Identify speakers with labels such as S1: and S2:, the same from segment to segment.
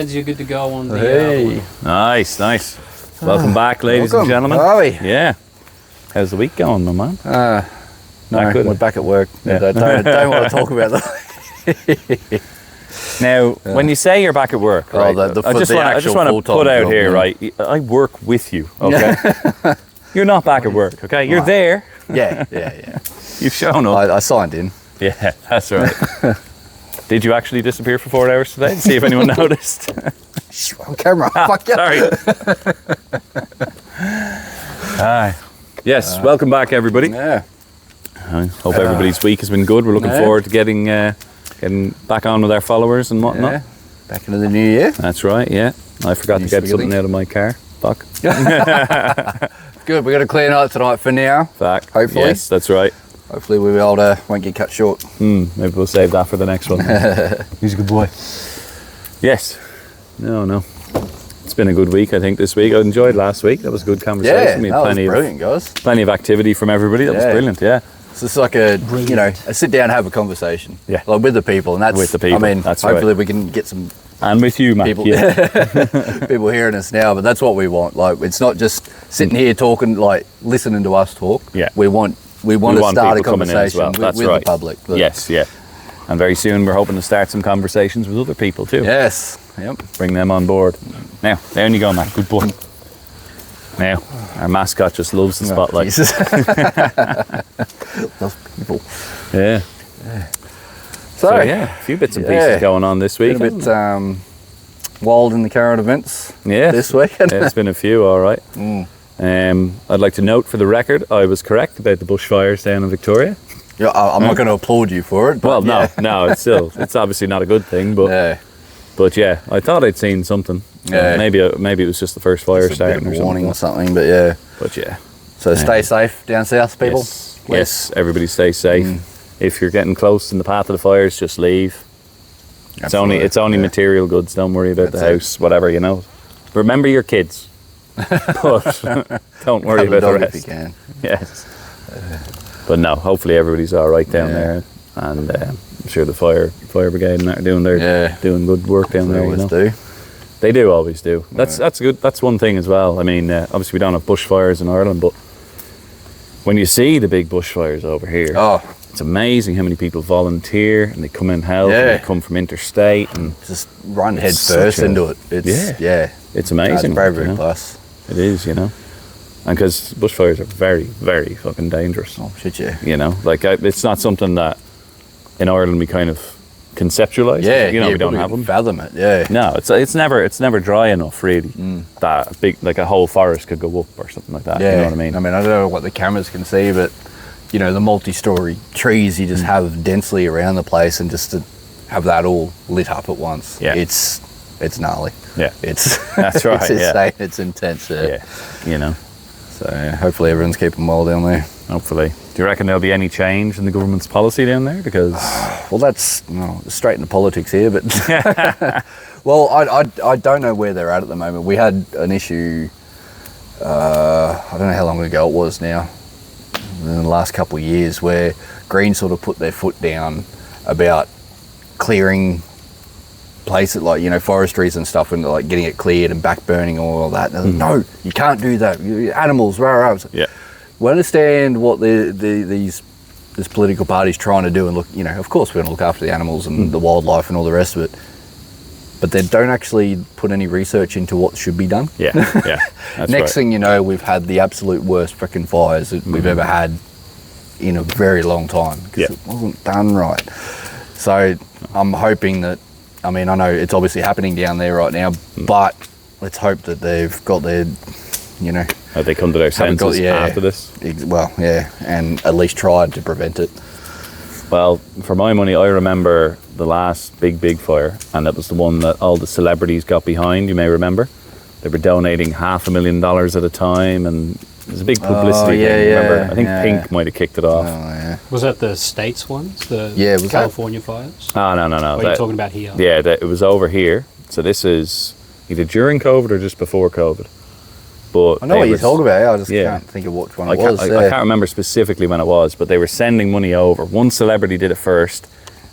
S1: Neds, you're good to go on the...
S2: Hey.
S3: Nice. Welcome back, ladies and gentlemen.
S2: How are we?
S3: Yeah. How's the week going, my man?
S2: No, we're back at work.
S3: Yeah.
S2: Don't want to talk about that.
S3: Now, when you say you're back at work, right? I just want to put out here, right? I work with you, okay? You're not back at work, okay? You're there.
S2: Yeah.
S3: You've shown up.
S2: I signed in.
S3: Yeah, that's right. Did you actually disappear for 4 hours today to see if anyone noticed?
S2: On camera. Fuck yeah.
S3: Sorry. Hi. Yes, welcome back, everybody.
S2: Yeah.
S3: I hope everybody's week has been good. We're looking forward to getting back on with our followers and whatnot.
S2: Yeah. Back into the new year.
S3: That's right, yeah. I forgot to get something out of my car. Fuck.
S2: Good, we're going to clean up tonight for now.
S3: Fact.
S2: Hopefully.
S3: Yes, that's right.
S2: Hopefully we'll be able to, won't get cut short.
S3: Maybe we'll save that for the next one.
S2: He's a good boy.
S3: Yes. No. It's been a good week, I think, this week. I enjoyed last week. That was a good conversation.
S2: Yeah, that was brilliant, guys.
S3: Plenty of activity from everybody. That was brilliant, yeah.
S2: So it's like a sit down and have a conversation.
S3: Yeah.
S2: Like with the people. And that's,
S3: with the people.
S2: I mean,
S3: that's
S2: hopefully
S3: right.
S2: we can get some...
S3: And with you, Matt.
S2: People,
S3: yeah.
S2: people hearing us now, but that's what we want. Like, it's not just sitting here talking, like listening to us talk.
S3: Yeah.
S2: We want to start a conversation with the public. But
S3: yes, yeah. And very soon we're hoping to start some conversations with other people too.
S2: Yes. Yep.
S3: Bring them on board. Now, down you go, Matt. Good boy. Now, our mascot just loves the spotlight.
S2: Jesus. Those people.
S3: Yeah. So yeah, a few bits and pieces going on this week.
S2: Been a bit wild in the current events this week.
S3: Yeah, it's been a few, all right. I'd like to note for the record, I was correct about the bushfires down in Victoria.
S2: Yeah, I'm not going to applaud you for it.
S3: Well, no, it's obviously not a good thing, but yeah, I thought I'd seen something.
S2: Yeah.
S3: Maybe it was just the first fire starting or
S2: warning
S3: something.
S2: or something, but yeah.
S3: But yeah.
S2: So stay safe down south, people.
S3: Yes, everybody stay safe. If you're getting close in the path of the fires, just leave. Absolutely. It's only material goods. Don't worry about the house, whatever, you know. Remember your kids. But don't worry about the rest.
S2: If you can.
S3: Yes. But no, hopefully everybody's all right down there, and I'm sure the fire brigade are doing doing good work down there. They always do. That's good. That's one thing as well. I mean, obviously we don't have bushfires in Ireland, but when you see the big bushfires over here, it's amazing how many people volunteer and they come in help. And they come from interstate and
S2: just run head first into it.
S3: It's amazing.
S2: It's very plus.
S3: It is, you know. And because bushfires are very, very fucking dangerous.
S2: Oh, shit, yeah.
S3: You know, like it's not something that in Ireland we kind of conceptualise. We don't have them.
S2: Fathom it, yeah.
S3: No, it's never dry enough, really. That big, like a whole forest could go up or something like that.
S2: Yeah.
S3: You know what I mean?
S2: I mean, I don't know what the cameras can see, but you know, the multi-story trees you just have densely around the place, and just to have that all lit up at once. Yeah. It's gnarly.
S3: Yeah.
S2: That's right. It's insane. It's intense.
S3: Yeah. You know.
S2: So hopefully everyone's keeping well down there.
S3: Hopefully. Do you reckon there'll be any change in the government's policy down there? Because
S2: well, that's straight into politics here, but well, I don't know where they're at the moment. We had an issue. I don't know how long ago it was now. In the last couple of years, where Green sort of put their foot down about clearing places like, you know, forestries and stuff, and like getting it cleared and back burning all that. Like, no, you can't do that. Animals, rah.
S3: Yeah.
S2: We understand what this political party's trying to do, and look, you know, of course we're going to look after the animals and the wildlife and all the rest of it. But they don't actually put any research into what should be done.
S3: Yeah. That's
S2: Next thing you know, we've had the absolute worst freaking fires that we've ever had in a very long time, because it wasn't done right. So I'm hoping that, I mean, I know it's obviously happening down there right now, but let's hope that they've got their, you know...
S3: Have they come to their senses after this?
S2: Well, yeah, and at least tried to prevent it.
S3: Well, for my money, I remember the last big fire, and that was the one that all the celebrities got behind, you may remember. They were donating $500,000 at a time, and it was a big publicity thing, remember? I think Pink might have kicked it off.
S2: Oh, yeah.
S1: Was that the States ones? The California fires?
S3: Oh, no.
S1: What are you talking about here?
S3: Yeah, it was over here. So this is either during COVID or just before COVID. But
S2: I know what you're talking about. I just can't think of which one it was.
S3: I can't remember specifically when it was, but they were sending money over. One celebrity did it first,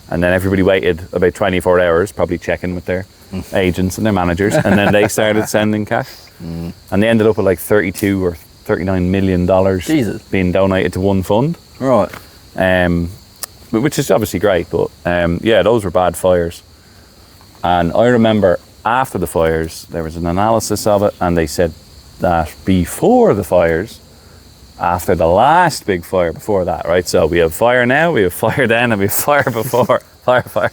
S3: And then everybody waited about 24 hours, probably checking with their agents and their managers, and then they started sending cash. And they ended up with like $32 or $39 million being donated to one fund.
S2: Right.
S3: Which is obviously great, but yeah, those were bad fires. And I remember after the fires, there was an analysis of it, and they said that before the fires, after the last big fire before that, right? So we have fire now, we have fire then, and we have fire before. Fire.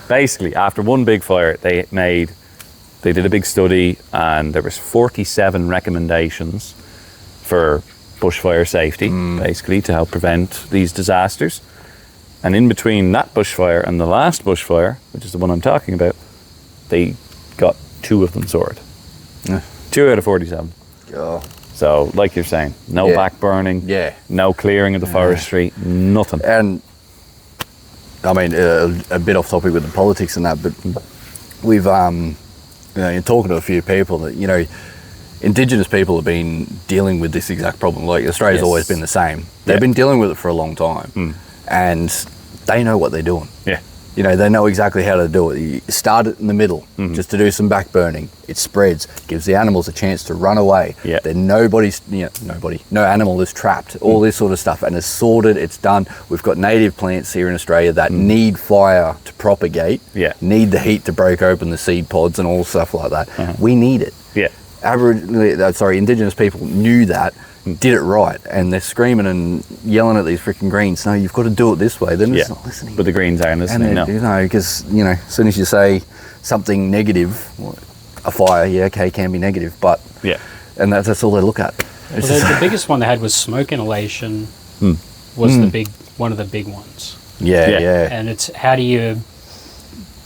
S3: Basically, after one big fire, they did a big study, and there was 47 recommendations for bushfire safety, basically, to help prevent these disasters. And in between that bushfire and the last bushfire, which is the one I'm talking about, they got 2 of them sorted. 2 out of 47.
S2: Oh.
S3: So, like you're saying, no back burning, no clearing of the forestry, nothing.
S2: And, I mean, a bit off topic with the politics and that, but we've, in talking to a few people that, Indigenous people have been dealing with this exact problem. Like, Australia's always been the same. They've been dealing with it for a long time. And they know what they're doing. Yeah. They know exactly how to do it. You start it in the middle, just to do some back burning. It spreads, gives the animals a chance to run away. Yeah. Then no animal is trapped, all this sort of stuff. And it's sorted, it's done. We've got native plants here in Australia that need fire to propagate, need the heat to break open the seed pods and all stuff like that. We need it. Yeah. Indigenous people knew that, did it right, and they're screaming and yelling at these freaking Greens, no, you've got to do it this way. They're just not listening.
S3: But the Greens aren't listening,
S2: because, as soon as you say something negative, a fire, can be negative, but, and that's all they look at.
S1: The biggest one they had was smoke inhalation, was one of the big ones.
S2: Yeah.
S1: And it's, how do you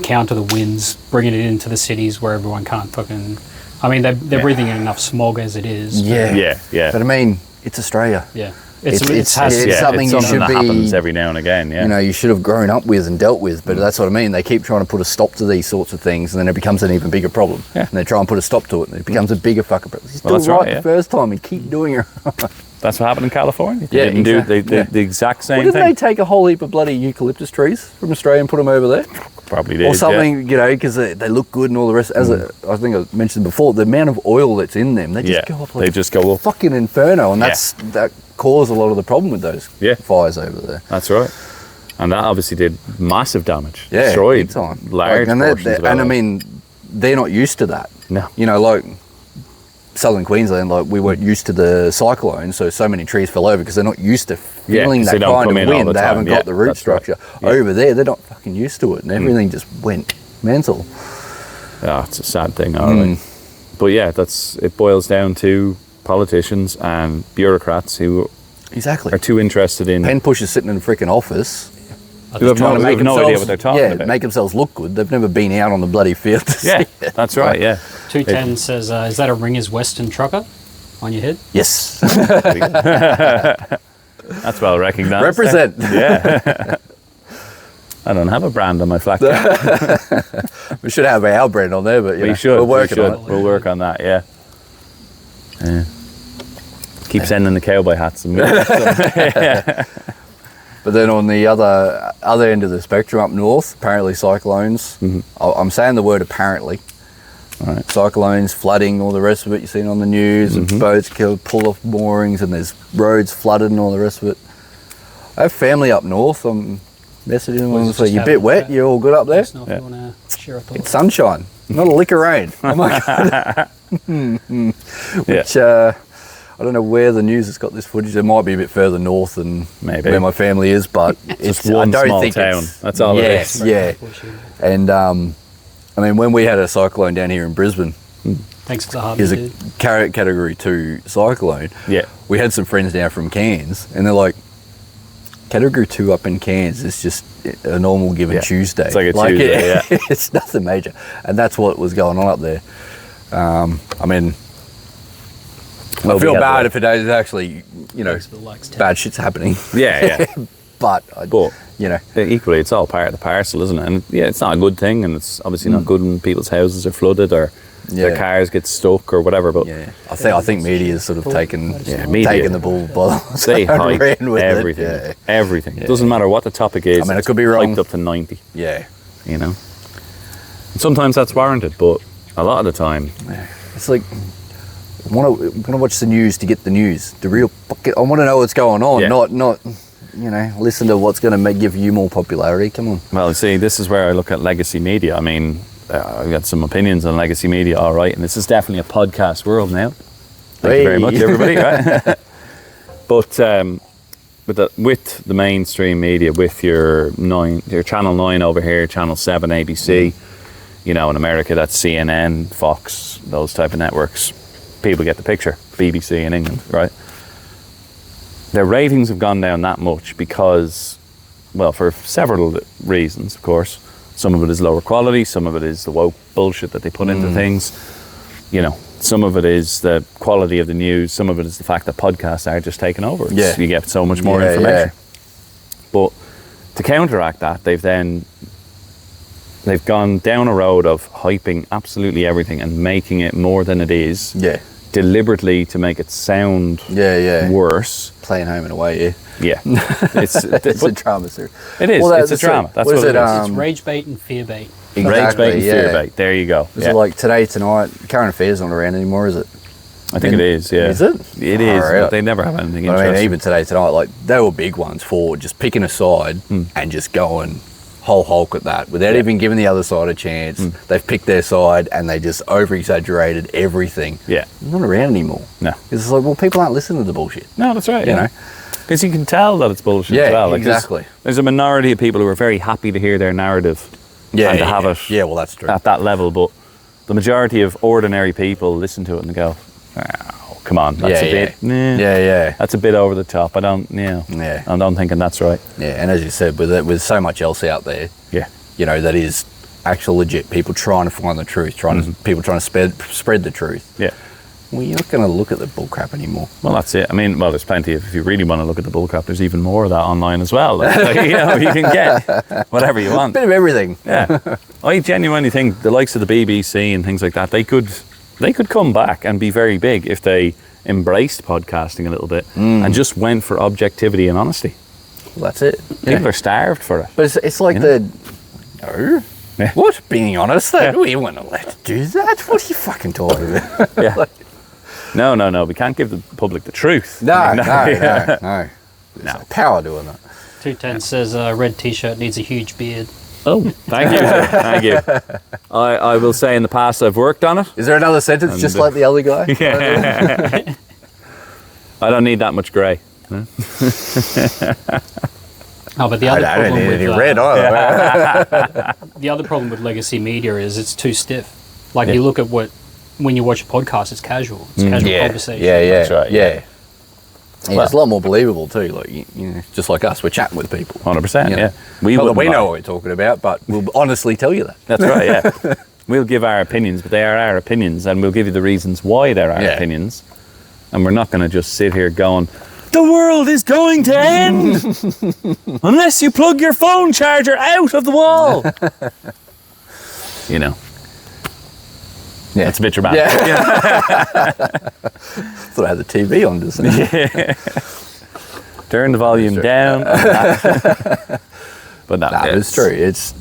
S1: counter the winds, bringing it into the cities where everyone can't fucking... I mean, they're breathing in enough smog as it is.
S2: Yeah. But I mean, it's Australia.
S1: Yeah.
S2: It's something you should
S3: that happens every now and again,
S2: you should have grown up with and dealt with, but that's what I mean. They keep trying to put a stop to these sorts of things, and then it becomes an even bigger problem. Yeah. And they try and put a stop to it, and it becomes a bigger fucking problem. He's doing right the first time, and keep doing it right.
S3: That's what happened in California. They didn't do the exact same thing.
S2: Didn't they take a whole heap of bloody eucalyptus trees from Australia and put them over there?
S3: Probably did.
S2: Or something, because they look good and all the rest. I think I mentioned before, the amount of oil that's in them, they just go up like
S3: a
S2: fucking inferno, and that caused a lot of the problem with those fires over there.
S3: That's right. And that obviously did massive damage.
S2: Yeah,
S3: destroyed large
S2: and
S3: portions of
S2: and I mean, they're not used to that.
S3: No.
S2: Like southern Queensland, like we weren't used to the cyclone, so many trees fell over because they're not used to feeling that kind of wind. They haven't got the root structure. Right. Over there, they're not fucking used to it, and everything just went mental.
S3: Yeah, it's a sad thing, alright. But yeah, it boils down to politicians and bureaucrats who are too interested in
S2: pen pushers sitting in a freaking office.
S3: Who have no idea what they're talking about.
S2: Make themselves look good. They've never been out on the bloody field to see it.
S3: That's right,
S1: 210 says, is that a Ringers Western trucker on your head?
S2: Yes.
S3: That's well recognised.
S2: Represent.
S3: Yeah. I don't have a brand on my flat cap.
S2: We should have our brand on there, but
S3: we should. We're working on it. We'll work on that, yeah. Keep sending the cowboy hats and
S2: But then on the other end of the spectrum up north, apparently cyclones. I'm saying the word apparently.
S3: Right.
S2: Cyclones, flooding, all the rest of it. You've seen on the news, and boats killed, pull off moorings, and there's roads flooded and all the rest of it. I have family up north. I'm messaging them. So you're a bit wet. You're all good up there. It's sunshine, not a lick of rain. Oh my god. Which I don't know where the news has got this footage. It might be a bit further north than where my family is, but
S3: it's one small town. That's all it is.
S2: Yeah. And I mean, when we had a cyclone down here in Brisbane,
S1: thanks to
S2: is a category 2 cyclone.
S3: Yeah.
S2: We had some friends down from Cairns, and they're like, category 2 up in Cairns is just a normal given Tuesday.
S3: It's like a Tuesday,
S2: It's nothing major. And that's what was going on up there. I mean, I feel bad if it is actually, bad shit's happening.
S3: Yeah.
S2: But
S3: equally, it's all part of the parcel, isn't it? And it's not a good thing, and it's obviously not good when people's houses are flooded or their cars get stuck or whatever. But
S2: I think media's sort of taken the ball by
S3: they hype everything. Everything. It doesn't matter what the topic is.
S2: I mean, it could be wrong.
S3: Hyped up to 90.
S2: Yeah.
S3: You know. And sometimes that's warranted, but a lot of the time,
S2: it's like I want to watch the news to get the news. The real I want to know what's going on, not listen to what's going to give you more popularity. Come on.
S3: Well, see, this is where I look at legacy media. I mean, I've got some opinions on legacy media, all right, and this is definitely a podcast world now. Thank you very much, everybody. Right? But with the mainstream media, with your Channel 9 over here, Channel 7, ABC, in America, that's CNN, Fox, those type of networks. People get the picture. BBC in England, right? Their ratings have gone down that much because, well, for several reasons, of course. Some of it is lower quality, some of it is the woke bullshit that they put into things. Some of it is the quality of the news, some of it is the fact that podcasts are just taking over. You get so much more information. But to counteract that, they've gone down a road of hyping absolutely everything and making it more than it is. Deliberately to make it sound worse.
S2: Playing home and away,
S3: yeah.
S2: It's a drama series.
S3: It is. It's a drama. That's what it is.
S1: It's rage bait and fear bait.
S3: Exactly, rage bait and fear bait. There you go.
S2: Is it like Today, Tonight? Current Affairs not around anymore, is it?
S3: I think it is, yeah.
S2: Is it?
S3: It is, but they never have anything interesting.
S2: I mean, even Today, Tonight, like, they were big ones for just picking a side and just going whole hulk at that without even giving the other side a chance. They've picked their side and they just over-exaggerated everything. They're not around anymore.
S3: No.
S2: It's like, well, people aren't listening to the bullshit.
S3: No, that's right, you know. Because you can tell that it's bullshit as well. Like,
S2: exactly.
S3: There's a minority of people who are very happy to hear their narrative and to have it
S2: well, that's true.
S3: At that level, but the majority of ordinary people listen to it and go, oh, come on, that's a bit, that's a bit over the top. I don't thinking that's right.
S2: Yeah, and as you said, with so much else out there, that is actual legit people trying to find the truth, people trying to spread the truth.
S3: Yeah.
S2: Well, you're not going to look at the bullcrap anymore.
S3: Well, that's it. I mean, there's plenty of, if you really want to look at the bullcrap, there's even more of that online as well. You can get whatever you want.
S2: A bit of everything.
S3: Yeah. I genuinely think the likes of the BBC and things like that, they could come back and be very big if they embraced podcasting a little bit and just went for objectivity and honesty.
S2: Well, that's it.
S3: People are starved for it.
S2: But it's like what? Being honest? We weren't allowed to do that? What are you fucking talking about?
S3: Yeah. No. We can't give the public the truth.
S2: No. There's power doing that.
S1: 210 says red t-shirt needs a huge beard.
S3: Oh, thank you. Thank you. I will say in the past I've worked on it.
S2: Is there another sentence just like the other guy?
S3: Yeah. I don't need that much grey.
S1: But the other
S2: I don't
S1: problem
S2: need any
S1: with
S2: red either.
S1: the other problem with legacy media is it's too stiff. Like you look at when you watch a podcast, it's casual. It's casual conversation.
S2: That's
S3: right.
S2: Yeah, it's a lot more believable too. Like just like us, we're chatting with people.
S3: 100%. Yeah,
S2: we know what we're talking about, but we'll honestly tell you that.
S3: That's right. Yeah, we'll give our opinions, but they are our opinions, and we'll give you the reasons why they're our opinions. And we're not going to just sit here going, the world is going to end unless you plug your phone charger out of the wall. It's a bit dramatic.
S2: Thought I had the TV on just now.
S3: Turn the volume down. But no,
S2: it's true. It's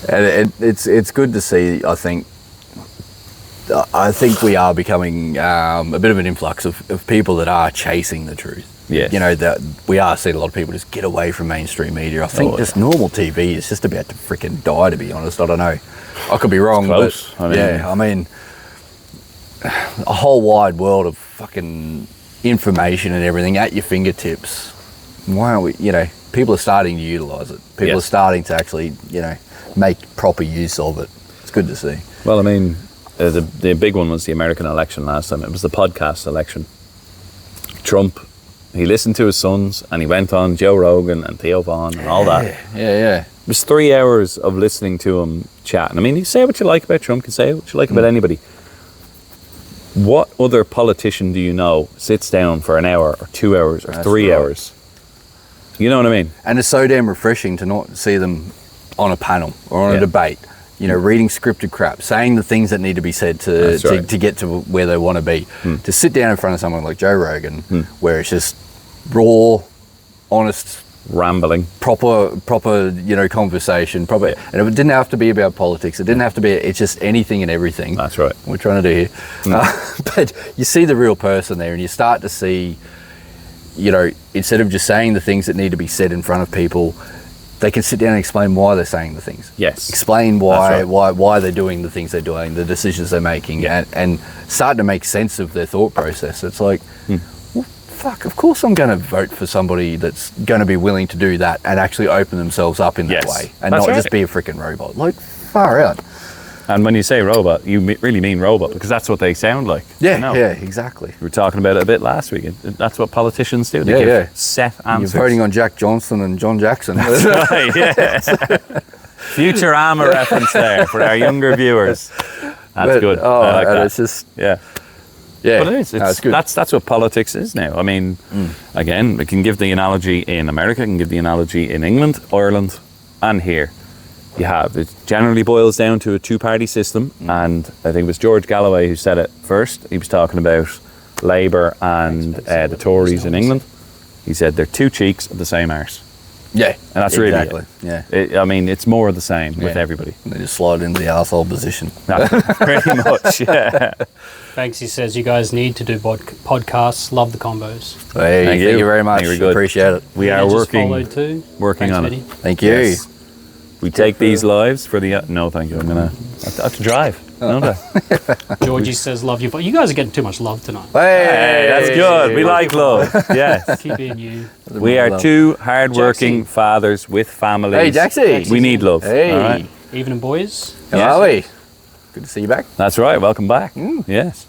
S2: and it's good to see. I think we are becoming a bit of an influx of people that are chasing the truth.
S3: Yes.
S2: That we are seeing a lot of people just get away from mainstream media. I think just normal TV is just about to freaking die, to be honest. I don't know. I could be wrong, but I mean, a whole wide world of fucking information and everything at your fingertips. Why aren't we, people are starting to utilise it. People are starting to actually, make proper use of it. It's good to see.
S3: Well, I mean, the big one was the American election last time. It was the podcast election. Trump, he listened to his sons and he went on Joe Rogan and Theo Vaughn and all that.
S2: Yeah.
S3: It was 3 hours of listening to him chatting. I mean, you say what you like about Trump, you can say what you like about anybody. What other politician do you know sits down for an hour or 2 hours or 3 hours? You know what I mean?
S2: And it's so damn refreshing to not see them on a panel or on a debate. reading scripted crap, saying the things that need to be said to get to where they want to be. To sit down in front of someone like Joe Rogan, where it's just raw, honest,
S3: rambling,
S2: proper, conversation, and it didn't have to be about politics. It didn't have to be. It's just anything and everything.
S3: That's right.
S2: We're trying to do here, but you see the real person there, and you start to see, instead of just saying the things that need to be said in front of people, they can sit down and explain why they're saying the things.
S3: Yes.
S2: Explain why they're doing the things they're doing, the decisions they're making, and start to make sense of their thought process. It's like, well, fuck, of course I'm going to vote for somebody that's going to be willing to do that and actually open themselves up in that way, and not just be a freaking robot. Like, far out.
S3: And when you say robot, you really mean robot, because that's what they sound like.
S2: Yeah, exactly.
S3: We were talking about it a bit last week. That's what politicians do. They give set answers.
S2: You're voting on Jack Johnson and John Jackson.
S3: That's right, yeah. Futurama reference there for our younger viewers. That's good.
S2: Oh,
S3: I like that.
S2: It's just...
S3: Yeah. But it is. It's good. That's what politics is now. I mean, again, we can give the analogy in America, can give the analogy in England, Ireland, and here. It generally boils down to a two-party system, and I think it was George Galloway who said it first. He was talking about Labour and the Tories in England. He said they're two cheeks of the same arse.
S2: Yeah,
S3: and that's really it.
S2: Yeah.
S3: It's more of the same with everybody.
S2: And they just slide into the arsehole position.
S3: Pretty much, yeah.
S1: Thanks, he says, you guys need to do podcasts. Love the combos.
S2: Hey, thank you very much. Appreciate it.
S3: We are working on it.
S2: Thank you.
S3: Yes. We take these lives for the... no, thank you. I have to drive. Don't I?
S1: Georgie says, love you. You guys are getting too much love tonight.
S3: Hey, that's good. We like love. Yes.
S1: Keep being you.
S3: We are two hard-working fathers with families.
S2: Hey, Jaxie.
S3: We need love.
S2: Hey.
S3: All right.
S1: Evening, boys.
S2: How are we? Good to see you back.
S3: That's right. Welcome back. Yes.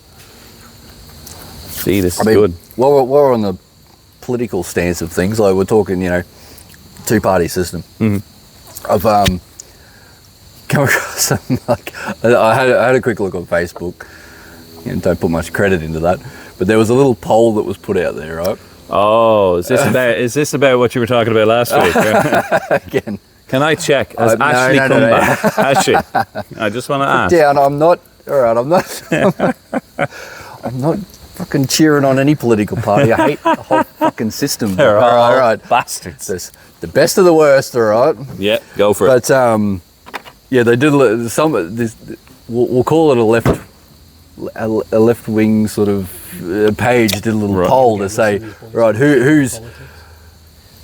S3: See, this is good.
S2: While we're on the political stance of things, like we're talking, two-party system. I've come across some, I had a quick look on Facebook, don't put much credit into that, but there was a little poll that was put out there, right?
S3: Oh, is this about what you were talking about last week?
S2: Again.
S3: Can I check? Has Ashley come back? Has she? I just want to ask.
S2: Yeah, I'm not fucking cheering on any political party. I hate the whole fucking system.
S3: They're all right. Bastards.
S2: There's the best of the worst, all right?
S3: Yeah, go for
S2: it. But, they did some... We'll call it a left-wing sort of page, did a little poll to say, right, who's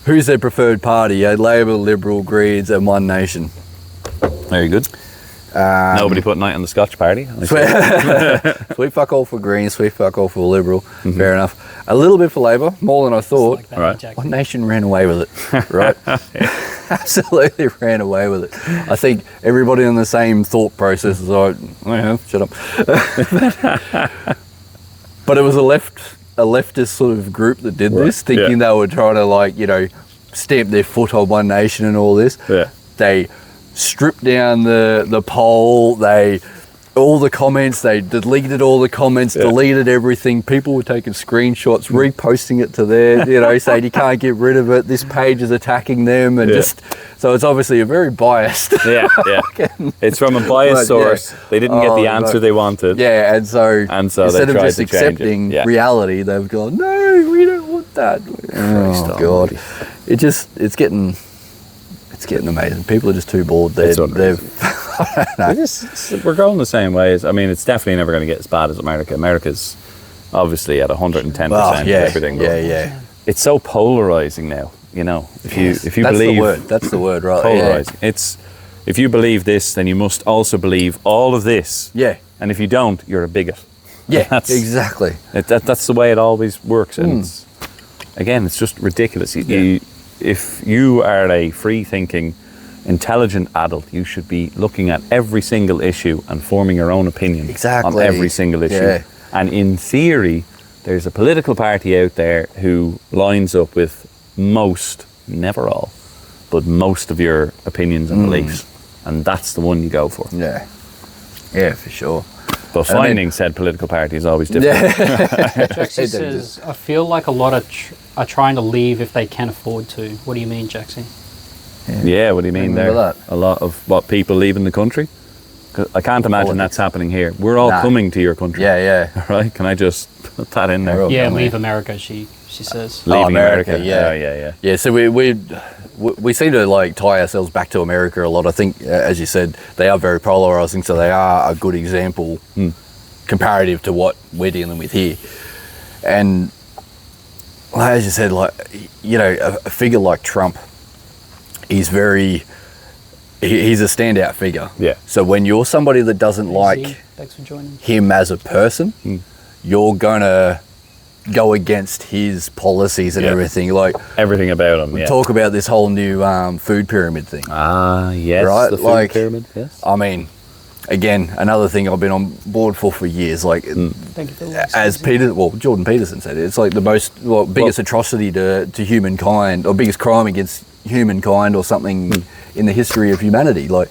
S2: their preferred party? Labour, Liberal, Greens, and One Nation.
S3: Very good. Nobody put Night on the Scotch party.
S2: Sweet fuck all for Green, sweet fuck all for Liberal. Fair enough. A little bit for Labour, more than I thought.
S1: Like that, right.
S2: One Nation ran away with it, right? Absolutely ran away with it. I think everybody in the same thought process is like, shut up. But it was a leftist sort of group that did this, thinking they were trying to stamp their foot on One Nation and all this.
S3: Yeah.
S2: They stripped down the poll, all the comments, they deleted all the comments, deleted everything. People were taking screenshots, reposting it to their, saying you can't get rid of it, this page is attacking them, and so it's obviously a very biased.
S3: It's from a biased source. They didn't get the answer they wanted.
S2: Yeah, and so
S3: instead
S2: of just accepting reality, they've gone, no, we don't want that. Oh, God. It's getting amazing. People are just too bored. We're
S3: going the same ways. I mean, it's definitely never going to get as bad as America. America's obviously at 110% of everything. Yeah. It's so polarizing now. If you believe
S2: that's the word, right?
S3: Polarizing. It's if you believe this, then you must also believe all of this.
S2: Yeah.
S3: And if you don't, you're a bigot.
S2: Yeah. Exactly.
S3: That's the way it always works. And it's just ridiculous. If you are a free-thinking, intelligent adult, you should be looking at every single issue and forming your own opinion on every single issue. Yeah. And in theory, there's a political party out there who lines up with most, never all, but most of your opinions and beliefs. And that's the one you go for.
S2: Yeah. Yeah, for sure.
S3: But finding said political party is always different.
S1: Jaxie says, I feel like a lot are trying to leave if they can afford to. What do you mean, Jaxie?
S3: Yeah, what do you mean there?
S2: That?
S3: A lot of people leaving the country? I can't imagine that's happening here. We're all coming to your country.
S2: Yeah.
S3: All right, can I just put that in there?
S1: Yeah, leave America, she says.
S3: Leaving America.
S2: Yeah. Yeah, so we seem to like tie ourselves back to America a lot. I think, as you said, they are very polarizing, so they are a good example comparative to what we're dealing with here. And as you said, like, you know, a figure like Trump, he's a standout figure.
S3: Yeah.
S2: So when you're somebody that doesn't like
S1: Thanks for joining.
S2: him as a person, you're gonna go against his policies and everything. Like
S3: everything about him.
S2: We talk about this whole new food pyramid thing.
S3: Yes,
S2: right?
S3: the food pyramid. Yes.
S2: I mean, again, another thing I've been on board for years. Like,
S1: Thank you for
S2: as Jordan Peterson said, it's like the biggest atrocity to humankind, or biggest crime against humankind, or something in the history of humanity. Like,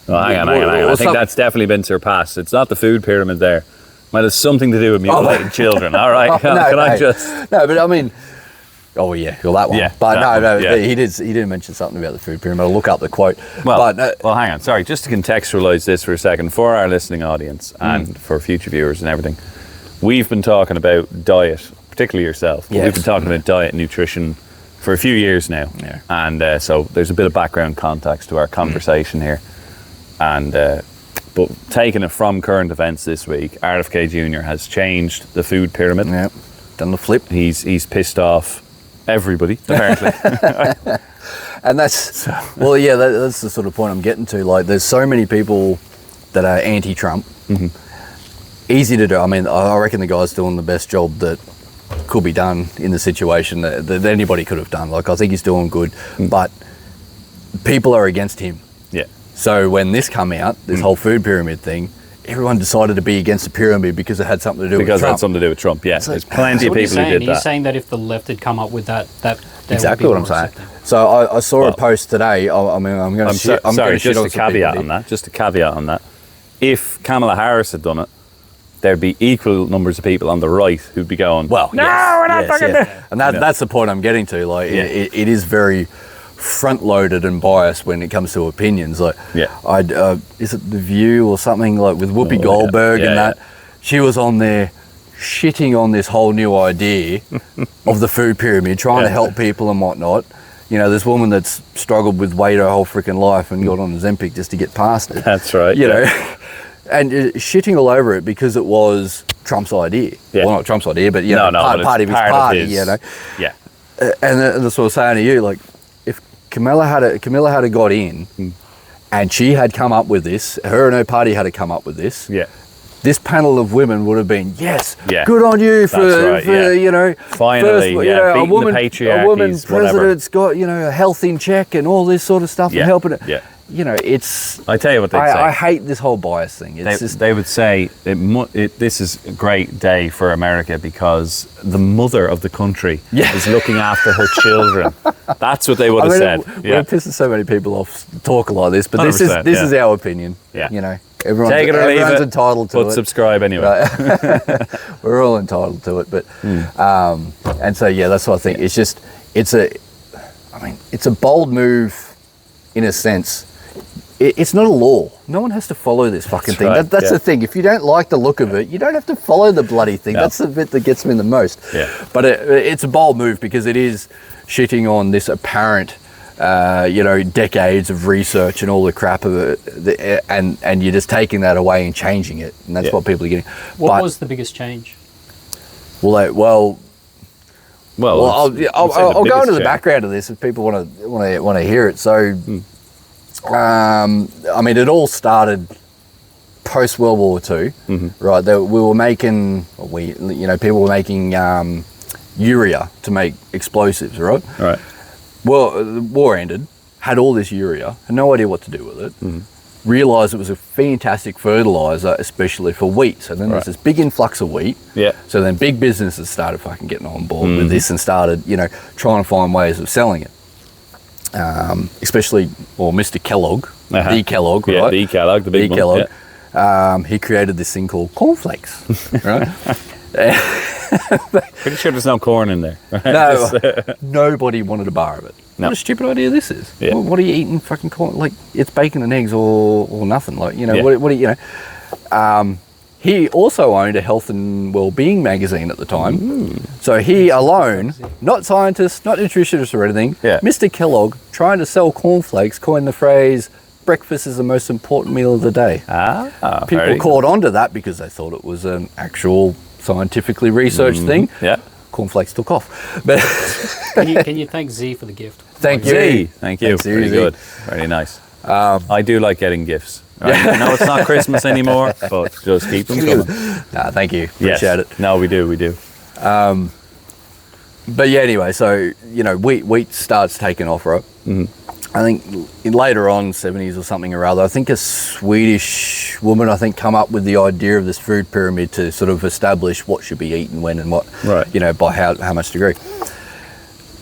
S3: hang on. I think that's definitely been surpassed. It's not the food pyramid there. Might have something to do with mutilating children. All right, can I just?
S2: No, but I mean, oh yeah, well that one.
S3: Yeah,
S2: but no,
S3: yeah.
S2: he did mention something about the food pyramid. I'll look up the quote.
S3: Well, hang on. Sorry, just to contextualize this for a second for our listening audience and for future viewers and everything, we've been talking about diet, particularly yourself. Yes. We've been talking about diet and nutrition for a few years now, and so there's a bit of background context to our conversation here, and. But taking it from current events this week, RFK Jr. has changed the food pyramid.
S2: Yep, done the flip.
S3: He's pissed off everybody, apparently.
S2: And that's that's the sort of point I'm getting to. Like, there's so many people that are anti-Trump. Easy to do. I mean, I reckon the guy's doing the best job that could be done in the situation that anybody could have done. Like, I think he's doing good, but people are against him.
S3: Yeah.
S2: So when this come out, this whole food pyramid thing, everyone decided to be against the pyramid because it had something to do with Trump.
S3: Because it had something to do with Trump, yeah. There's plenty of people who did that.
S1: You're saying that if the left had come up with that
S2: exactly what I'm saying. So I saw a post today. I'm going to shit.
S3: Just a caveat on that. If Kamala Harris had done it, there'd be equal numbers of people on the right who'd be going,
S2: well,
S3: no, we're not talking about.
S2: And that's the point I'm getting to. Like, it is very front-loaded and biased when it comes to opinions. Like, is it The View or something, like with Whoopi Goldberg and that? She was on there shitting on this whole new idea of the food pyramid, trying to help people and whatnot. You know, this woman that's struggled with weight her whole freaking life and got on Ozempic just to get past it.
S3: That's right.
S2: You know, and shitting all over it because it was Trump's idea. Yeah. Well, not Trump's idea, but part of his party. You know.
S3: Yeah.
S2: And that's what I was saying to you. Like, if Camilla had got in, and she had come up with this, her and her party had to come up with this.
S3: Yeah.
S2: This panel of women would have been, good on you for you know,
S3: finally,
S2: first, a woman,
S3: the patriarchies,
S2: a woman president's got, you know, a health in check and all this sort of stuff and helping it.
S3: Yeah.
S2: You know, it's.
S3: I tell you what they'd say.
S2: I hate this whole bias thing.
S3: They would say this is a great day for America because the mother of the country is looking after her children. That's what they would have said.
S2: We're pissing so many people off talking like this, but this is our opinion.
S3: Yeah.
S2: You know,
S3: everyone's
S2: entitled to it.
S3: But subscribe anyway.
S2: Right? We're all entitled to it, but and so that's what I think. It's just it's a bold move in a sense. It's not a law. No one has to follow this fucking thing.
S3: Right.
S2: That's the thing. If you don't like the look of it, you don't have to follow the bloody thing.
S3: No.
S2: That's the bit that gets me the most.
S3: Yeah.
S2: But it's a bold move because it is shitting on this apparent, decades of research and all the crap of it, and you're just taking that away and changing it, and that's what people are getting.
S1: What was the biggest change?
S2: Well, I'll go into the background of this if people want to hear it. So. It all started post World War II, right? People were making urea to make explosives, right?
S3: Right.
S2: Well, the war ended, had all this urea, had no idea what to do with it. Realised it was a fantastic fertiliser, especially for wheat. So then there's this big influx of wheat.
S3: Yeah.
S2: So then big businesses started fucking getting on board with this and started, trying to find ways of selling it. Especially Mr. Kellogg, the Kellogg, right?
S3: Yeah, the Kellogg, the big
S2: Kellogg. He created this thing called cornflakes, right?
S3: Pretty sure there's no corn in there. Right?
S2: No, nobody wanted a bar of it.
S3: No.
S2: What a stupid idea this is.
S3: Yeah.
S2: What are you eating fucking corn? Like, it's bacon and eggs or nothing. Like, you know,
S3: Yeah.
S2: what do you know? He also owned a health and well-being magazine at the time. So he alone, not scientist, not nutritionist or anything,
S3: Yeah.
S2: Mr. Kellogg, trying to sell cornflakes, coined the phrase, breakfast is the most important meal of the day. People caught on to that because they thought it was an actual scientifically researched thing.
S3: Yeah.
S2: Cornflakes took off. But
S1: Can you thank Z for the gift?
S2: thank you.
S3: Z, thank you.
S2: Thanks,
S3: Very
S2: Z.
S3: good. Very nice. I do like getting gifts. Right? I know it's not Christmas anymore, but just keep them coming.
S2: Nah, thank you.
S3: Yes.
S2: Appreciate it.
S3: No, we do.
S2: But yeah, anyway, so, you know, wheat starts taking off, right? I think later on, 70s or something or other, I think a Swedish woman, come up with the idea of this food pyramid to sort of establish what should be eaten when and what,
S3: Right.
S2: you know, by how much degree.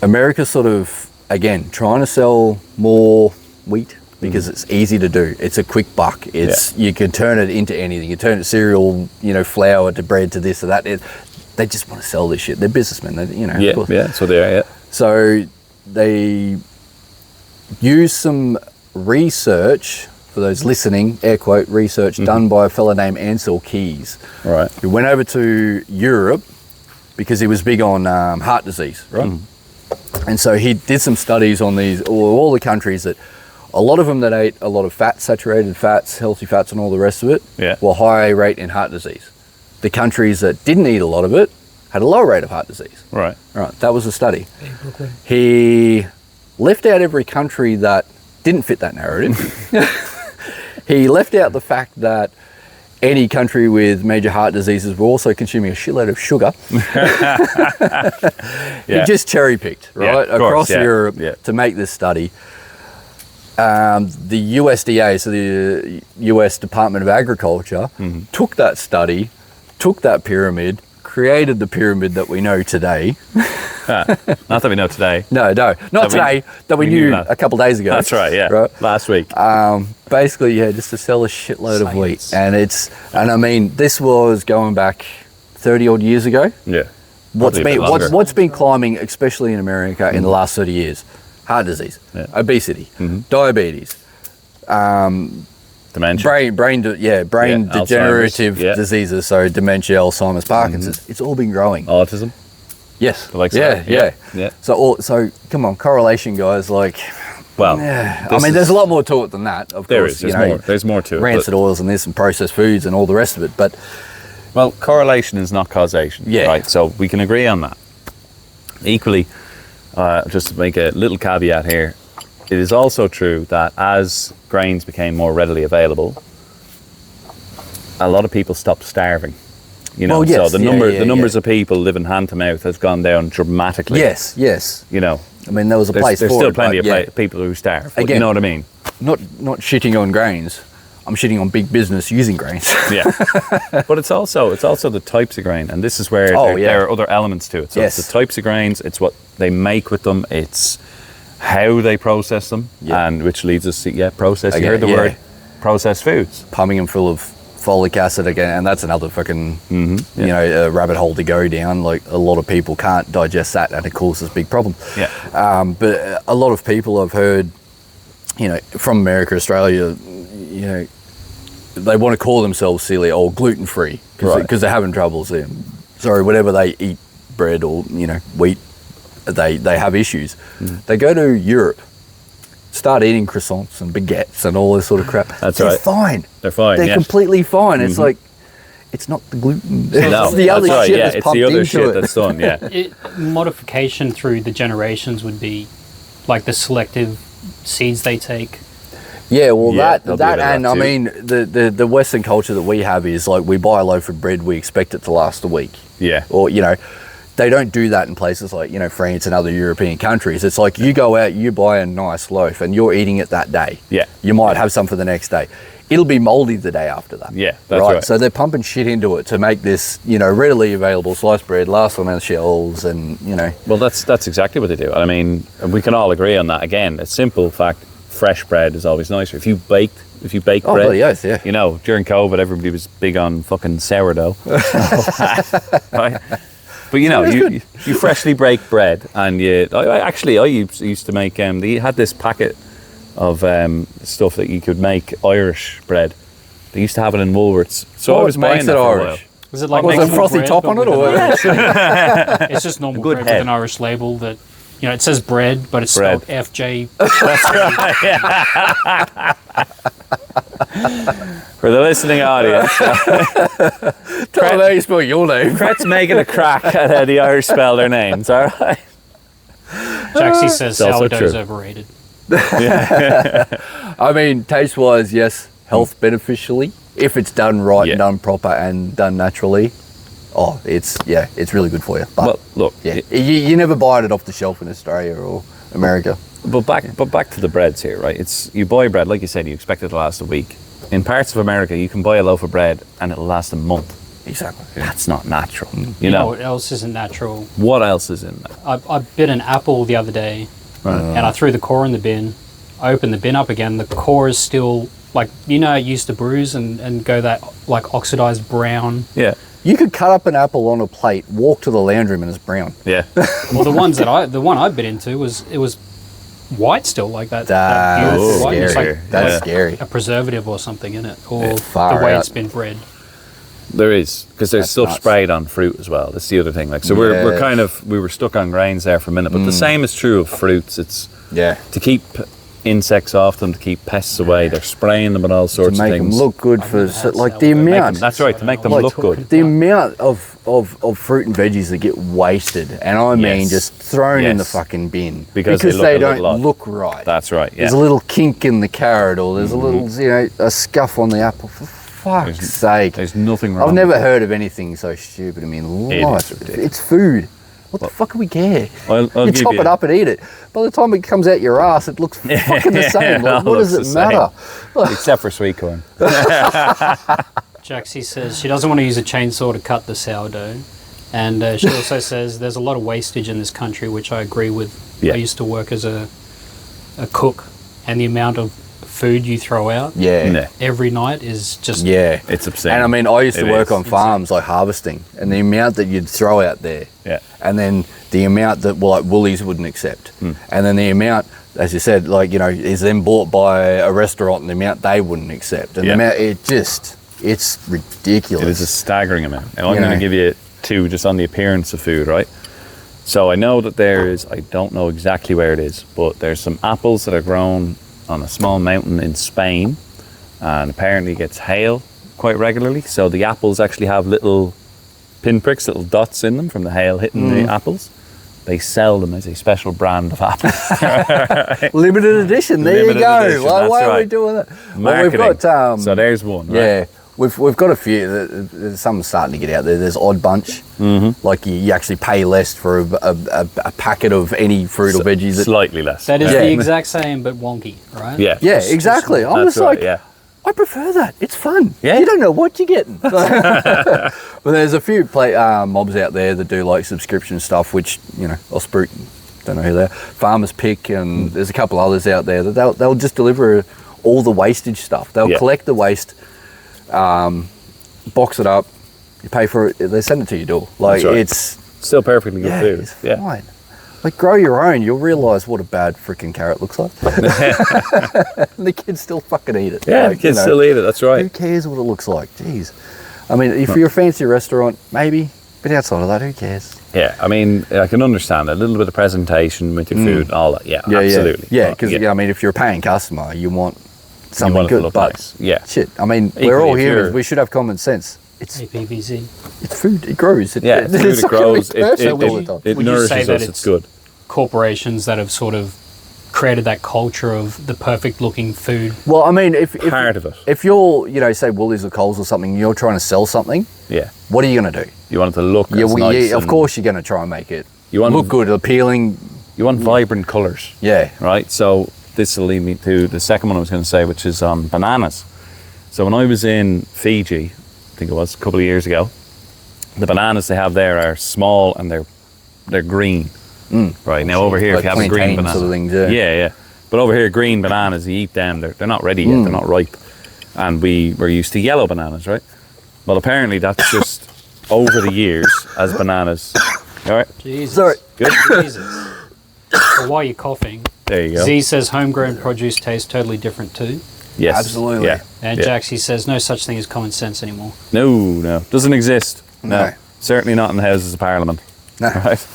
S2: America sort of, again, trying to sell more wheat because it's easy to do. It's a quick buck. You can turn it into anything. You turn it cereal, you know, flour to bread to this or that. They just want to sell this shit. They're businessmen, you know.
S3: Yeah,
S2: of course.
S3: yeah, so they are, yeah.
S2: So they use some research, for those listening, air quote research, done by a fella named Ansel Keys,
S3: Right.
S2: who went over to Europe because he was big on heart disease, right? And so he did some studies on all the countries that, a lot of them that ate a lot of fat, saturated fats, healthy fats and all the rest of it, were high rate in heart disease. The countries that didn't eat a lot of it had a low rate of heart disease.
S3: Right.
S2: Right, that was the study. He left out every country that didn't fit that narrative. He left out the fact that any country with major heart diseases were also consuming a shitload of sugar. He just cherry picked, right, across Europe to make this study. The USDA, so the US Department of Agriculture, took that study, took that pyramid, created the pyramid that we know today.
S3: Not that we know today.
S2: No, not today, that we knew a couple of days ago.
S3: That's right, yeah.
S2: Right?
S3: Last week.
S2: Basically, just to sell a shitload of wheat. And I mean, this was going back 30 odd years ago.
S3: Yeah.
S2: What's been climbing, especially in America, in the last 30 years? Heart disease, obesity, diabetes,
S3: dementia,
S2: brain degenerative diseases, so dementia, Alzheimer's, Parkinson's. It's all been growing.
S3: autism.
S2: Yes.
S3: Yeah.
S2: So come on, correlation, guys. Like,
S3: Well,
S2: I mean, there's a lot more to it than that. Of course,
S3: There's more to it.
S2: Rancid oils and this and processed foods and all the rest of it. But
S3: well, correlation is not causation.
S2: Yeah.
S3: Right. So we can agree on that. Equally, just to make a little caveat here, it is also true that as grains became more readily available, a lot of people stopped starving. You know, so the numbers of people living hand to mouth has gone down dramatically.
S2: Yes.
S3: You know,
S2: I mean, there was a place
S3: there's
S2: for
S3: still
S2: it,
S3: plenty
S2: but
S3: of people who starve. But
S2: Again,
S3: you know what I mean?
S2: Not shitting on grains. I'm shitting on big business using grains.
S3: Yeah. But it's also the types of grain, and this is where there are other elements to it. So it's the types of grains, it's what they make with them, it's how they process them, and which leads us to process. You heard the word processed foods.
S2: Pumping them full of folic acid again, and that's another fucking rabbit hole to go down. Like, a lot of people can't digest that, and it causes big problems. But a lot of people I've heard, from America, Australia, they want to call themselves celiac or gluten free because they're having troubles. Whatever they eat, bread or wheat, they have issues. They go to Europe, start eating croissants and baguettes and all this sort of crap. They're fine.
S3: They're fine.
S2: They're completely fine. It's like, it's not the gluten.
S3: No,
S2: it's the other shit that's
S3: it's
S2: pumped
S3: the other
S2: into
S3: shit
S2: it.
S3: that's done. Yeah.
S1: Modification through the generations would be like the selective seeds they take.
S2: Yeah, well,
S3: Yeah,
S2: that and
S3: too.
S2: I mean, the Western culture that we have is like, we buy a loaf of bread, we expect it to last a week.
S3: Yeah.
S2: Or, they don't do that in places like, France and other European countries. It's like, you go out, you buy a nice loaf and you're eating it that day.
S3: Yeah.
S2: You might have some for the next day. It'll be moldy the day after that.
S3: Yeah, that's right.
S2: So they're pumping shit into it to make this, readily available sliced bread last on our shelves and,
S3: Well, that's exactly what they do. I mean, we can all agree on that. Again, a simple fact: fresh bread is always nicer. If you bake bread,
S2: bloody oath, yeah.
S3: During COVID, everybody was big on fucking sourdough. Right? But you know, you freshly break bread, and I used to make. They had this packet of stuff that you could make Irish bread. They used to have it in Woolworths. So I was buying that for a while.
S1: Was it like
S2: was a frothy top on it, or
S1: it's just normal bread with an Irish label that, you know, it says bread, but it's spelled FJ.
S3: That's right. For the listening audience,
S2: tell me how you spell your name.
S3: Cret's making a crack at how the Irish spell their names. All right.
S1: Jaxie says sourdough's overrated.
S2: I mean, taste-wise, yes. Health beneficially, if it's done right and done proper and done naturally. Oh, it's really good for you. But
S3: well, look,
S2: you never buy it off the shelf in Australia or America.
S3: But back to the breads here, right? It's you buy bread, like you said, you expect it to last a week. In parts of America, you can buy a loaf of bread and it'll last a month.
S2: Exactly.
S3: That's not natural.
S1: You know what else isn't natural?
S3: What else is in there?
S1: I bit an apple the other day, and I threw the core in the bin. I opened the bin up again. The core is still, like, you know, it used to bruise and go that, like, oxidized brown.
S3: Yeah.
S2: You could cut up an apple on a plate, walk to the lounge room, and it's brown.
S3: Yeah.
S1: Well, the one I bit into was white still, like that.
S2: That's
S1: beautiful white.
S2: scary.
S1: It's like,
S2: That's scary.
S1: A preservative or something in it, or the
S2: Far
S1: way
S2: out.
S1: it's been bred.
S3: There is, because there's stuff sprayed on fruit as well. That's the other thing. Like, so we're kind of, we were stuck on grains there for a minute, but the same is true of fruits. It's to keep insects off them, to keep pests away. They're spraying them and all sorts of things.
S2: To make them look good like the amount.
S3: That's right, to make them look good.
S2: The amount of fruit and veggies that get wasted, and I mean just thrown in the fucking bin because they don't look right.
S3: That's right. Yeah.
S2: There's a little kink in the carrot, or there's a little, a scuff on the apple. For fuck's sake!
S3: There's nothing wrong.
S2: I've never heard of anything so stupid in my life. It's food. What the fuck do we care?
S3: I'll
S2: you chop it up and eat it. By the time it comes out your ass, it looks fucking the same. Like, what does it matter?
S3: Except for sweet corn.
S1: Jaxie says she doesn't want to use a chainsaw to cut the sourdough. And she also says there's a lot of wastage in this country, which I agree with. I used to work as a cook, and the amount of food you throw out every night is just...
S2: Yeah.
S3: It's obscene.
S2: And I mean, I used to work on farms, like harvesting, and the amount that you'd throw out there, and then the amount that, like, Woolies wouldn't accept, and then the amount, as you said, like, is then bought by a restaurant, and the amount they wouldn't accept, and the amount, it's ridiculous.
S3: It is a staggering amount. Now, I'm going to give you two just on the appearance of food, right? So I know that I don't know exactly where it is, but there's some apples that are grown on a small mountain in Spain, and apparently it gets hail quite regularly, so the apples actually have little pinpricks, little dots in them from the hail hitting the apples. They sell them as a special brand of apples.
S2: Limited edition, there you go. Why are we doing that?
S3: Marketing.
S2: Well, we've got,
S3: so there's one, right?
S2: Yeah, we've got a few. There's some starting to get out there. There's Odd Bunch. Like you actually pay less for a packet of any fruit or veggies.
S3: Slightly less.
S1: That is the exact same, but wonky, right?
S2: Yeah, exactly. I'm just like, I prefer that. It's fun. Yeah. You don't know what you're getting. But there's a few mobs out there that do like subscription stuff, which, I'll spruik, don't know who they are, Farmers Pick, and there's a couple others out there that they'll just deliver all the wastage stuff. They'll collect the waste, box it up, you pay for it, they send it to your door. Like, it's
S3: still perfectly good food.
S2: It's fine. Like, grow your own, you'll realise what a bad freaking carrot looks like. And the kids still fucking eat it.
S3: Yeah, the kids still eat it, that's right.
S2: Who cares what it looks like? Jeez. I mean, if you're a fancy restaurant, maybe, but outside of that, who cares?
S3: Yeah, I mean, I can understand a little bit of presentation with your food and all that. Yeah, absolutely.
S2: Yeah, because, I mean, if you're a paying customer, you want something good. But,
S3: nice. Yeah.
S2: Shit, I mean, we're all humans, we should have common sense. It's
S1: APVZ.
S2: It's food. It grows.
S3: It's food. It grows. It nourishes us. It's good.
S1: Corporations that have sort of created that culture of the perfect looking food.
S2: Well, I mean, if
S3: part of it.
S2: If you're, say Woolies or Coles or something, you're trying to sell something.
S3: Yeah.
S2: What are you going to do?
S3: You want it to look nice.
S2: Of course, you're going to try and make it look good, appealing.
S3: You want vibrant colours.
S2: Yeah.
S3: Right. So this will lead me to the second one I was going to say, which is on bananas. So when I was in Fiji, I think it was a couple of years ago, the bananas they have there are small and they're green. Right, now over here, like if you have a green banana,
S2: sort of things, yeah.
S3: But over here, green bananas, you eat them, they're not ready yet, they're not ripe. And we're used to yellow bananas, right? Well, apparently that's just over the years, as bananas All right.
S1: Jesus.
S2: Sorry.
S3: Good.
S1: Jesus. Well, while you're coughing,
S3: There you go.
S1: Z says homegrown produce tastes totally different too.
S3: Yes.
S2: Absolutely.
S3: Yeah.
S1: And Jaxie says no such thing as common sense anymore.
S3: No. Doesn't exist. No.
S2: No.
S3: Certainly not in the Houses of Parliament.
S2: No.
S3: Right.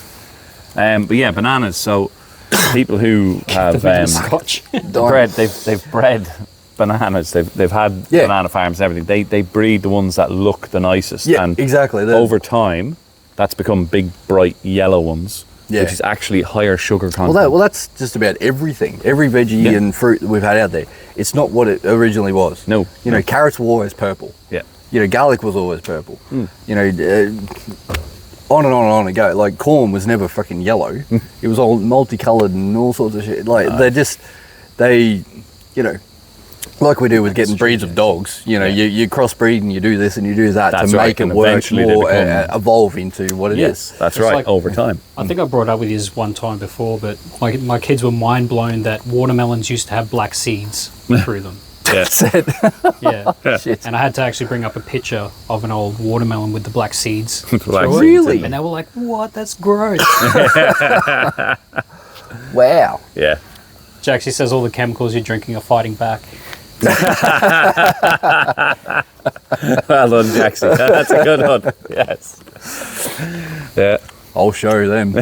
S3: But yeah, bananas. So people who have
S1: Scotch.
S3: they've bred bananas. They've had banana farms and everything. They breed the ones that look the nicest.
S2: Yeah,
S3: and
S2: exactly.
S3: Over time, that's become big, bright yellow ones, which is actually higher sugar content.
S2: Well, that's just about everything. Every veggie and fruit that we've had out there, it's not what it originally was.
S3: No.
S2: You know, carrots were always purple.
S3: Yeah.
S2: You know, garlic was always purple. You know, on and on and on it go. Like corn was never fucking yellow. It was all multicolored and all sorts of shit. Like they, you know, like we do with getting breeds of dogs. You know, you crossbreed and you do this and you do that to make it work more, evolve into what it is.
S3: That's right. Like, over time.
S1: I think I brought up with you one time before, but my kids were mind blown that watermelons used to have black seeds through them.
S3: Yeah.
S2: Shit.
S1: And I had to actually bring up a picture of an old watermelon with the black seeds.
S2: Really?
S1: And they were like, what? That's gross.
S2: Wow.
S3: Yeah.
S1: Jaxie says all the chemicals you're drinking are fighting back.
S3: Well done, Jackson. That's a good one. Yes. Yeah.
S2: I'll show them.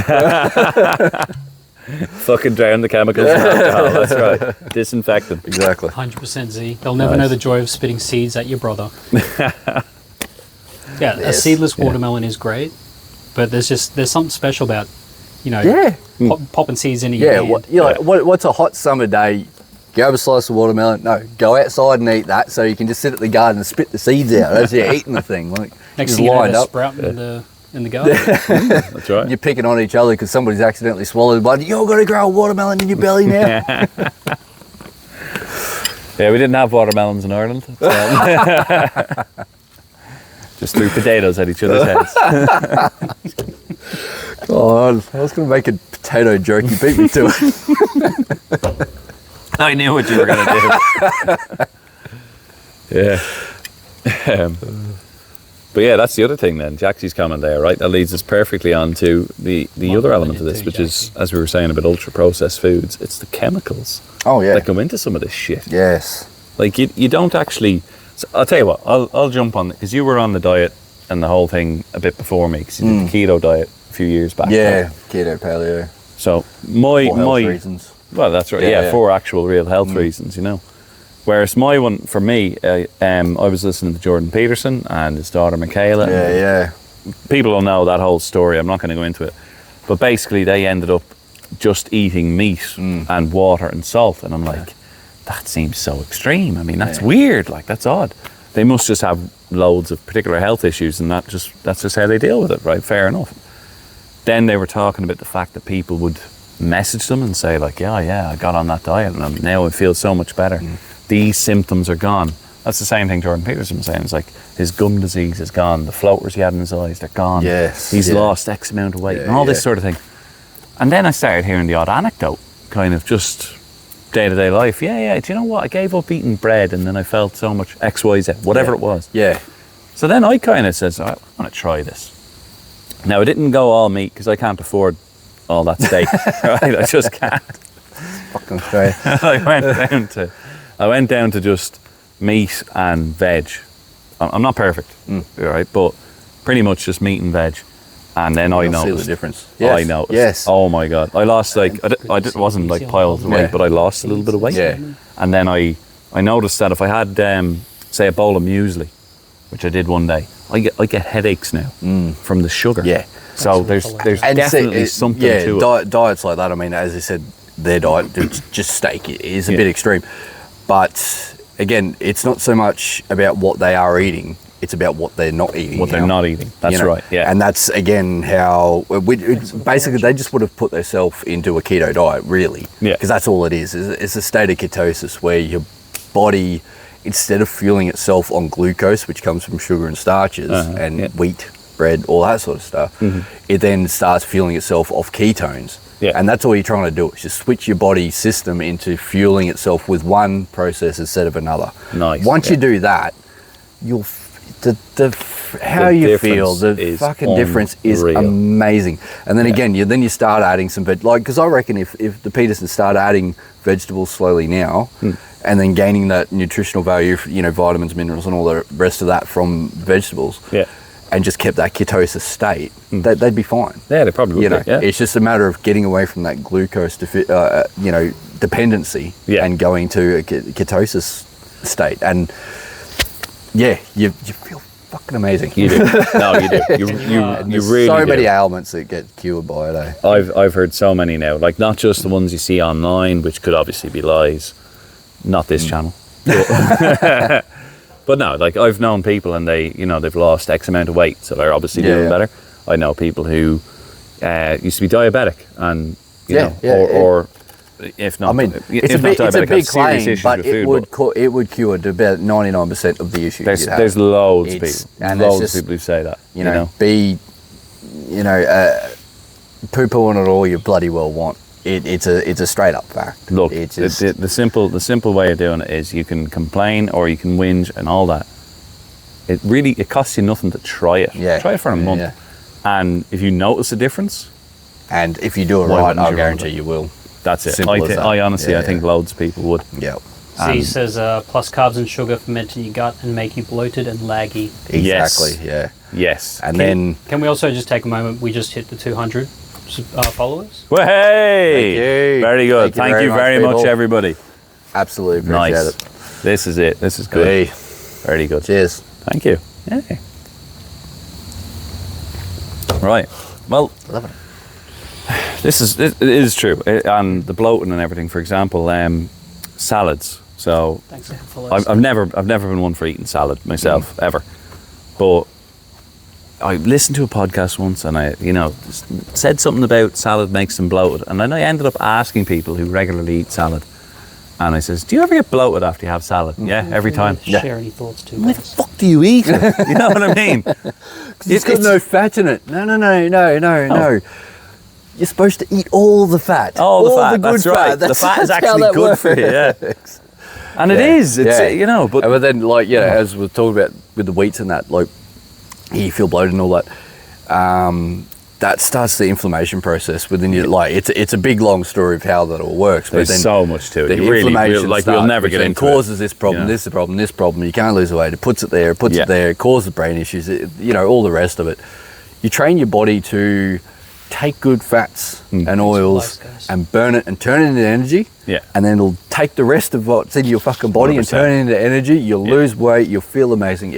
S3: Fucking drown the chemicals in alcohol. That's right. Disinfectant.
S2: Exactly.
S1: 100% Z. They'll never know the joy of spitting seeds at your brother. A seedless watermelon is great, but there's something special about, you know, popping seeds into your hand.
S2: What's a hot summer day? Grab a slice of watermelon. No, go outside and eat that, so you can just sit at the garden and spit the seeds out as you're eating the thing. Like
S1: next thing you know, they're sprouting in the garden.
S3: That's right.
S2: You're picking on each other because somebody's accidentally swallowed. But you're going to grow a watermelon in your belly now.
S3: Yeah, we didn't have watermelons in Ireland. So just threw potatoes at each other's heads.
S2: God, I was going to make a potato joke. You beat me to it.
S3: I knew what you were going to do. Yeah. But yeah, that's the other thing then. Jaxie's comment there, right? That leads us perfectly on to the other element of this, which is, as we were saying about ultra-processed foods, it's the chemicals that go into some of this shit.
S2: Yes.
S3: Like, you don't actually... So I'll tell you what, I'll jump on it, because you were on the diet and the whole thing a bit before me, because you did the keto diet a few years back.
S2: Yeah, keto, paleo.
S3: So
S2: for health reasons.
S3: Well, that's right. Yeah, for actual real health reasons, you know. Whereas my one, for me, I was listening to Jordan Peterson and his daughter Michaela.
S2: Yeah.
S3: People don't know that whole story. I'm not going to go into it. But basically, they ended up just eating meat and water and salt. And I'm like, that seems so extreme. I mean, that's weird. Like, that's odd. They must just have loads of particular health issues, and that's just how they deal with it, right? Fair enough. Then they were talking about the fact that people would message them and say, like, I got on that diet and now I feel so much better. These symptoms are gone. That's the same thing Jordan Peterson was saying. It's like his gum disease is gone. The floaters he had in his eyes, they're gone.
S2: Yes.
S3: He's lost X amount of weight and all this sort of thing. And then I started hearing the odd anecdote, kind of just day-to-day life. Do you know what? I gave up eating bread and then I felt so much X, Y, Z, whatever it was.
S2: Yeah.
S3: So then I kind of says, I want to try this. Now, I didn't go all meat because I can't afford all that steak. Right? I just can't.
S2: Fucking straight.
S3: I went down to just meat and veg. I'm not perfect, right? But pretty much just meat and veg. And then I noticed.
S2: See the difference.
S3: Yes. I noticed.
S2: Yes.
S3: Oh my God. I lost it wasn't like piles of weight, but I lost a little bit of weight.
S2: Yeah.
S3: And then I noticed that if I had, say, a bowl of muesli, which I did one day, I get headaches now from the sugar.
S2: Yeah.
S3: So there's definitely something to it.
S2: Diets like that, I mean, as I said, their diet, just steak is a bit extreme. But again, it's not so much about what they are eating, it's about what they're not eating.
S3: They're not eating. That's right, yeah.
S2: And that's, again, how... basically, they just would have put themselves into a keto diet, really. Yeah. Because that's all it is. It's a state of ketosis where your body, instead of fueling itself on glucose, which comes from sugar and starches, and wheat, bread, all that sort of stuff, it then starts fueling itself off ketones. Yeah. And that's all you're trying to do, is just switch your body system into fueling itself with one process instead of another.
S3: Nice.
S2: Once you do that, how you feel, the fucking difference is amazing. And then again, you start adding some because I reckon if the Petersons start adding vegetables slowly now, and then gaining that nutritional value, vitamins, minerals, and all the rest of that from vegetables, and just kept that ketosis state, they'd be fine.
S3: Yeah, they probably would.
S2: It's just a matter of getting away from that glucose, dependency, and going to a ketosis state, and you feel fucking amazing.
S3: You do. No, you do. You really
S2: so many
S3: do.
S2: ailments that get cured by it.
S3: I've heard so many now, like not just the ones you see online, which could obviously be lies. Not this channel. But no, like I've known people and they've lost X amount of weight, so they're obviously doing better. I know people who used to be diabetic and or if not,
S2: I mean, it's a big claim, but it would cure about 99% of the issues.
S3: There's loads of people, who say that.
S2: Poo-pooing it all you bloody well want. It's a straight up fact.
S3: Look, the simple way of doing it is you can complain or you can whinge and all that. It costs you nothing to try it. Try it for a month, and if you notice a difference,
S2: and if you do it right, I guarantee you will.
S3: That's it. I honestly, I think loads of people would.
S2: Yeah.
S1: C says plus carbs and sugar ferment in your gut and make you bloated and laggy.
S2: Exactly. Yes.
S3: Yes.
S2: And then
S1: can we also just take a moment? We just hit the 200 followers.
S3: Well, hey!
S2: Thank you.
S3: Very good. Thank you very much, everybody.
S2: Absolutely appreciate it.
S3: This is it. This is good.
S2: Hey.
S3: Very good.
S2: Cheers.
S3: Thank you. Hey. Right. Well,
S2: love it.
S3: It is true, and the bloating and everything. For example, salads. So
S1: thanks,
S3: I've never been one for eating salad myself ever, but I listened to a podcast once and I said something about salad makes them bloated, and then I ended up asking people who regularly eat salad, and I says, do you ever get bloated after you have salad? Yeah, every time.
S1: Share any thoughts too?
S2: Why the fuck do you eat it?
S3: You know what I mean?
S2: It's got no fat in it. No. You're supposed to eat all the fat.
S3: All the fat,
S2: the good
S3: that's
S2: fat.
S3: right. The fat is actually good for you, And it is, but
S2: then as we're talking about with the wheats and that, you feel bloated and all that, that starts the inflammation process within you. It's a big long story of how that all works.
S3: There's
S2: but then
S3: so much to it.
S2: The inflammation
S3: we'll never get into it.
S2: Causes this problem, this problem, this problem. You can't lose the weight. It puts it there, it causes brain issues, all the rest of it. You train your body to take good fats and oils and burn it and turn it into energy, and then it'll take the rest of what's in your fucking body 100%. And turn it into energy. You'll lose weight, you'll feel amazing.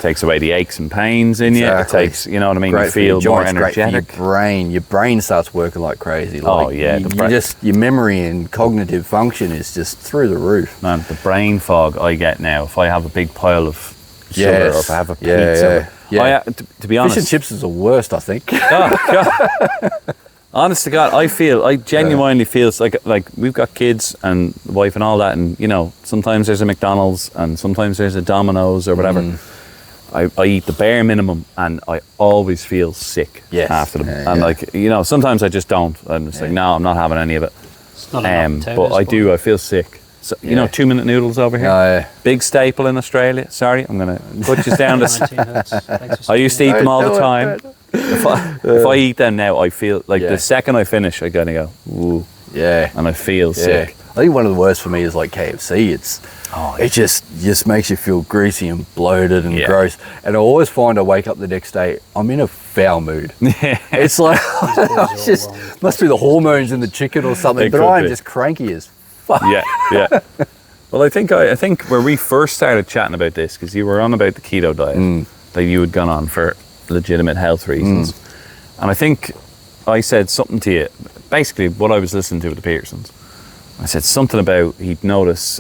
S3: Takes away the aches and pains in you. It takes, you know what I mean, you feel more energetic.
S2: Great for your brain starts working like crazy. Your memory and cognitive function is just through the roof.
S3: Man, the brain fog I get now, if I have a big pile of sugar or if I have a pizza. To be honest,
S2: fish and chips is the worst, I think.
S3: Oh, God. Honest to God, I genuinely feel like we've got kids and wife and all that, and sometimes there's a McDonald's and sometimes there's a Domino's or whatever. I eat the bare minimum and I always feel sick after them. And sometimes I just don't. I'm just like, no, I'm not having any of it.
S1: It's not enough
S3: but I do. I feel sick. So, 2-minute noodles over here. Big staple in Australia. Sorry, I'm going to put you down to... I used to eat them all the time. If I eat them now, I feel like the second I finish, I kind of go, ooh.
S2: Yeah.
S3: And I feel sick.
S2: I think one of the worst for me is like KFC. It just makes you feel greasy and bloated and gross. And I always find I wake up the next day, I'm in a foul mood. It's like, must be the hormones in the chicken or something, but I'm just cranky as fuck.
S3: Yeah. Well, I think where we first started chatting about this, because you were on about the keto diet that you had gone on for legitimate health reasons, and I think I said something to you, basically what I was listening to with the Petersons. I said something about he'd notice,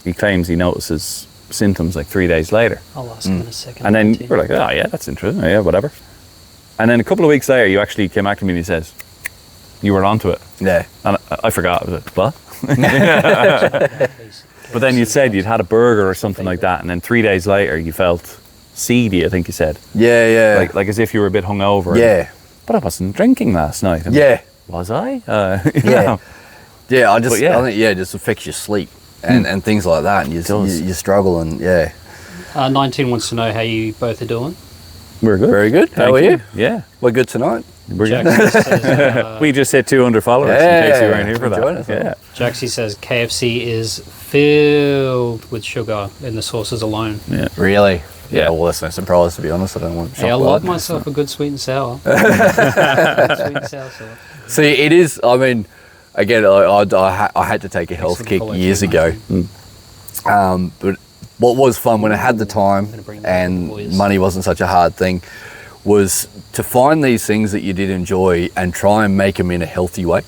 S3: he claims he notices symptoms like 3 days later.
S1: I'll ask him in a second.
S3: And then we're like, oh yeah, that's interesting, yeah, whatever. And then a couple of weeks later, you actually came back to me and he says, you were onto it.
S2: Yeah.
S3: And I forgot. I was like, what? But then you said you'd had a burger or something like that, and then 3 days later you felt seedy, I think you said.
S2: Yeah.
S3: Like as if you were a bit hungover.
S2: Yeah.
S3: But I wasn't drinking last night. Was I?
S2: Yeah. Yeah, I think it just affects your sleep and things like that, and you struggle, and
S1: 19 wants to know how you both are doing.
S3: We're good.
S2: Very good. How are you?
S3: Yeah.
S2: We're good tonight.
S3: We're good.
S1: Jaxie says,
S3: We just hit 200 followers in case you weren't here for
S2: join
S3: that.
S2: us.
S3: Yeah.
S1: Jaxie says KFC is filled with sugar in the sauces alone.
S3: Yeah.
S2: Really?
S3: Yeah.
S2: Well, that's no surprise, to be honest. I don't want
S1: Hey, I love myself a good sweet and sour. Sweet and sour sauce.
S2: See, it is, I mean, again, I had to take a health kick years ago. But what was fun when I had the time and money wasn't such a hard thing was to find these things that you did enjoy and try and make them in a healthy way.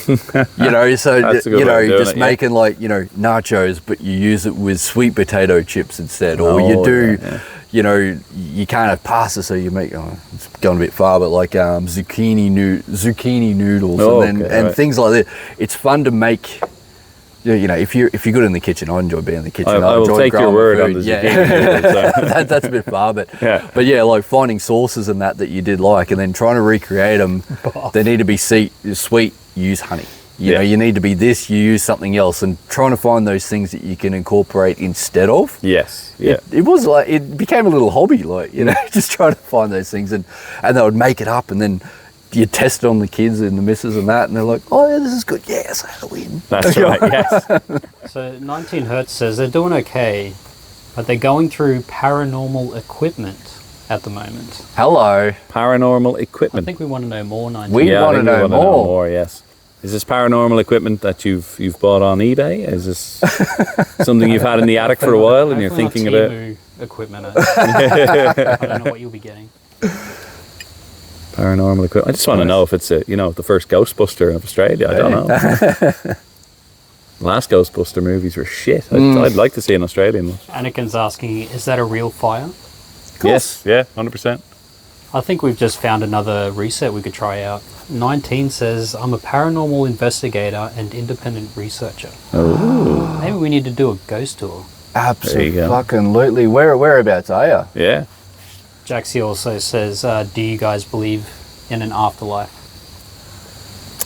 S2: You know, so you know, just making like, you know, nachos, but you use it with sweet potato chips instead, or you do, you know, you can't have pasta, so you make, it's going a bit far, but like zucchini noodles, and things like that. It's fun to make. You know, if you're good in the kitchen, I enjoy being in the kitchen.
S3: I will take your word on the zucchini noodles.
S2: That's a bit far, but yeah, like finding sauces and that you did like, and then trying to recreate them. They need to be sweet. Use honey. You know, you need to be this. You use something else, and trying to find those things that you can incorporate instead of.
S3: Yes. Yeah.
S2: It was like it became a little hobby, like, you know, just trying to find those things, and they would make it up, and then you test it on the kids and the missus and that, and they're like, oh yeah, this is good. Yes, I win.
S3: That's right. Yes.
S1: So 19 Hertz says they're doing okay, but they're going through paranormal equipment at the moment.
S2: Hello.
S3: Paranormal
S1: I
S3: equipment.
S1: think we want to know more. 19.
S2: We want to know more.
S3: Yes. Is this paranormal equipment that you've bought on eBay? Is this something you've had in the attic for a while and you're thinking about?
S1: Equipment. I don't know what you'll be getting.
S3: Paranormal equipment. I just want to know if it's the first Ghostbuster of Australia. I don't know. The last Ghostbuster movies were shit. I'd like to see an Australian one.
S1: Anakin's asking, is that a real fire?
S3: Yes. Yeah. 100%.
S1: I think we've just found another reset we could try out. 19 says, I'm a paranormal investigator and independent researcher.
S3: Oh.
S1: Maybe we need to do a ghost tour.
S2: Absolutely. Whereabouts are you?
S3: Yeah.
S1: Jaxie also says, do you guys believe in an afterlife?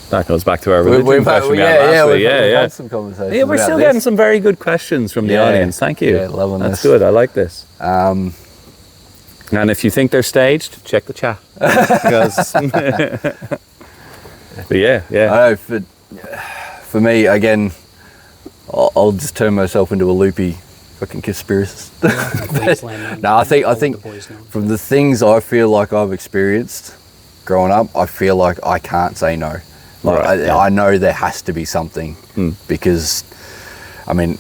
S3: That goes back to our religion question we had last week.
S2: We've had some conversations.
S3: Yeah, we're still getting some very good questions from the audience. Thank you.
S2: Yeah, loving this.
S3: That's good. I like this. And if you think they're staged, check the chat. But yeah.
S2: I know, for me, again, I'll just turn myself into a loopy fucking conspiracist. No, I think from the things I feel like I've experienced growing up, I feel like I can't say no. Like I know there has to be something because, I mean,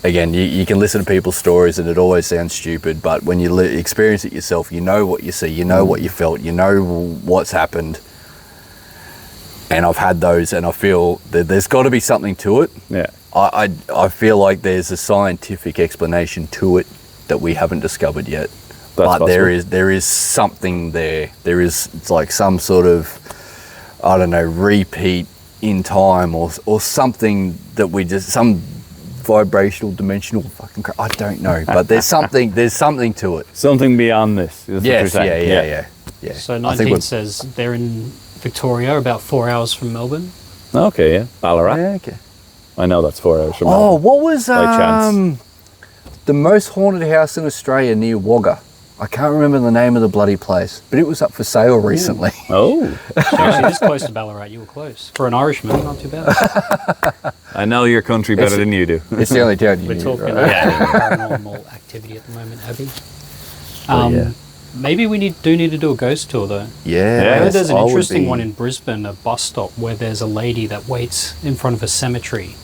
S2: again, you can listen to people's stories and it always sounds stupid, but when you experience it yourself, you know what you see, you know what you felt, you know what's happened. And I've had those, and I feel that there's got to be something to it. Yeah. I feel like there's a scientific explanation to it that we haven't discovered yet. But there is something there. It's like some sort of, I don't know, repeat in time or something that we just, some vibrational, dimensional fucking I don't know. But there's something to it.
S3: Something beyond this.
S2: Yes, yeah.
S1: So 19 says they're in Victoria, about 4 hours from Melbourne.
S3: Okay, yeah. Ballarat.
S2: Yeah, okay.
S3: I know that's 4 hours from Melbourne.
S2: Oh, what was
S3: by chance.
S2: The most haunted house in Australia near Wagga? I can't remember the name of the bloody place, but it was up for sale recently.
S3: Oh.
S1: Actually, this close to Ballarat, you were close. For an Irishman, not too bad.
S3: I know your country better than you do.
S2: It's the only town you
S1: We're
S2: knew,
S1: talking
S2: right?
S1: about paranormal activity at the moment, Abby. Maybe we do need to do a ghost tour, though.
S2: Yeah.
S1: I heard there's an interesting one in Brisbane, a bus stop, where there's a lady that waits in front of a cemetery.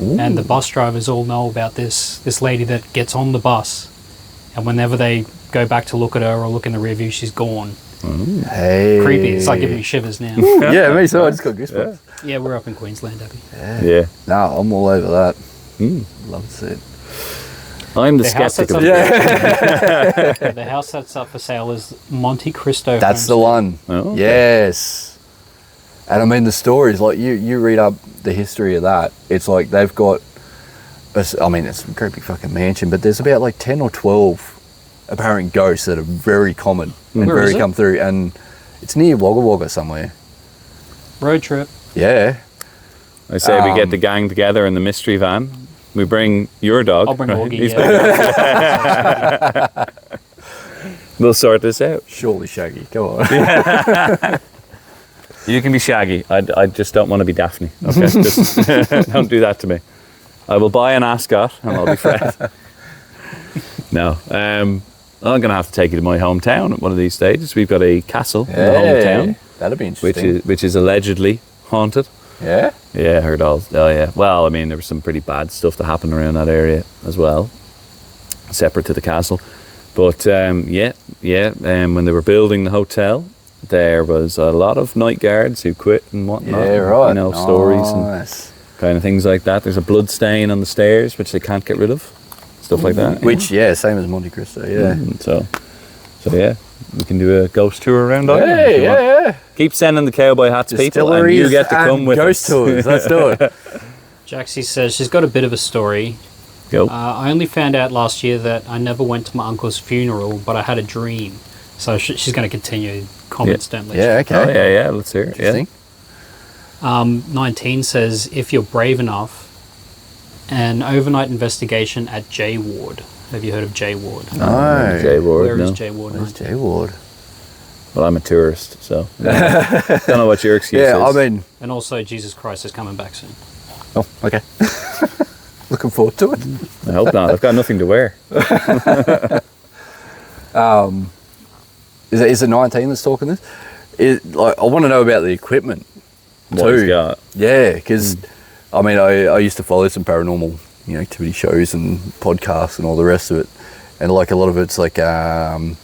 S1: Ooh. And the bus drivers all know about this lady that gets on the bus, and whenever they go back to look at her or look in the rear view, she's gone.
S2: Hey.
S1: Creepy. It's like giving me shivers now.
S2: Yeah, me too. I just got goosebumps.
S1: Yeah, we're up in Queensland, Abby.
S2: Yeah. No, I'm all over that. Love to see it.
S3: I'm the skeptic of
S1: it. The house that's up for sale is Monte Cristo.
S2: That's the one. Oh, okay. Yes. And I mean, the stories, like you read up the history of that, it's like they've got, I mean, it's a creepy fucking mansion, but there's about like 10 or 12 apparent ghosts that are very common and very come through. And it's near Wagga Wagga somewhere.
S1: Road trip.
S2: Yeah.
S3: I say we get the gang together in the mystery van. we bring your dog.
S1: I'll bring
S3: right?
S1: Augie. Yeah.
S3: We'll sort this out.
S2: Surely Shaggy, come on.
S3: You can be Shaggy. I just don't want to be Daphne. Okay, just don't do that to me. I will buy an ascot and I'll be Fred. No, I'm going to have to take you to my hometown at one of these stages. We've got a castle in the hometown.
S2: That'd be interesting.
S3: Which is allegedly haunted.
S2: Yeah?
S3: Yeah, I heard all. Oh, yeah. Well, I mean, there was some pretty bad stuff that happened around that area as well, separate to the castle. But when they were building the hotel, there was a lot of night guards who quit and whatnot.
S2: Yeah, right.
S3: You know, stories and kind of things like that. There's a blood stain on the stairs, which they can't get rid of. Stuff like that.
S2: Which, same as Monte Cristo, yeah.
S3: So yeah, we can do a ghost tour around Ireland.
S2: Hey, yeah.
S3: Keep sending the cowboy hats, people, and you get to come with
S2: ghost tours. Let's do it.
S1: Jaxie says she's got a bit of a story.
S3: Go.
S1: I only found out last year that I never went to my uncle's funeral, but I had a dream. So she's going to continue. Comments don't let you.
S2: Yeah, okay.
S3: Oh, yeah, let's hear it.
S2: Interesting.
S1: 19 says, if you're brave enough, an overnight investigation at J Ward. Have you heard of J Ward?
S2: No.
S3: J Ward,
S1: Where is J Ward?
S2: Where's J Ward?
S3: Well, I'm a tourist, so don't know what your excuse is.
S2: Yeah, I mean...
S1: And also, Jesus Christ is coming back soon.
S2: Oh, okay. Looking forward to it.
S3: I hope not. I've got nothing to wear.
S2: Is it 19 that's talking this? I want to know about the equipment
S3: What he's got.
S2: Yeah, because I mean, I used to follow some paranormal, activity shows and podcasts and all the rest of it, and like a lot of it's like what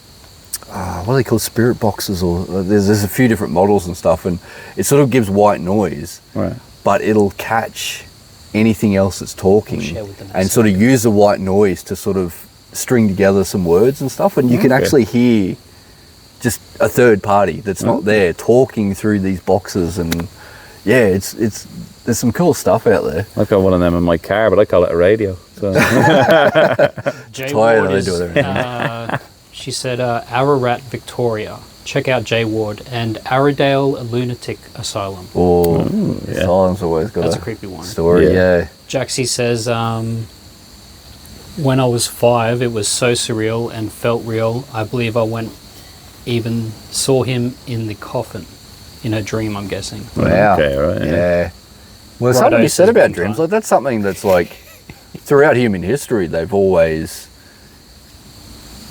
S2: are they called, spirit boxes, or there's a few different models and stuff, and it sort of gives white noise,
S3: Right.
S2: but it'll catch anything else that's talking
S1: Share with the
S2: and sort of use the white noise to sort of string together some words and stuff, and you can actually hear just a third party that's not there talking through these boxes, and yeah, it's there's some cool stuff out there.
S3: I've got one of them in my car, but I call it a radio. So.
S1: J
S2: Tired,
S1: Ward
S2: they
S1: is,
S2: do it
S1: she said, Ararat, Victoria. Check out J Ward and Arradale Lunatic Asylum.
S2: Oh,
S3: yeah.
S2: Asylum's always got
S1: That's a creepy one.
S2: story, yeah.
S1: Jaxie says, when I was 5, it was so surreal and felt real. I believe I even saw him in the coffin. In a dream, I'm guessing.
S2: Wow.
S3: Okay, right,
S2: yeah. Well, there's something to be said about dreams. Like, that's something that's like, throughout human history, they've always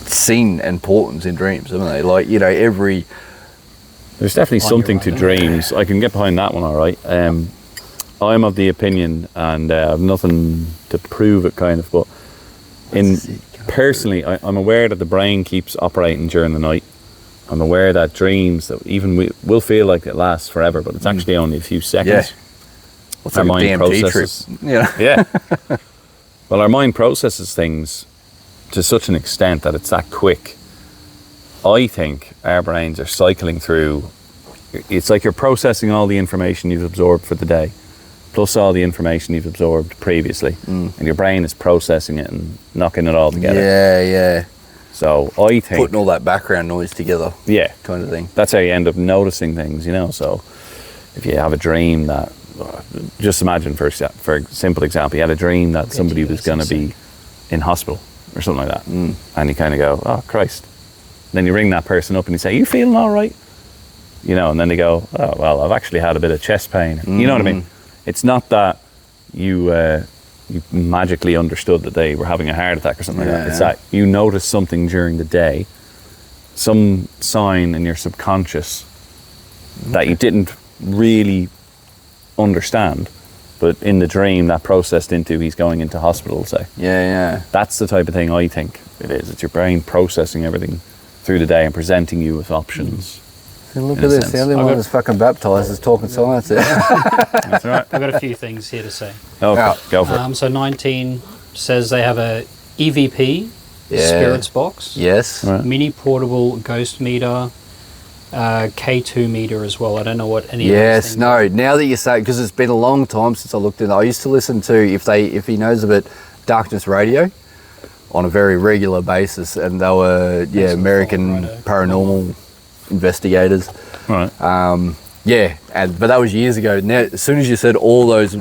S2: seen importance in dreams, haven't they? Like, every...
S3: There's definitely something to dreams. I can get behind that one, all right. I'm of the opinion, and I have nothing to prove it, kind of, but personally, I'm aware that the brain keeps operating during the night. I'm aware that dreams, that even will feel like it lasts forever, but it's actually only a few seconds.
S2: Yeah. What's our mind processes?
S3: Yeah. Well, our mind processes things to such an extent that it's that quick. I think our brains are cycling through. It's like you're processing all the information you've absorbed for the day, plus all the information you've absorbed previously, and your brain is processing it and knocking it all together.
S2: Yeah.
S3: So I think
S2: putting all that background noise together.
S3: Yeah.
S2: Kind of thing.
S3: That's how you end up noticing things, So if you have a dream that, just imagine for a simple example, you had a dream that somebody was going to be in hospital or something like that, and you kind of go, oh Christ. Then you ring that person up and you say, you feeling all right? And then they go, oh well, I've actually had a bit of chest pain. You know what I mean? It's not that you magically understood that they were having a heart attack or something like that. It's that you noticed something during the day, some sign in your subconscious that you didn't really understand, but in the dream that processed into he's going into hospital, say.
S2: Yeah.
S3: That's the type of thing I think it is. It's your brain processing everything through the day and presenting you with options.
S2: Look at this, the only one that's fucking baptised is talking science there.
S3: That's right.
S1: I've got a few things here to say.
S3: Okay, go for it.
S1: So 19 says they have a EVP, spirits box.
S2: Yes.
S3: Right.
S1: Mini portable ghost meter, K2 meter as well. I don't know what any of those
S2: Yes,
S1: things
S2: no,
S1: are.
S2: now that you say, because it's been a long time since I looked in, I used to listen to, if he knows of it, Darkness Radio on a very regular basis, and they were, American paranormal investigators.
S3: Right.
S2: But that was years ago. Now, as soon as you said all those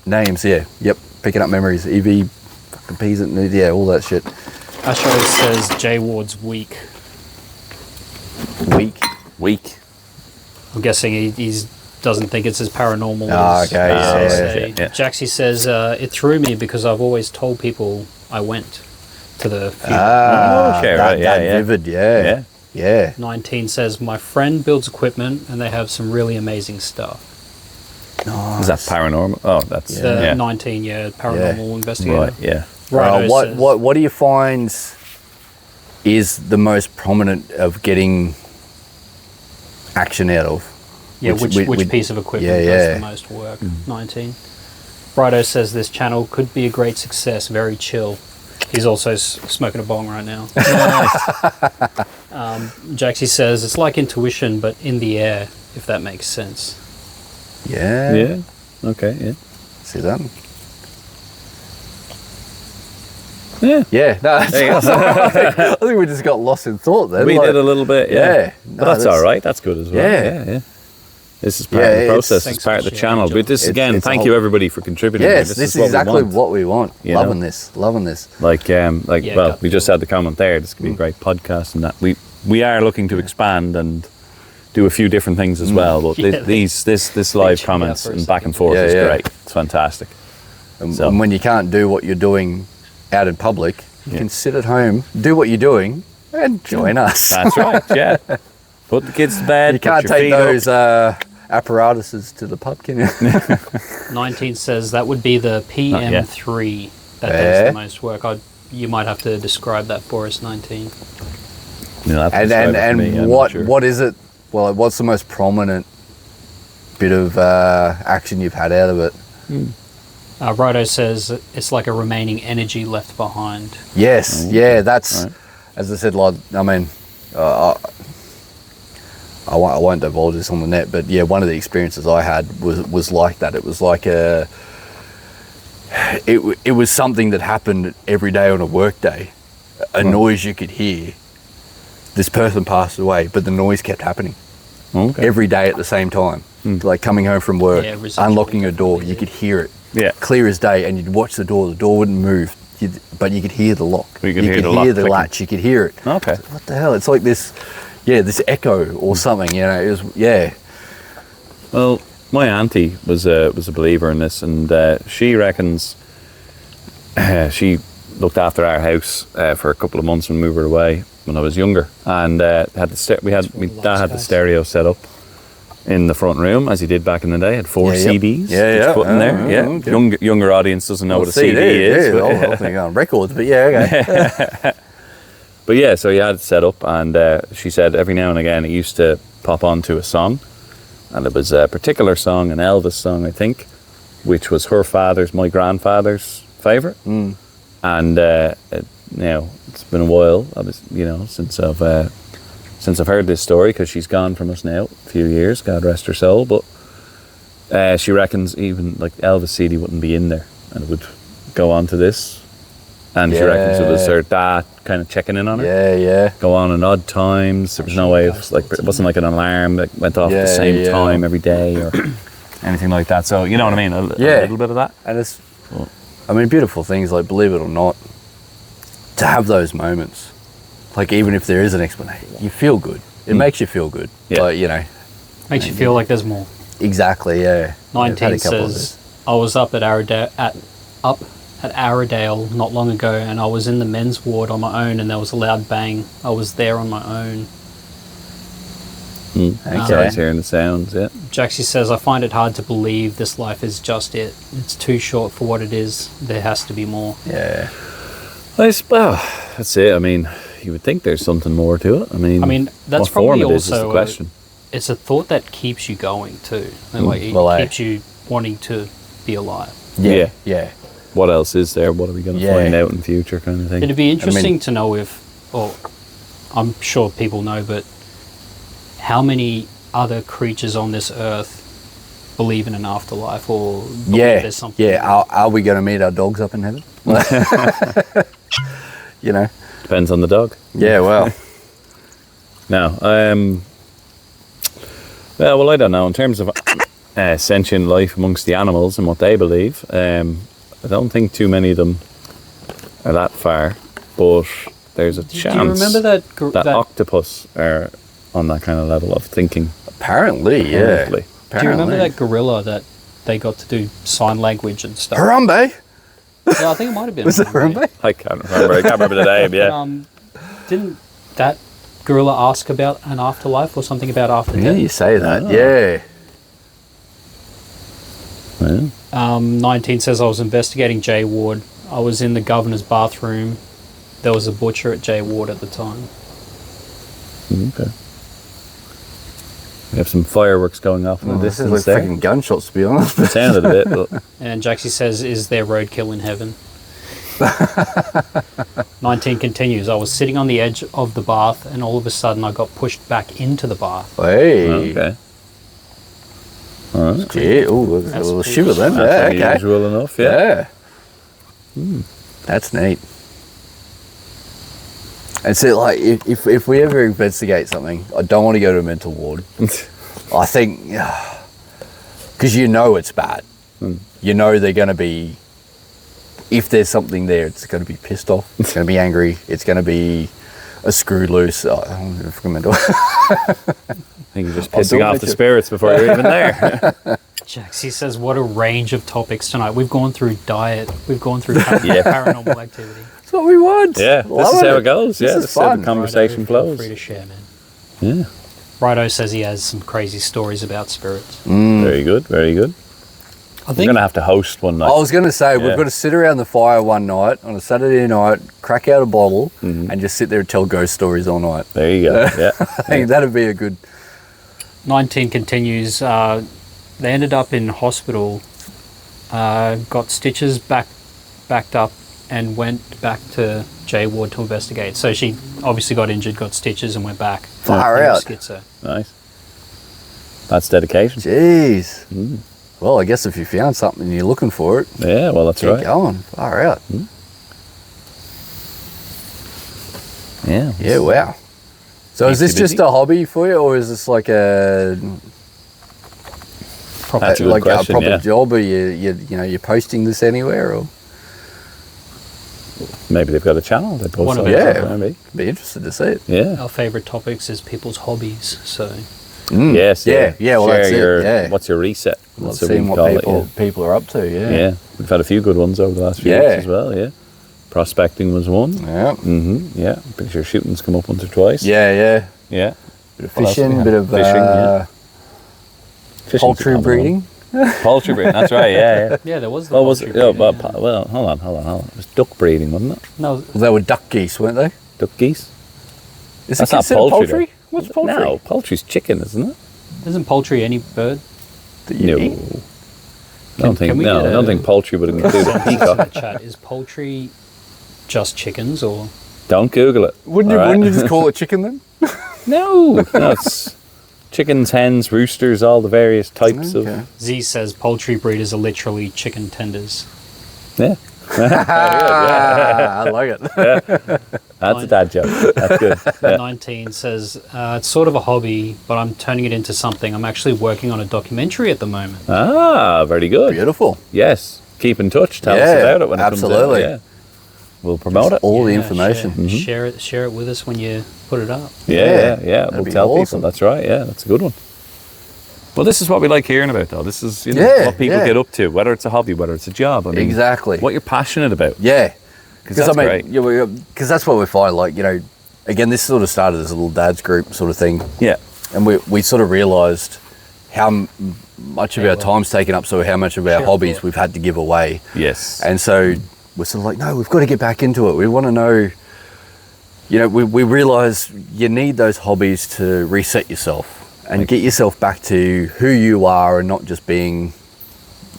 S2: names, yep, picking up memories. EV, fucking peas, yeah, all that shit.
S1: Asho says J Ward's weak.
S2: Weak.
S1: I'm guessing he doesn't think it's as paranormal as
S2: okay,
S1: yeah. Jaxie says, it threw me because I've always told people I went to the funeral.
S2: Vivid, yeah.
S1: 19 says, my friend builds equipment and they have some really amazing stuff.
S2: Nice.
S3: Is that paranormal? Oh, that's...
S1: 19, paranormal investigator.
S3: Right, yeah.
S1: Right,
S2: what do you find is the most prominent of getting action out of?
S1: Yeah, which piece of equipment does the most work? 19. Brighto says this channel could be a great success, very chill. He's also smoking a bong right now. Jaxie says it's like intuition, but in the air, if that makes sense.
S2: Yeah.
S3: Yeah. Okay, yeah.
S2: See that?
S3: Yeah.
S2: Yeah. No, I think we just got lost in thought then.
S3: We did a little bit, yeah.
S2: No,
S3: but that's all right. That's good as well. Yeah. This is part of the process. It's part of the channel. But this, again, thank you everybody for contributing.
S2: Yes, this is exactly what we want. Loving this.
S3: Like, we just had the comment there. This could be a great podcast, and that we are looking to expand and do a few different things as well. But this live comments and back and forth is great. It's fantastic.
S2: And when you can't do what you're doing out in public, you can sit at home, do what you're doing, and join us.
S3: That's right. Yeah. Put the kids to bed.
S2: You can't take those apparatuses to the pub, can you?
S1: 19 says that would be the PM3 that does the most work. You might have to describe that for us, 19.
S2: And what is it? Well, what's the most prominent bit of action you've had out of it?
S1: Righto says it's like a remaining energy left behind.
S2: Yes, that's, as I said, I mean, I won't divulge this on the net, but yeah, one of the experiences I had was like that. It was like it was something that happened every day on a work day, a noise you could hear. This person passed away, but the noise kept happening every day at the same time. Like coming home from work, unlocking a door, you could hear it clear as day, and you'd watch the door wouldn't move, but you could hear the lock. You could hear the latch, you could hear it.
S3: Okay.
S2: What the hell? It's like this echo or something, it was,
S3: Well, my auntie was a believer in this, and she reckons she looked after our house for a couple of months when we were away when I was younger, and my dad had the stereo set up in the front room as he did back in the day. Had 4 CDs put in there. Okay. Younger audience doesn't know what a CD is.
S2: I think on records, but okay.
S3: But yeah, so he had it set up, and she said every now and again it used to pop onto a song, and it was a particular song, an Elvis song, I think, which was my grandfather's favourite. And it's been a while, since I've heard this story, because she's gone from us now a few years, God rest her soul. But she reckons even like Elvis CD wouldn't be in there, and it would go on to this. And she reckons it was her dad kind of checking in on her. Go on in odd times. There was no way of, it wasn't like an alarm that went off at the same time every day or anything like that. So, you know what I mean? A little bit of that.
S2: And it's, beautiful things, like, believe it or not, to have those moments, like, even if there is an explanation, you feel good. It makes you feel good.
S3: Yeah.
S2: Like,
S1: Makes you feel like there's more.
S2: Exactly, yeah.
S1: 19 says, I was up at Aradale not long ago, and I was in the men's ward on my own, and there was a loud bang. I was there on my own.
S3: Okay. Hearing the sounds,
S1: Jaxie says, I find it hard to believe this life is just it. It's too short for what it is. There has to be more.
S2: Yeah.
S3: Well, that's it. I mean, you would think there's something more to it. I mean
S1: that's
S3: what
S1: probably
S3: form
S1: also
S3: is the question.
S1: It's a thought that keeps you going too. It keeps you wanting to be alive.
S2: Yeah.
S3: What else is there? What are we going to find out in the future, kind of thing?
S1: It'd be interesting to know I'm sure people know, but how many other creatures on this earth believe in an afterlife or believe there's something?
S2: Yeah, are we going to meet our dogs up in heaven?
S3: Depends on the dog.
S2: Yeah, well.
S3: No. Well, I don't know. In terms of sentient life amongst the animals and what they believe, I don't think too many of them are that far, but there's a chance.
S1: Do you remember that
S3: octopus are on that kind of level of thinking?
S2: Apparently.
S1: Do you remember that gorilla that they got to do sign language and stuff?
S2: Harambe?
S1: Yeah, I think it might have been.
S2: Was it Harambe?
S3: I can't remember the name. Yeah.
S1: Didn't that gorilla ask about an afterlife or something about after death?
S2: Yeah, you say that. Yeah.
S1: 19 says, I was investigating J Ward. I was in the governor's bathroom. There was a butcher at J Ward at the time.
S3: Okay. We have some fireworks going off in the distance.
S2: This is like freaking gunshots, to be honest.
S3: It sounded a bit. But...
S1: And Jaxie says, is there roadkill in heaven? 19 continues, I was sitting on the edge of the bath and all of a sudden I got pushed back into the bath.
S2: Hey.
S3: Okay. All right.
S2: Yeah, a little shiver then.
S3: That's
S2: yeah,
S3: unusual enough, yeah.
S2: That's neat. And so, like, if we ever investigate something, I don't want to go to a mental ward. I think, because you know it's bad. You know they're going to be, if there's something there, it's going to be pissed off. It's going to be angry. It's going to be a screw loose. I don't know if I'm mental.
S3: I think you're just pissing off the spirits before you're even there.
S1: Jaxie says, what a range of topics tonight. We've gone through diet. We've gone through paranormal activity.
S2: That's what we want.
S3: Yeah, this is how it goes. This is
S2: fun.
S3: How the conversation flows.
S1: Feel free to share, man.
S3: Yeah.
S1: Righto says he has some crazy stories about spirits.
S3: Very good, very good.
S1: I think
S3: we're going to have to host one night.
S2: I was going to say, we've got to sit around the fire one night on a Saturday night, crack out a bottle, and just sit there and tell ghost stories all night.
S3: There you go. Yeah.
S2: I think that'd be a good...
S1: 19 continues, they ended up in hospital, got stitches backed up, and went back to J Ward to investigate. So she obviously got injured, got stitches, and went back.
S2: Far out.
S1: Schizo.
S3: Nice. That's dedication.
S2: Well, I guess if you found something and you're looking for it,
S3: yeah, well, that's right.
S2: Keep going. Far out.
S3: Yeah.
S2: Yeah, wow. So is this just a hobby for you, or is this like a proper job, or you're posting this anywhere, or
S3: maybe they've got a channel they post on?
S2: Maybe. Be interested to see it.
S3: Yeah.
S1: Our favourite topics is people's hobbies, so.
S3: Yes.
S2: Yeah. Well, that's it. Yeah.
S3: What's your reset?
S2: Let's see what people are up to. Yeah.
S3: Yeah. We've had a few good ones over the last few weeks as well. Yeah. Prospecting was one.
S2: Yeah.
S3: Yeah. Pretty sure shooting's come up once or twice.
S2: Yeah.
S3: Yeah.
S2: Bit of fishing, bit of
S3: fishing,
S2: poultry breeding.
S3: Poultry breeding. That's right. Yeah.
S1: Yeah, there was. Hold
S3: on. It was duck breeding, wasn't it?
S1: No.
S2: Well, they were duck geese, weren't they?
S3: Duck geese.
S2: Is it considered poultry? What's poultry?
S3: No, poultry's chicken, isn't it?
S1: Isn't poultry any bird?
S3: No. I don't think poultry would include a peacock.
S1: Chat. Is poultry just chickens, or?
S3: Don't Google it.
S2: Wouldn't you just call it chicken then?
S3: No, it's chickens, hens, roosters, all the various types of.
S1: Z says poultry breeders are literally chicken tenders.
S3: Yeah.
S2: I like it.
S3: Yeah. That's a dad joke. That's good. Yeah.
S1: 19 says, it's sort of a hobby, but I'm turning it into something. I'm actually working on a documentary at the moment.
S3: Ah, very good.
S2: Beautiful.
S3: Yes. Keep in touch. Tell us about it when it comes out.
S2: Absolutely.
S3: Yeah. We'll promote it.
S2: All the information.
S1: Share it with us when you put it up.
S3: Yeah. We'll tell people. That's right. Yeah, that's a good one. Well, this is what we like hearing about, though. This is what people get up to, whether it's a hobby, whether it's a job. I mean,
S2: exactly.
S3: What you're passionate about.
S2: Yeah.
S3: Because great.
S2: Because that's what we find, like, again, this sort of started as a little dad's group sort of thing.
S3: Yeah.
S2: And we sort of realised how much of our time's taken up, so how much of our hobbies we've had to give away.
S3: Yes.
S2: And so we're sort of like, no, we've got to get back into it. We want to know, we realise you need those hobbies to reset yourself and get yourself back to who you are and not just being,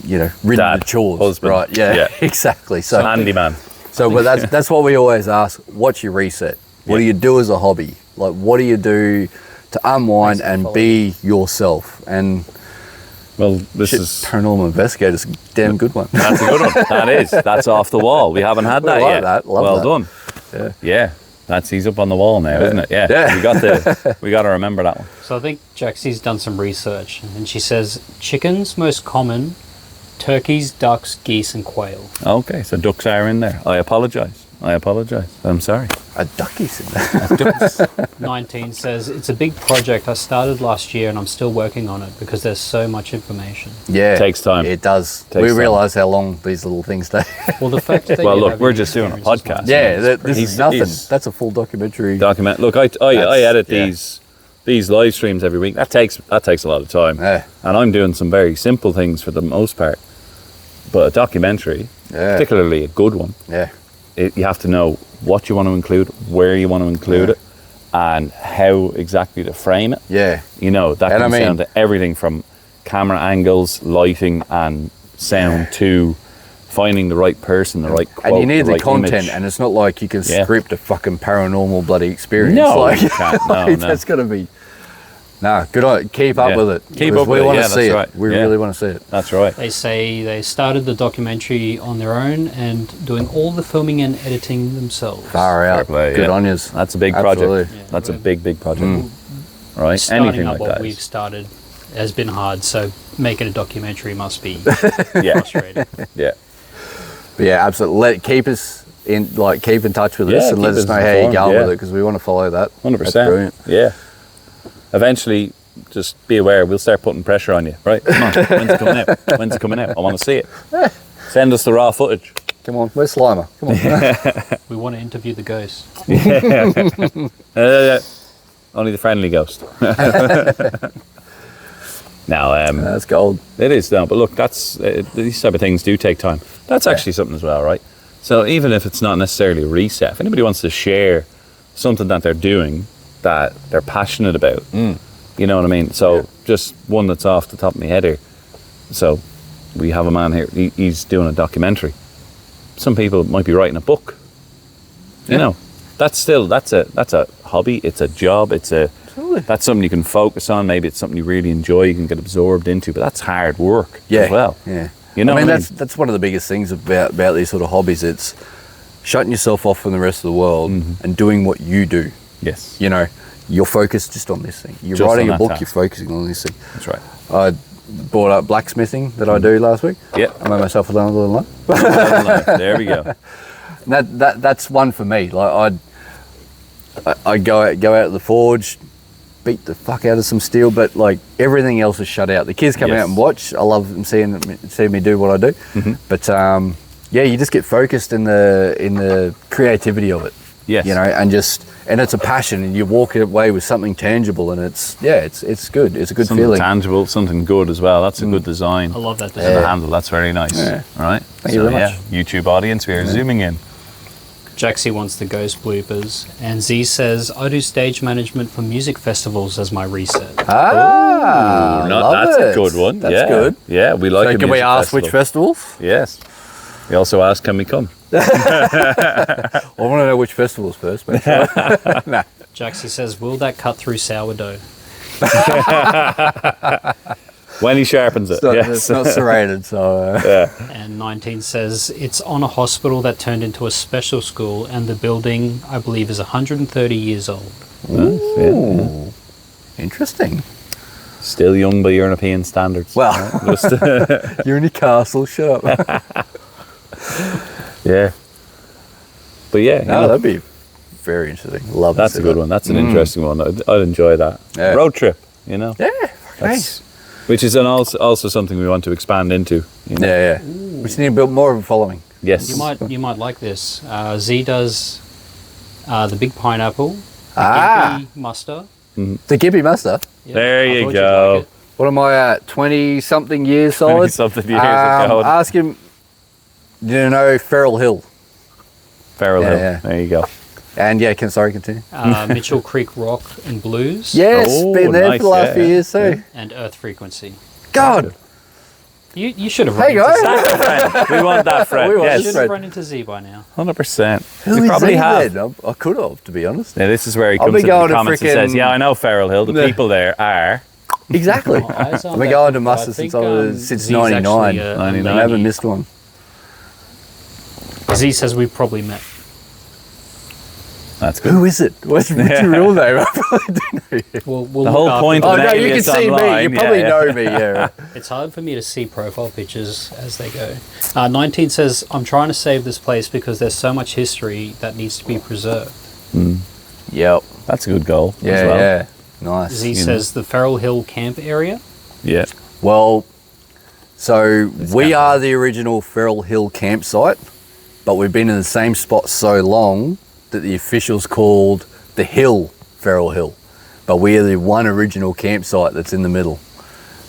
S2: ridden
S3: Dad,
S2: with chores.
S3: husband.
S2: Right, yeah. Exactly. So
S3: handyman.
S2: So but that's what we always ask, what's your reset? What do you do as a hobby? Like, what do you do to unwind and be yourself? And
S3: well, this is
S2: Paranormal Investigator's a damn good one.
S3: That's a good one. That is. That's off the wall. We haven't had that yet.
S2: Love
S3: that. Done. Yeah. He's up on the wall now, isn't it? Yeah. We got to remember that one.
S1: So I think Jaxie's done some research, and she says chickens most common turkeys, ducks, geese, and quail.
S3: Okay, so ducks are in there. I apologise. I'm sorry.
S2: A ducky's in there.
S1: 19 says, it's a big project I started last year and I'm still working on it because there's so much information.
S2: Yeah.
S3: Takes time.
S2: It does.
S3: Takes
S2: we
S3: time.
S2: realise how long these little things take.
S1: Well, the fact that
S3: Well,
S1: you
S3: look,
S1: have
S3: we're
S1: any
S3: just doing a
S1: experience is
S3: podcast.
S1: nice.
S2: Yeah, this is nothing.
S3: he's-
S2: That's a full documentary.
S3: Look, I edit these live streams every week. That takes a lot of time.
S2: Yeah.
S3: And I'm doing some very simple things for the most part. But a documentary, particularly a good one,
S2: Yeah.
S3: you have to know what you want to include, where you want to include it, and how exactly to frame it.
S2: Yeah.
S3: You know, that comes down to everything from camera angles, lighting, and sound to finding the right person, the right quote,
S2: And you need the
S3: right
S2: content,
S3: image.
S2: and it's not like you can script a fucking paranormal bloody experience.
S3: No,
S2: like,
S3: you can't. No.
S2: That's got to be... Nah, good on it. Keep up with it.
S3: Keep
S2: because
S3: up with
S2: we
S3: it.
S2: want
S3: Yeah,
S2: to see
S3: that's
S2: it.
S3: right.
S2: We
S3: Yeah.
S2: really want to see it.
S3: That's right.
S1: They say they started the documentary on their own and doing all the filming and editing themselves.
S2: Far out.
S3: play,
S2: Good
S3: yeah.
S2: on yous.
S3: That's a big
S2: Absolutely.
S3: project.
S1: Yeah,
S3: That's a
S1: we're-
S3: big project. Right?
S1: Starting
S3: Anything
S1: up
S3: like
S1: what
S3: that.
S1: we've started has been hard, so making a documentary must be
S3: Yeah.
S1: frustrating.
S3: Yeah.
S2: But yeah, absolutely. Keep in touch with us
S3: Yeah,
S2: and let
S3: keep
S2: us
S3: us
S2: know how you're
S3: informed,
S2: going
S3: yeah.
S2: with it because we want to follow that.
S3: 100%.
S2: That's brilliant.
S3: Yeah. Eventually, just be aware, we'll start putting pressure on you, right? Come on, when's it coming out? When's it coming out? I want to see it. Send us the raw footage.
S2: Come on, where's Slimer? Come on.
S1: We want to interview the ghost.
S3: Only the friendly ghost. Now,
S2: That's gold.
S3: it is, no, but look, these type of things do take time. That's actually something as well, right? So even if it's not necessarily a reset, if anybody wants to share something that they're doing that they're passionate about, you know what I mean? So just one that's off the top of my head here. So we have a man here, he's doing a documentary. Some people might be writing a book. You know, that's a hobby, it's a job, that's something you can focus on. Maybe it's something you really enjoy, you can get absorbed into, but that's hard work as well.
S2: Yeah.
S3: You know,
S2: I mean, that's one of the biggest things about these sort of hobbies. It's shutting yourself off from the rest of the world and doing what you do.
S3: Yes.
S2: You know, you're focused just on this thing. You're
S3: Just
S2: writing
S3: on
S2: a
S3: that
S2: book,
S3: task.
S2: you're focusing on this thing.
S3: That's right.
S2: I brought up blacksmithing that I do last week.
S3: Yeah.
S2: I made myself a little lamp.
S3: There we go.
S2: That's one for me. Like I go out to the forge, beat the fuck out of some steel, but like everything else is shut out. The kids come
S3: Yes.
S2: out and watch. I love them seeing me do what I do. But yeah, you just get focused in the creativity of it.
S3: Yes.
S2: You know, and it's a passion, and you walk away with something tangible, and it's good. It's a good
S3: Something
S2: feeling.
S3: tangible, something good as well. That's a good design.
S1: I love that
S3: The
S1: design.
S3: handle, that's very nice.
S2: Yeah.
S3: All right.
S2: Thank you very much.
S3: YouTube audience, we are zooming in.
S1: Jaxie wants the ghost bloopers, and Z says, I do stage management for music festivals as my reset.
S2: Ah,
S3: That's
S2: love
S3: a
S2: it.
S3: good one.
S2: That's
S3: yeah.
S2: good.
S3: Yeah, we like
S2: So
S3: a
S2: can we
S3: music
S2: ask which
S3: festival.
S2: festivals?
S3: Yes. We also ask, can we come?
S2: I want to know which festivals first. But nah.
S1: Jaxie says, will that cut through sourdough?
S3: When he sharpens it.
S2: It's not,
S3: yes.
S2: it's not serrated, so
S1: And 19 says, it's on a hospital that turned into a special school, and the building, I believe, is 130 years old.
S2: Ooh, interesting.
S3: Still young by European standards.
S2: Well,
S3: Just,
S2: you're in your castle. Shut up.
S3: yeah. But yeah,
S2: No, that'd be very interesting. Love to
S3: that's
S2: see
S3: a good
S2: that.
S3: one. That's an interesting one. I'd enjoy that.
S2: Yeah.
S3: Road trip, you know?
S2: Yeah,
S3: That's- which is also something we want to expand into. You know?
S2: yeah. We just need to build more of a following.
S3: Yes.
S1: You might like this. Z does the big pineapple, the
S2: Ah.
S1: Gimpy muster.
S2: The Gimpy Master.
S1: Yeah,
S3: There
S1: I
S3: you
S1: thought you'd
S3: go.
S1: like it.
S2: What am I at? 20-something years solid?
S3: 20-something years of going.
S2: Ask him, do you know Ferrell Hill?
S3: Feral
S2: Yeah,
S3: Hill.
S2: yeah.
S3: There you go.
S2: And yeah, continue.
S1: Mitchell Creek Rock and Blues.
S2: Yes,
S3: Oh,
S2: been there
S3: nice,
S2: for the last
S3: yeah,
S2: few
S3: yeah.
S2: years too.
S1: And Earth Frequency.
S2: God,
S1: You should have
S2: hey
S1: run into
S2: guys.
S1: Z.
S3: Friend. We want that friend.
S2: We want
S1: You
S3: yes.
S1: should
S2: friend.
S1: have run into Z by now.
S3: 100%.
S2: Who
S3: we
S2: is
S3: probably
S2: he
S3: have.
S2: then? I could have, to be honest.
S3: Now, this is where he
S2: I'll
S3: comes
S2: be
S3: into
S2: going
S3: the
S2: to
S3: comments and says,
S2: frickin-
S3: yeah, I know Feral Hill. The people there are...
S2: Exactly.
S1: Well, eyes
S2: I've
S1: aren't
S2: been
S1: that
S2: going to
S1: good, but I
S2: Muster
S1: think,
S2: since
S1: Z's
S2: 99.
S1: actually a
S3: 99.
S2: I haven't
S1: lady.
S2: missed one.
S1: Z says we've probably met.
S3: That's good.
S2: Who is it? What's your real name? I probably don't know you.
S1: We'll
S3: The
S1: look
S3: whole
S1: after
S3: point
S1: that.
S3: of
S2: Oh, no, you can
S3: alias
S2: see me.
S3: online,
S2: You probably
S3: yeah.
S2: know me, yeah.
S1: It's hard for me to see profile pictures as they go. 19 says, I'm trying to save this place because there's so much history that needs to be preserved.
S2: Yep.
S3: That's a good goal
S2: Yeah,
S3: as well.
S2: yeah. Nice.
S1: Z says the Feral Hill camp area.
S3: Yeah.
S2: Well, so we are the original Feral Hill campsite, but we've been in the same spot so long that the officials called the hill Feral Hill. But we are the one original campsite that's in the middle.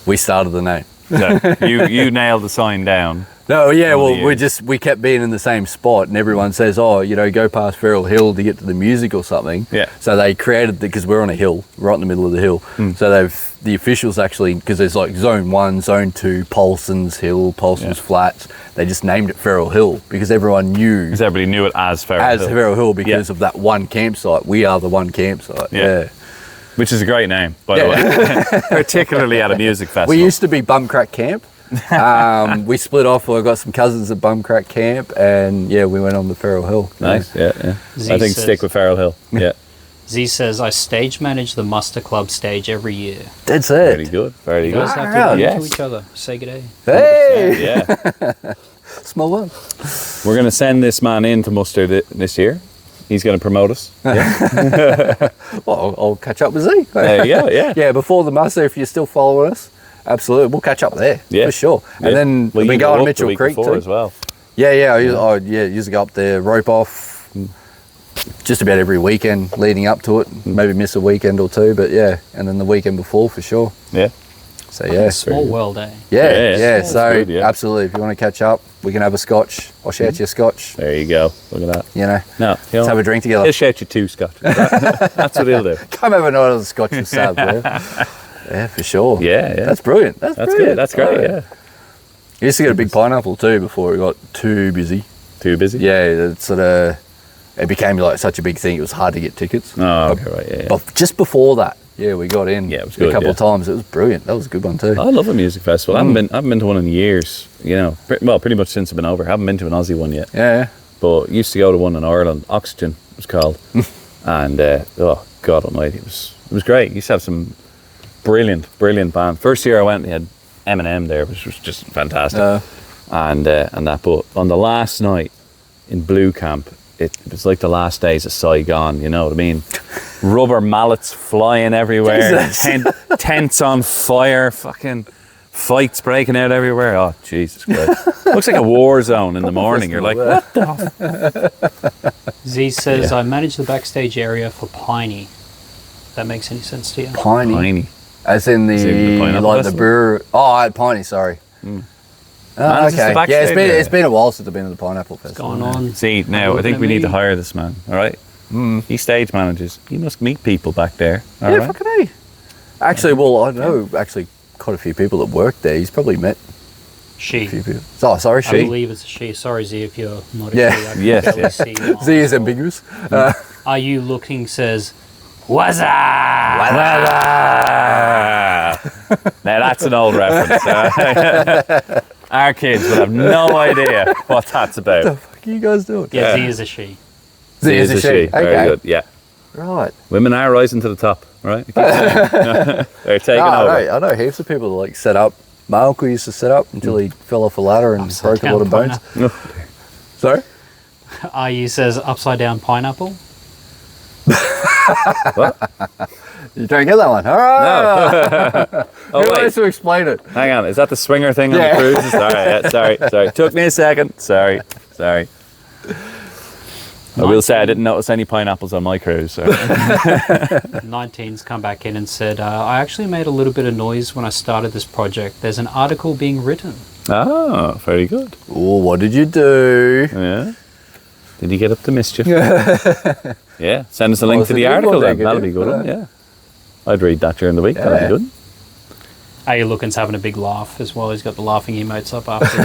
S2: We started the name.
S3: So you nailed the sign down.
S2: No, yeah,
S3: Over the
S2: well,
S3: years.
S2: we kept being in the same spot, and everyone says, oh, you know, go past Feral Hill to get to the music or something.
S3: Yeah.
S2: So they created, because we're on a hill, right in the middle of the hill. So the officials actually, because there's like Zone 1, Zone 2, Paulson's Hill, Paulson's Flats, they just named it Feral Hill because everyone knew
S3: Because everybody knew it as Feral Hill.
S2: Feral Hill because of that one campsite. We are the one campsite. Yeah.
S3: Which is a great name, by the way. Particularly at a music festival.
S2: We used to be Bumcrack Camp. We split off. I got some cousins at Bumcrack Camp, and yeah, we went on the Feral Hill.
S3: Nice, yeah.
S1: Z
S3: I think
S1: says-
S3: stick with Feral Hill. Yeah.
S1: Z says, I stage manage the Muster Club stage every year.
S2: That's
S3: Very
S2: it.
S3: good. Very
S1: You
S3: good.
S1: guys have to
S2: Wow.
S1: run
S3: Yes.
S1: into each other. Say good day.
S2: Hey,
S3: Yeah.
S2: small one.
S3: We're going to send this man in to Muster this year. He's going to promote us. Yeah.
S2: Well, I'll catch up with Z.
S3: There you go, yeah.
S2: Yeah, before the muster, if you're still following us, absolutely, we'll catch up there.
S3: Yeah.
S2: For sure.
S3: Yeah.
S2: And then
S3: Well,
S2: we
S3: you
S2: go
S3: were
S2: on
S3: up the
S2: Mitchell
S3: week
S2: Creek
S3: before
S2: too.
S3: as well.
S2: Yeah, I used to go up there, rope off just about every weekend leading up to it. Maybe miss a weekend or two, but yeah, and then the weekend before for sure.
S3: Yeah.
S2: So yeah.
S1: Small world, eh?
S2: Yeah.
S3: That's
S2: So
S3: good, yeah.
S2: absolutely, if you want to catch up, we can have a scotch. I'll shout you a scotch.
S3: There you go. Look at that.
S2: You know,
S3: No,
S2: let's have a drink together.
S3: He'll shout you 2 scotch. That's what he'll do.
S2: Come have a night on the scotch and sub. Yeah, for sure.
S3: Yeah.
S2: That's brilliant. That's
S3: That's
S2: brilliant.
S3: good. That's great, yeah.
S2: I used to get a big pineapple too before it got too busy.
S3: Too busy?
S2: Yeah, it became like such a big thing. It was hard to get tickets.
S3: Oh, okay, right, yeah.
S2: But just before that, yeah, we got in.
S3: Yeah, it was
S2: a
S3: good,
S2: couple
S3: yeah.
S2: of times. It was brilliant. That was a good one too.
S3: I love a music festival. I haven't been to one in years, you know. Pretty much since I've been over. I haven't been to an Aussie one yet.
S2: Yeah.
S3: But used to go to one in Ireland, Oxygen it was called. And oh God almighty, it was great. Used to have some brilliant band. First year I went, they had Eminem there, which was just fantastic. And that, but on the last night in Blue Camp, it was like the last days of Saigon, you know what I mean? Rubber mallets flying everywhere, tents on fire, fucking fights breaking out everywhere. Oh, Jesus Christ. Looks like a war zone in the morning. You're like, what the?
S1: Z says, I manage the backstage area for Piney. If that makes any sense to you?
S2: Piney. As in
S3: As in the
S2: the
S3: pineapple
S2: like the
S3: festival?
S2: brewer. Oh, at Piney. Sorry. Oh,
S3: Manages the
S2: okay. Yeah,
S3: backstage area.
S2: it's been a while since I've been to the pineapple festival.
S1: Going on.
S3: See, now I think we need to hire this man, all right? He stage manages. He must meet people back there, all
S2: Yeah,
S3: right?
S2: fucking A. Actually, well, I know quite a few people that work there. He's probably met
S1: She.
S2: a few people. Oh, sorry,
S1: I
S2: she.
S1: believe it's a she. Sorry, Z, if you're not a
S2: Yeah.
S1: she. I can
S3: Yes,
S1: barely
S3: yes.
S1: see you on
S2: Z is
S1: the-
S2: ambiguous.
S1: Are you looking says, What's up?
S3: Now that's an old reference. Our kids will have no idea what that's
S2: What the
S3: about.
S2: fuck are you guys doing?
S1: Yeah, Z is a she.
S2: Z is a she.
S3: Very
S2: Okay.
S3: good, yeah.
S2: Right.
S3: Women are rising to the top, right? I keep saying. They're taking over.
S2: I know heaps of people that like set up. My uncle used to set up until he fell off a ladder and
S1: Upside
S2: broke a lot of
S1: down
S2: bones. Sorry?
S1: IU says, upside down pineapple.
S2: You don't get that one. All right.
S3: Oh,
S2: Who
S3: wait.
S2: wants to explain it?
S3: Hang on, is that the swinger thing on
S2: Yeah.
S3: the cruises? All right, yeah, sorry. Took me a second. Sorry. I will say I didn't notice any pineapples on my cruise. So.
S1: 19's come back in and said, I actually made a little bit of noise when I started this project. There's an article being written.
S3: Oh, very good.
S2: Oh, what did you do?
S3: Yeah. Did you get up to mischief? Yeah. Send us a link
S2: Well,
S3: to
S2: it's
S3: the
S2: a good
S3: article
S2: one,
S3: then.
S2: Nick,
S3: That'll
S2: yeah.
S3: be good. One, yeah. I'd read that during the week. That'll be good.
S1: Are you looking's having a big laugh as well? He's got the laughing emotes up after.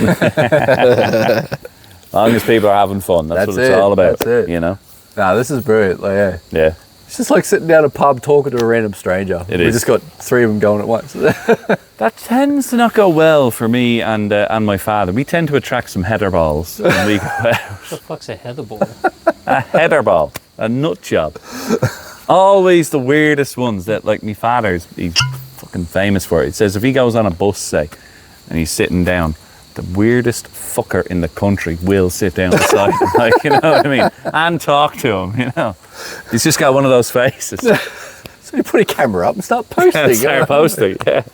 S3: As long as people are having fun, that's what it's all about.
S2: That's it.
S3: You know?
S2: Nah, this is brilliant. Like, yeah.
S3: Yeah.
S2: It's just like sitting down at a pub talking to a random stranger.
S3: It
S2: We
S3: is.
S2: just got 3 of them going at once.
S3: That tends to not go well for me and my father. We tend to attract some header balls when we go out.
S1: What the fuck's a heather ball?
S3: A header ball. A nut job. Always the weirdest ones that, like, my father's, he's fucking famous for it. He says if he goes on a bus, say, and he's sitting down, the weirdest fucker in the country will sit down beside him, like, you know what I mean? And talk to him, you know? He's just got one of those faces.
S2: So you put a camera up and start posting.
S3: Start posting, yeah.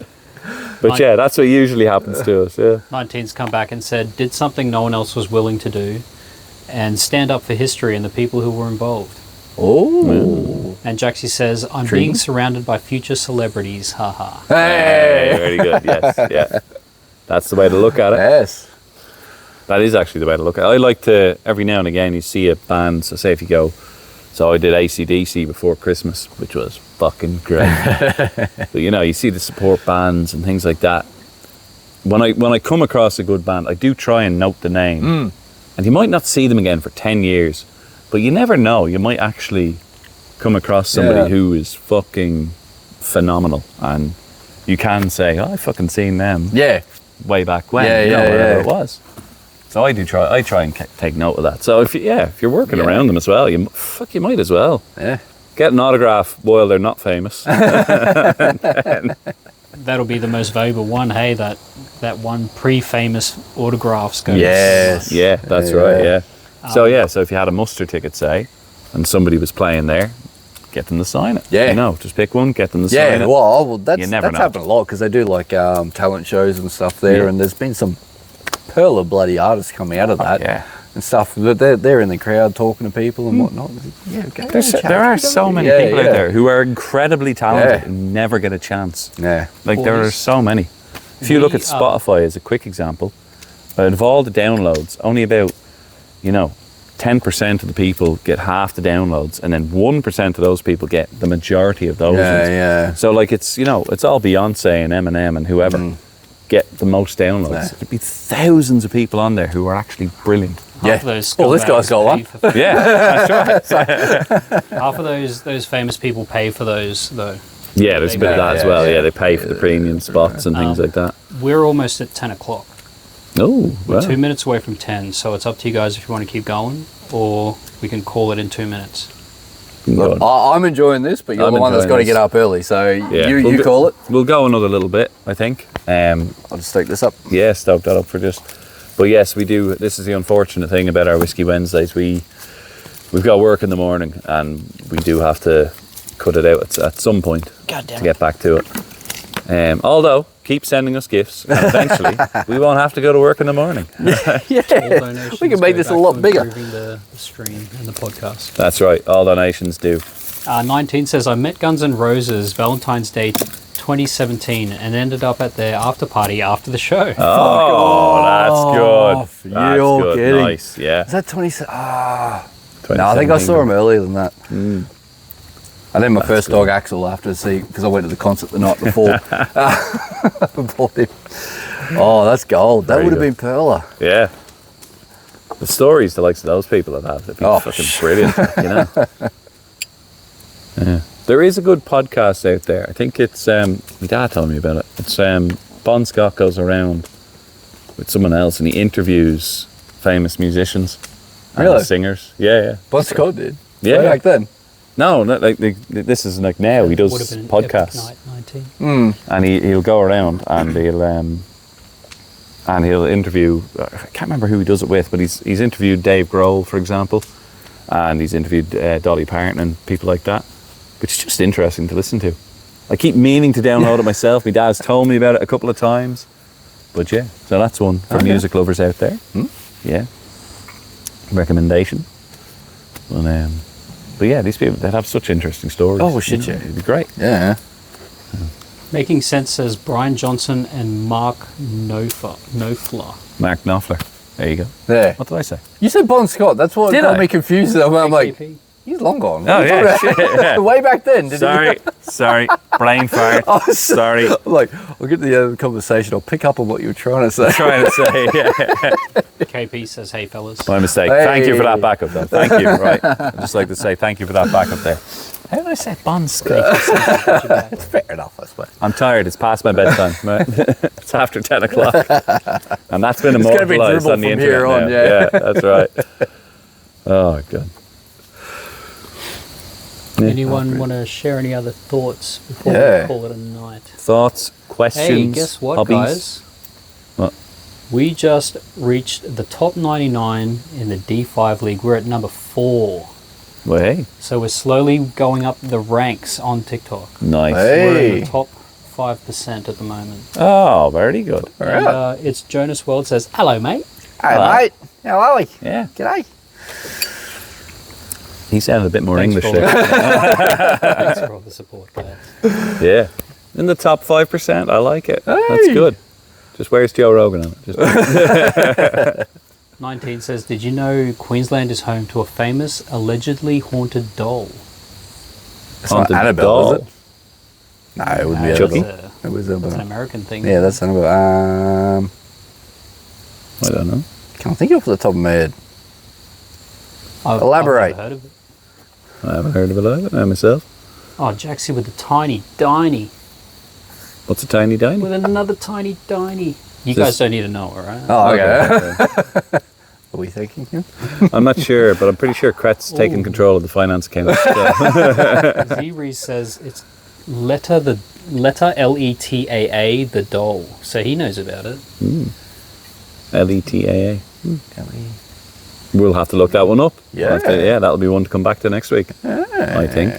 S3: But yeah, that's what usually happens to us, yeah.
S1: 19's come back and said, did something no one else was willing to do and stand up for history and the people who were involved.
S2: Oh.
S1: And Jaxie says, I'm being surrounded by future celebrities, haha.
S2: Hey!
S3: Very good, yes, yeah. That's the way to look at it.
S2: Yes.
S3: That is actually the way to look at it. I like to, every now and again, you see a band, so say if you go, so I did AC/DC before Christmas, which was fucking great. But you know, you see the support bands and things like that. When I come across a good band, I do try and note the name. And you might not see them again for 10 years, but you never know. You might actually come across somebody who is fucking phenomenal, and you can say, oh, I fucking seen them way back when, whatever it was. So I try and take note of that. So if you're working around them as well, you might as well. Yeah. Get an autograph while they're not famous.
S1: That'll be the most valuable one, hey, that one pre-famous autographs goes.
S2: Yes.
S3: Yeah, that's right, yeah. So if you had a muster ticket, say, and somebody was playing there, get them to sign it. Yeah. You know, just pick one, get them to sign it.
S2: Well, that's happened a lot, because they do like talent shows and stuff there, and there's been some pearl of bloody artists coming out of that and stuff. They're in the crowd talking to people and whatnot. Yeah,
S3: there are so many people out there who are incredibly talented and never get a chance. Yeah. Like, there are so many. If you look at Spotify as a quick example, out of all the downloads, only about, 10% of the people get half the downloads, and then 1% of those people get the majority of those ones. So like, it's it's all Beyonce and Eminem and whoever get the most downloads. There'd be thousands of people on there who are actually brilliant.
S1: Half of those
S2: this guy's got one.
S3: That's right.
S1: Half of those famous people pay for those, though.
S3: Yeah, there's a bit of that as well. Yeah, they pay for the premium spots and things like that.
S1: We're almost at 10 o'clock.
S3: Oh,
S1: We're 2 minutes away from 10, so it's up to you guys if you want to keep going, or we can call it in 2 minutes.
S2: Look, I'm enjoying this, but you're the one that's got to get up early, so you call it.
S3: We'll go another little bit, I think.
S2: I'll just stoke this up.
S3: Yeah, stoke that up for just... But yes, we do. This is the unfortunate thing about our Whiskey Wednesdays. We've got work in the morning, and we do have to cut it out at some point to get back to it. Although, keep sending us gifts, and eventually we won't have to go to work in the morning.
S2: We can make this a lot bigger.
S1: Improving the stream and the podcast.
S3: That's right. All donations do.
S1: 19 says, I met Guns N' Roses Valentine's Day 2017 and ended up at their after party after the show.
S3: Oh, that's good.
S2: You're
S3: good.
S2: Kidding.
S3: Nice, yeah.
S2: Is that 2017? No, I think I saw him earlier than that. And then my first dog, Axel, after because I went to the concert the night before. Bought him. Oh, that's gold. That would have been perler.
S3: Yeah. The stories the likes of those people have had, they've been fucking brilliant, Yeah. There is a good podcast out there. I think it's, my dad told me about it. It's Bon Scott goes around with someone else and he interviews famous musicians and singers. Yeah.
S2: Bon Scott did?
S3: Yeah.
S2: Back then?
S3: No, not like this is like now. He does podcasts, and he'll go around and he'll interview. I can't remember who he does it with, but he's interviewed Dave Grohl, for example, and he's interviewed Dolly Parton and people like that, which is just interesting to listen to. I keep meaning to download it myself. My dad's told me about it a couple of times, but yeah, so that's one for music lovers out there. Yeah, recommendation. But yeah, these people, they'd have such interesting stories.
S2: Oh, shit, yeah.
S3: It'd be great.
S2: Yeah.
S1: Making Sense says Brian Johnson and Mark Knopfler.
S3: Mark Knopfler. There you go.
S2: There.
S3: What did I say?
S2: You said Bon Scott. That's what got me confused. I'm like, he's long gone.
S3: Oh, yeah, shit.
S2: Way back then,
S3: Sorry. Brain fart. Sorry.
S2: Like, I'll get to the end of the conversation. I'll pick up on what you were trying to say.
S1: KP says, hey, fellas.
S3: My mistake. Hey. Thank you for that backup, then. Thank you. Right. I'd just like to say thank you for that backup there. How did I say Bon Scott?
S2: It's fair enough, I suppose.
S3: I'm tired. It's past my bedtime. Right? It's after 10 o'clock. And that's been immortalized on the internet now. Yeah, that's right. Oh, God.
S1: Anyone want to share any other thoughts before we call it a night?
S3: Thoughts, questions,
S1: Hey, guess what,
S3: hobbies?
S1: guys?
S3: What?
S1: We just reached the top 99 in the D5 League. We're at number 4.
S3: Well, hey.
S1: So we're slowly going up the ranks on TikTok.
S3: Nice.
S1: We're in the top 5% at the moment.
S3: Oh, very good.
S1: And it's Jonas World says, hello, mate.
S2: Hey, mate. How are we?
S3: Yeah.
S2: G'day.
S3: He sounded a bit more
S1: Thanks
S3: English
S1: for
S3: there.
S1: Thanks for all the support, guys.
S3: Yeah. In the top 5%. I like it. Hey. That's good. Just where's Joe Rogan on it? Just
S1: 19 says, did you know Queensland is home to a famous, allegedly haunted doll?
S2: It's not Annabelle,
S3: doll.
S2: is it? No, it would be
S3: Chucky?
S2: Annabelle. It was
S1: That's an American thing.
S2: Yeah, that's Annabelle.
S3: I don't know.
S2: Can't think of it off the top of my head.
S1: I've
S2: Elaborate.
S1: never heard of it.
S3: I haven't heard of it either myself.
S1: Oh, Jaxie with a tiny diny.
S3: What's a tiny dine?
S1: With another tiny diny. You guys don't need to know, all right?
S2: Oh, okay. Are we thinking him?
S3: I'm not sure, but I'm pretty sure Kret's taking control of the finance account.
S1: Z-Reese says it's letter L-E-T-A-A, the doll. So he knows about it.
S3: L-E-T-A-A. We'll have to look that one up.
S2: Yeah.
S3: That'll be one to come back to next week, I think.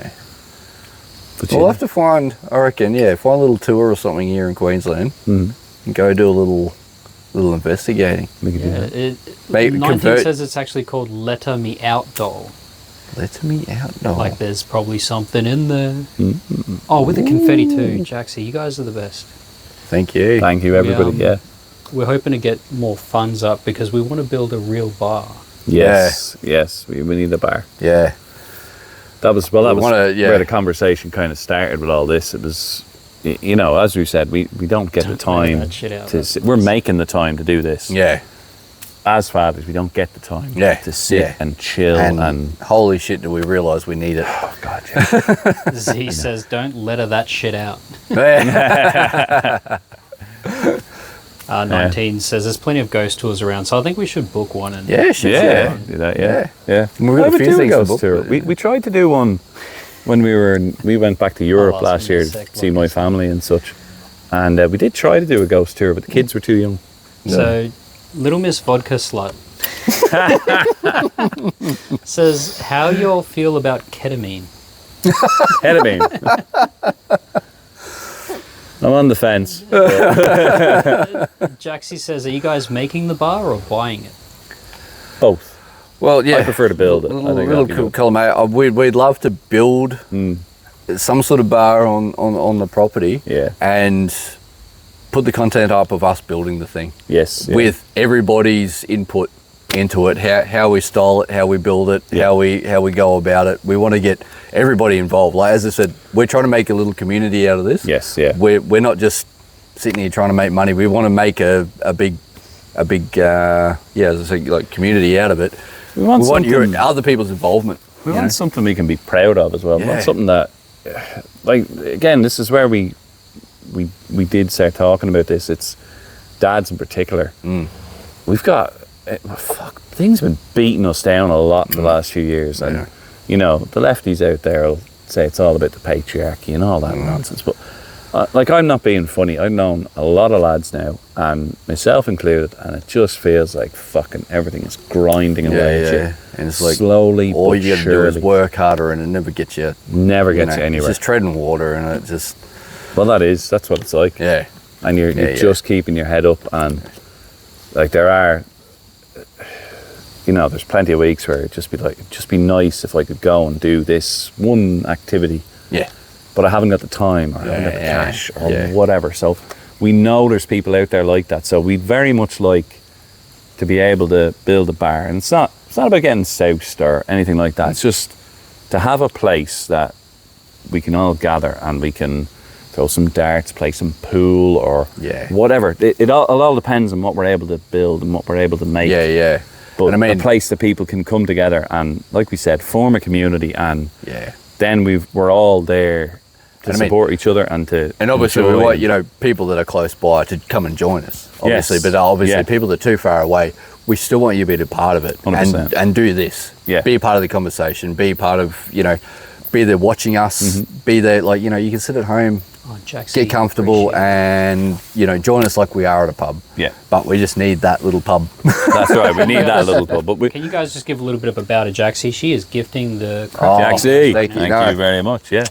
S3: But
S2: We'll have to find, I reckon, find a little tour or something here in Queensland and go do a little investigating.
S3: We could do that.
S1: 19 says it's actually called Letter Me Out Doll.
S2: Let me out, doll.
S1: Like there's probably something in there. Oh, with the confetti too. Jaxie, you guys are the best.
S2: Thank you.
S3: Thank you, everybody.
S1: We're hoping to get more funds up because we want to build a real bar.
S3: Yes, we need a bar.
S2: Yeah.
S3: That was where the conversation kind of started with all this. It was, as we said, we don't get the time we're making the time to do this.
S2: Yeah.
S3: As fathers, we don't get the time to sit and chill and
S2: holy shit, do we realise we need it?
S3: Oh God, yeah.
S1: Z says, don't letter that shit out. 19 says there's plenty of ghost tours around, so I think we should book one. And
S3: do that. Yeah.
S2: We're going to do a
S3: ghost tour. We tried to do one when we went back to Europe last year to see my family and such, and we did try to do a ghost tour, but the kids were too young.
S1: So, Little Miss Vodka Slut says, how y'all feel about ketamine?
S3: Ketamine. I'm on the fence.
S1: Jaxie says, are you guys making the bar or buying it?
S3: Both.
S2: Well, yeah.
S3: I prefer to build it. I think
S2: cool, mate. We'd love to build some sort of bar on the property and put the content up of us building the thing.
S3: Yes.
S2: With everybody's input into it, how we style it, how we build it, how we go about it. We want to get everybody involved. Like as I said, we're trying to make a little community out of this.
S3: Yes, yeah.
S2: We're not just sitting here trying to make money. We want to make a big as I say, like community out of it. We want your other people's involvement.
S3: We want something we can be proud of as well. We want something that, like, again, this is where we did start talking about this. It's dads in particular. We've got things have been beating us down a lot in the last few years, and the lefties out there will say it's all about the patriarchy and all that nonsense. But I'm not being funny. I've known a lot of lads now, and myself included, and it just feels like fucking everything is grinding away at you.
S2: And it's like
S3: slowly,
S2: all
S3: but
S2: you gotta do is work harder, and it never gets you.
S3: Never gets you anywhere.
S2: It's just treading water, and it just.
S3: Well, that's what it's like.
S2: Yeah.
S3: And you're just keeping your head up, and like there are. There's plenty of weeks where it'd just be nice if I could go and do this one activity. Yeah. But I haven't got the time, or I haven't got the cash, or whatever. So we know there's people out there like that. So we'd very much like to be able to build a bar. And it's not about getting soused or anything like that. It's just to have a place that we can all gather and we can throw some darts, play some pool, or whatever. It all depends on what we're able to build and what we're able to make. Yeah. But a place that people can come together and, like we said, form a community, and then we're all there to support each other and to. And
S2: obviously, we want people that are close by to come and join us. Obviously, but obviously, people that are too far away, we still want you to be a part of it
S3: 100%.
S2: and do this. Yeah. Be a part of the conversation. Be part of be there watching us, be there, like, you know, you can sit at home, get comfortable and, you know, join us like we are at a pub.
S3: Yeah.
S2: But we just need that little pub.
S3: That's right, we need that little pub. But
S1: Can you guys just give a little bit about Jaxie? She is gifting the...
S3: Jaxie,
S2: thank
S3: you very much, yes.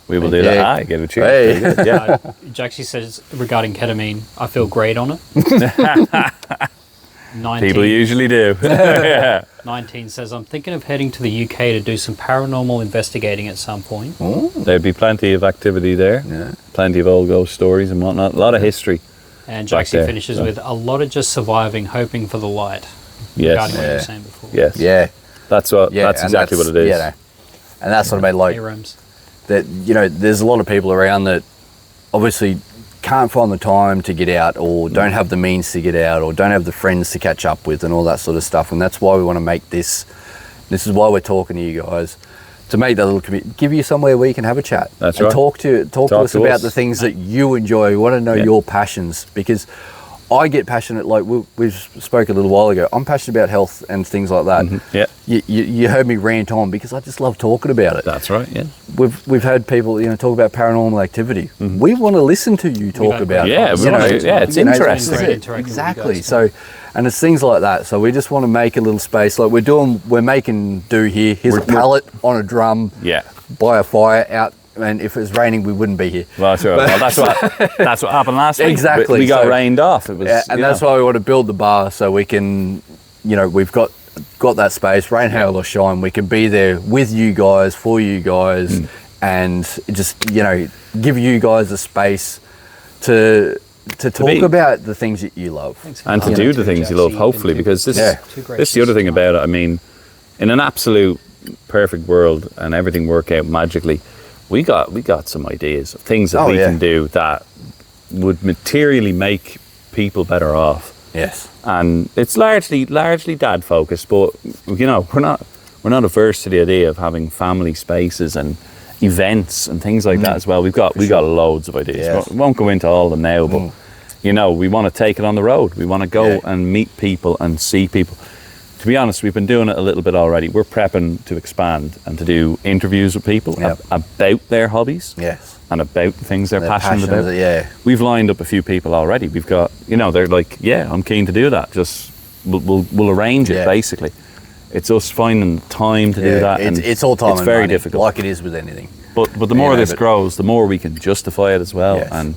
S3: We will do
S2: Yeah.
S3: that. I get a cheers.
S2: Hey.
S3: Yeah.
S1: Jaxie says, regarding ketamine, I feel great on it. 19,
S3: People usually do. Yeah.
S1: 19 says, I'm thinking of heading to the UK to do some paranormal investigating at some point.
S3: There'd be plenty of activity there.
S2: Yeah.
S3: Plenty of old ghost stories and whatnot. A lot of history.
S1: And
S3: back
S1: Jaxie
S3: there,
S1: finishes
S3: so.
S1: with, a lot of just surviving, hoping for the light.
S3: Yes.
S1: Regarding what you were saying before.
S3: Yes.
S2: Yeah.
S3: That's exactly what it is.
S2: Yeah, no. And that's what I mean, like,
S1: A-rooms.
S2: that, you know, there's a lot of people around that obviously can't find the time to get out, or don't have the means to get out, or don't have the friends to catch up with, and all that sort of stuff. And that's why we want to make this is why we're talking to you guys, to make that little community, give you somewhere where you can have a chat.
S3: That's
S2: and
S3: right.
S2: Talk to us about the things that you enjoy. We want to know your passions, because I get passionate, like we spoke a little while ago, I'm passionate about health and things like that.
S3: Yeah.
S2: You heard me rant on because I just love talking about it.
S3: That's right, yeah.
S2: We've had people, you know, talk about paranormal activity. We want to listen to you talk about it.
S3: Yeah,
S2: You know,
S3: it's
S2: you know,
S3: interesting.
S1: Great interacting with you
S2: Exactly.
S1: guys.
S2: So, and it's things like that. So we just want to make a little space. Like we're making do here. Here's a pallet on a drum.
S3: Yeah.
S2: By a fire out. And if it was raining, we wouldn't be here.
S3: Well, sure. Well, that's what happened last week.
S2: Exactly.
S3: We got
S2: So-
S3: rained off. It was,
S2: And that's why we want to build the bar, so we can, you know, we've got that space, rain, hail or shine. We can be there with you guys, for you guys, and just, you know, give you guys a space to talk about the things that you love.
S3: and to do the things you love, hopefully, because this is the other thing about it. I mean, in an absolute perfect world and everything work out magically, we got some ideas of things that we can do that would materially make people better off.
S2: Yes.
S3: And it's largely dad focused, but you know, we're not averse to the idea of having family spaces and events and things like that as well. We got loads of ideas.
S2: Yes.
S3: We won't go into all of them now, but you know, we want to take it on the road. We want to go and meet people and see people. To be honest, we've been doing it a little bit already. We're prepping to expand and to do interviews with people about their hobbies and about the things they're passionate about.
S2: Yeah.
S3: We've lined up a few people already. We've got, you know, they're like, yeah, I'm keen to do that. Just we'll arrange it basically. It's us finding time to do that.
S2: It's all time.
S3: It's
S2: and
S3: very
S2: money,
S3: difficult,
S2: like it is with anything.
S3: But the more this grows, the more we can justify it as well, and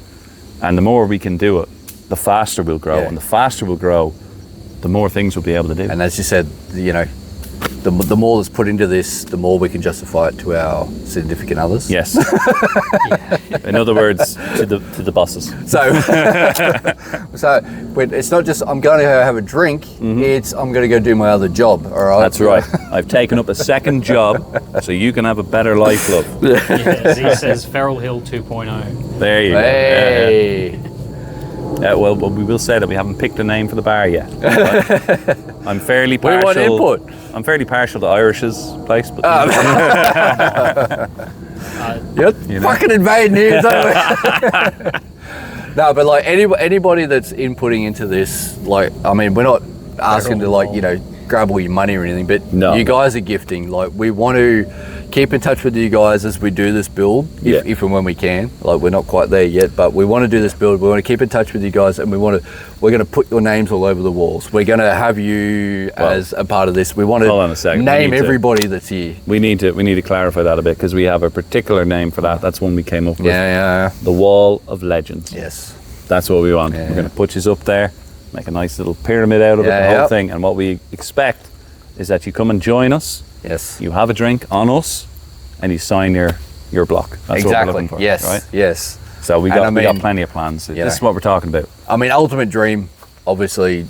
S3: the more we can do it, the faster we'll grow, and the faster we'll grow, the more things we'll be able to do.
S2: And as you said, you know, the more that's put into this, the more we can justify it to our significant others.
S3: Yes. In other words, to the bosses.
S2: So, it's not just I'm going to have a drink. It's I'm going to go do my other job. All right.
S3: That's right. I've taken up a second job so you can have a better life, love.
S1: Yeah, Z says Feral Hill 2.0.
S3: There you
S2: Hey.
S3: go. Well, we will say that we haven't picked a name for the bar yet. I'm fairly partial.
S2: We want input.
S3: I'm fairly partial to Irish's place, but
S2: You're fucking invading here. No, but like anybody that's inputting into this, like, I mean, we're not asking to, like, you know, grab all your money or anything, but you guys are gifting. Like, we want to keep in touch with you guys as we do this build, if and when we can. Like, we're not quite there yet, but we want to do this build. We want to keep in touch with you guys, and we're going to put your names all over the walls. We're going to have you as a part of this. We want to name everybody that's here.
S3: We need to clarify that a bit, because we have a particular name for that. That's one we came up with.
S2: Yeah.
S3: The Wall of Legends.
S2: Yes.
S3: That's what we want. We're going to put you up there, make a nice little pyramid out of it, the whole thing. And what we expect is that you come and join us.
S2: Yes.
S3: You have a drink on us, and you sign your block. That's what we're looking for.
S2: Yes.
S3: Right?
S2: Yes.
S3: So we got plenty of plans. This is what we're talking about.
S2: I mean, ultimate dream, obviously,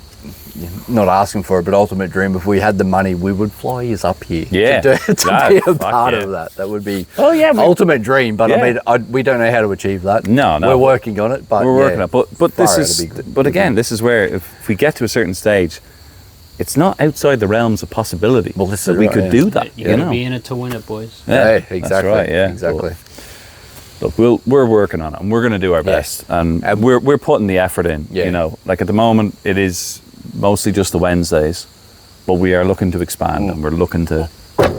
S2: not asking for it, but ultimate dream, if we had the money, we would fly you up here.
S3: Yeah.
S2: To be a part of that. That would be ultimate dream. But I mean, we don't know how to achieve that.
S3: No.
S2: We're working on it. But
S3: we're working on it. But this is. But again, this is where if we get to a certain stage, it's not outside the realms of possibility. Well, this is we could do that.
S1: You got to be in it to win it, boys.
S2: Yeah, exactly.
S3: That's right. Yeah,
S2: exactly.
S3: Look, we're working on it, and we're going to do our best, and we're putting the effort in. You know, like at the moment, it is mostly just the Wednesdays, but we are looking to expand, and we're looking to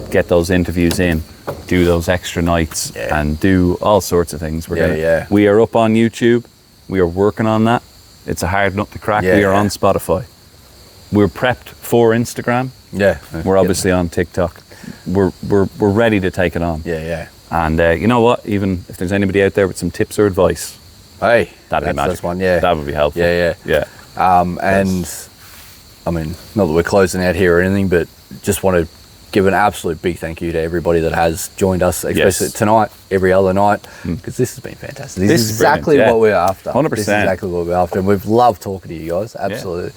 S3: get those interviews in, do those extra nights, and do all sorts of things. We are up on YouTube. We are working on that. It's a hard nut to crack. We are on Spotify. We're prepped for Instagram. We're obviously on TikTok. We're ready to take it on. And you know what? Even if there's anybody out there with some tips or advice, that'd be magic.
S2: That's one,
S3: that would be helpful.
S2: And I mean, not that we're closing out here or anything, but just want to give an absolute big thank you to everybody that has joined us, especially tonight, every other night, because this has been fantastic. This is exactly what we're after.
S3: 100%.
S2: This is exactly what we're after, and we've loved talking to you guys. Absolutely.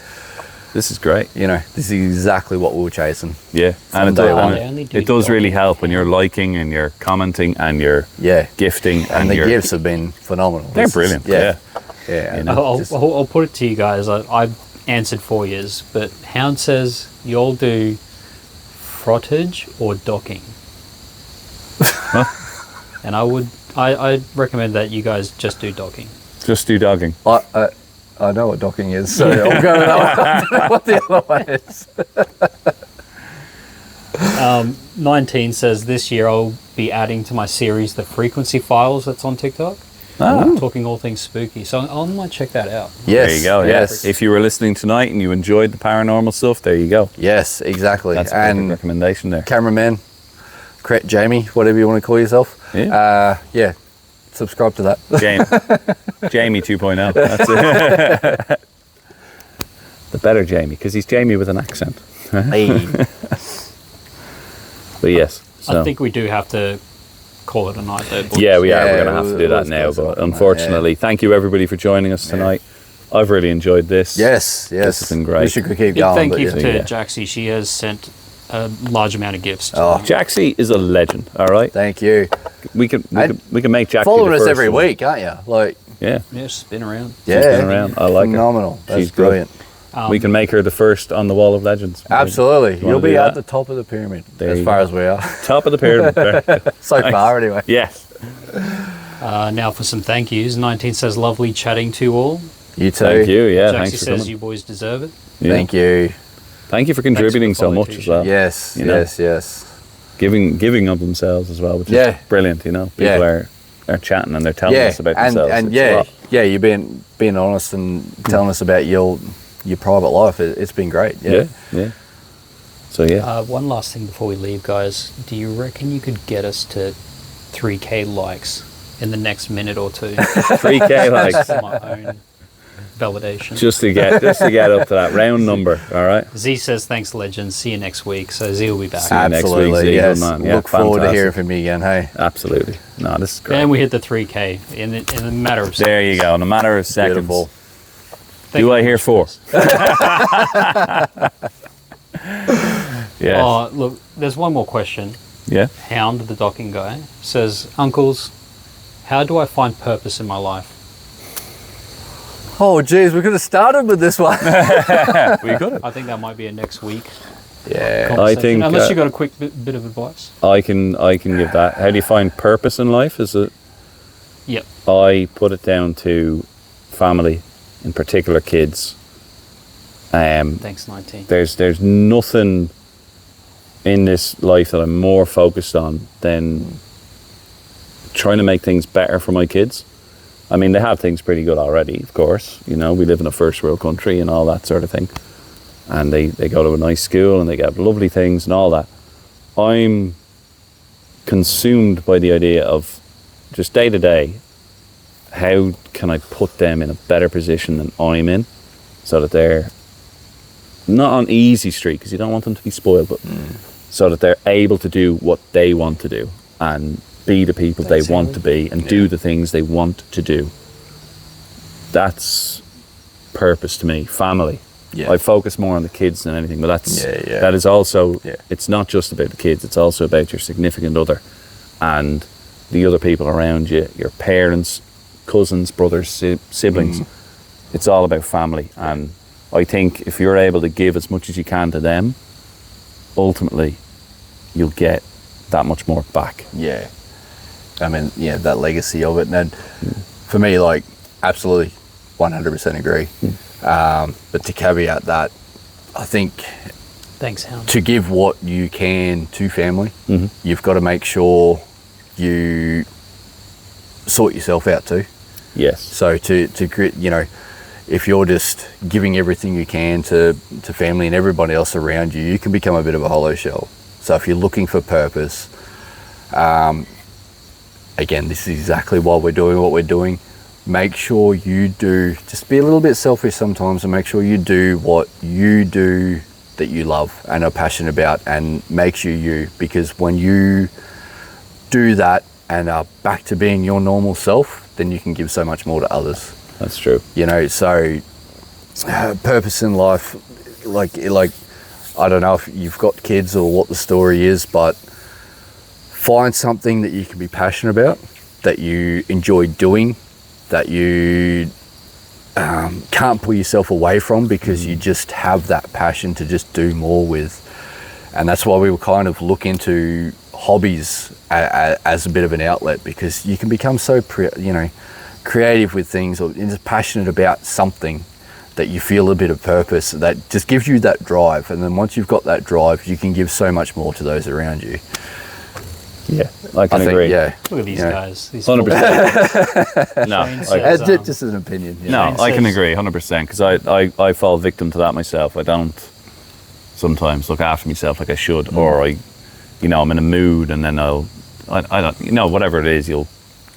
S3: This is great.
S2: You know, this is exactly what we were chasing.
S3: And it does really help when you're liking and you're commenting and you're gifting.
S2: And the gifts have been phenomenal.
S3: They're brilliant.
S2: You know,
S1: I'll put it to you guys. I've answered 4 years, but Hound says you all do frottage or docking. And I recommend that you guys just do docking.
S3: Just do dogging.
S2: I know what docking is, so I'll go with that one. I don't know what the other one is.
S1: 19 says this year I'll be adding to my series the frequency files that's on TikTok. Talking all things spooky. So I might check that out.
S3: There you go. Yes. If you were listening tonight and you enjoyed the paranormal stuff, there you go.
S2: Yes, exactly.
S3: That's a perfect recommendation there.
S2: Cameraman, Jamie, whatever you want to call yourself. Subscribe to that.
S3: Jamie 2.0. That's it. The better Jamie, because he's Jamie with an accent. But yes. So.
S1: I think we do have to call it a night though.
S3: We are. We're going to have to do that now. But unfortunately, thank you everybody for joining us tonight. I've really enjoyed this.
S2: Yes.
S3: This has been great.
S2: Wish you could keep going.
S1: Thank you to Jaxie. She has sent a large amount of gifts.
S3: Jaxie is a legend. All right.
S2: Thank you.
S3: We can make Jaxie
S2: following us every week, aren't you? Like
S1: spin around.
S3: Spin around. I like
S2: phenomenal.
S3: her.
S2: That's brilliant.
S3: We can make her the first on the Wall of Legends.
S2: Absolutely. You'll be at the top of the pyramid as far as we are.
S3: Top of the pyramid.
S2: So far anyway.
S3: Yes.
S1: Now for some thank yous. 19 says lovely chatting to you all.
S2: You too.
S3: Thank you.
S1: Jaxie
S3: Thanks for
S1: says
S3: coming.
S1: you boys deserve it.
S2: Thank you.
S3: Thank you for contributing so much as well.
S2: Yes.
S3: Giving of themselves as well, which is brilliant. You know, people are chatting and they're telling us about themselves.
S2: And you're being honest and telling us about your private life. It's been great. So
S1: one last thing before we leave, guys. Do you reckon you could get us to 3K likes in the next minute or two?
S3: 3K likes.
S1: For my own validation.
S3: Just to get up to that round number. All right.
S1: Z says thanks, legends. See you next week. So Z will be back.
S3: See you
S2: Absolutely.
S3: Next week, Z.
S2: Yes.
S3: Man.
S2: Look forward to hearing from you again. Hey.
S3: Absolutely. No, this is great.
S1: And we hit the 3K in a matter of seconds.
S3: There you go. In a matter of seconds.
S2: Beautiful.
S3: Do I hear 4? Yeah.
S1: Oh, look, there's one more question.
S3: Yeah.
S1: Hound, the docking guy, says, Uncles, how do I find purpose in my life?
S2: Oh, geez, we could have started with this one.
S3: We could have.
S1: I think that might be a next week.
S3: I think.
S1: Unless you got a quick bit of advice.
S3: I can give that. How do you find purpose in life? Is it?
S1: Yep.
S3: I put it down to family, in particular kids.
S1: Thanks, 19.
S3: There's nothing in this life that I'm more focused on than trying to make things better for my kids. I mean, they have things pretty good already, of course. You know, we live in a first world country and all that sort of thing. And they go to a nice school and they get lovely things and all that. I'm consumed by the idea of just day to day, how can I put them in a better position than I'm in so that they're not on easy street, because you don't want them to be spoiled, but so that they're able to do what they want to do and be the people they want to be and do the things they want to do. That's purpose to me. Family. I focus more on the kids than anything, but that is also, it's not just about the kids, it's also about your significant other and the other people around you, your parents, cousins, brothers, siblings. It's all about family, and I think if you're able to give as much as you can to them, ultimately you'll get that much more back.
S2: I mean, that legacy of it. And for me, like, absolutely 100% agree. But to caveat that, I think
S1: Thanks, Hound.
S2: To give what you can to family, you've got to make sure you sort yourself out too.
S3: Yes.
S2: So to create, you know, if you're just giving everything you can to family and everybody else around you, you can become a bit of a hollow shell. So if you're looking for purpose, again, this is exactly why we're doing what we're doing. Make sure you do, just be a little bit selfish sometimes, and make sure you do what you do that you love and are passionate about and makes you you. Because when you do that and are back to being your normal self, then you can give so much more to others.
S3: That's true.
S2: You know, so purpose in life, like I don't know if you've got kids or what the story is, but find something that you can be passionate about, that you enjoy doing, that you can't pull yourself away from, because you just have that passion to just do more with. And that's why we will kind of look into hobbies as a bit of an outlet, because you can become so creative with things, or just passionate about something that you feel a bit of purpose that just gives you that drive. And then once you've got that drive, you can give so much more to those around you.
S3: Yeah, I can agree.
S2: Yeah,
S1: look at these guys. These
S3: 100%. No,
S2: just an opinion. Yeah.
S3: No, I can agree 100%, because I fall victim to that myself. I don't sometimes look after myself like I should, or I'm in a mood, and then I don't, whatever it is, you'll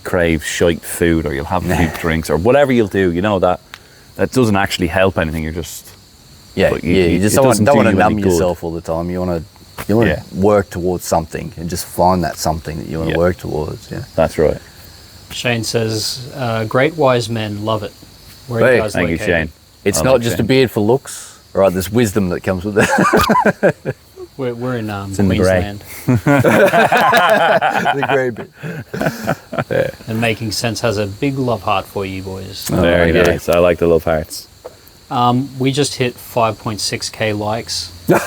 S3: crave shite food, or you'll have a few drinks, or whatever you'll do. That doesn't actually help anything. You're just
S2: you just don't want to numb yourself all the time. You want to work towards something, and just find that something that you want to work towards. Yeah,
S3: that's right.
S1: Shane says, "Great wise men love it." Where are you guys
S3: Thank
S1: located?
S3: you, Shane.
S2: It's not just a beard for looks, right? There's wisdom that comes with it.
S1: We're in
S3: in
S1: Queensland.
S2: The grey bit. Yeah.
S1: And Making Sense has a big love heart for you boys.
S3: Very nice. I like the love hearts.
S1: We just hit 5.6k likes.
S3: Look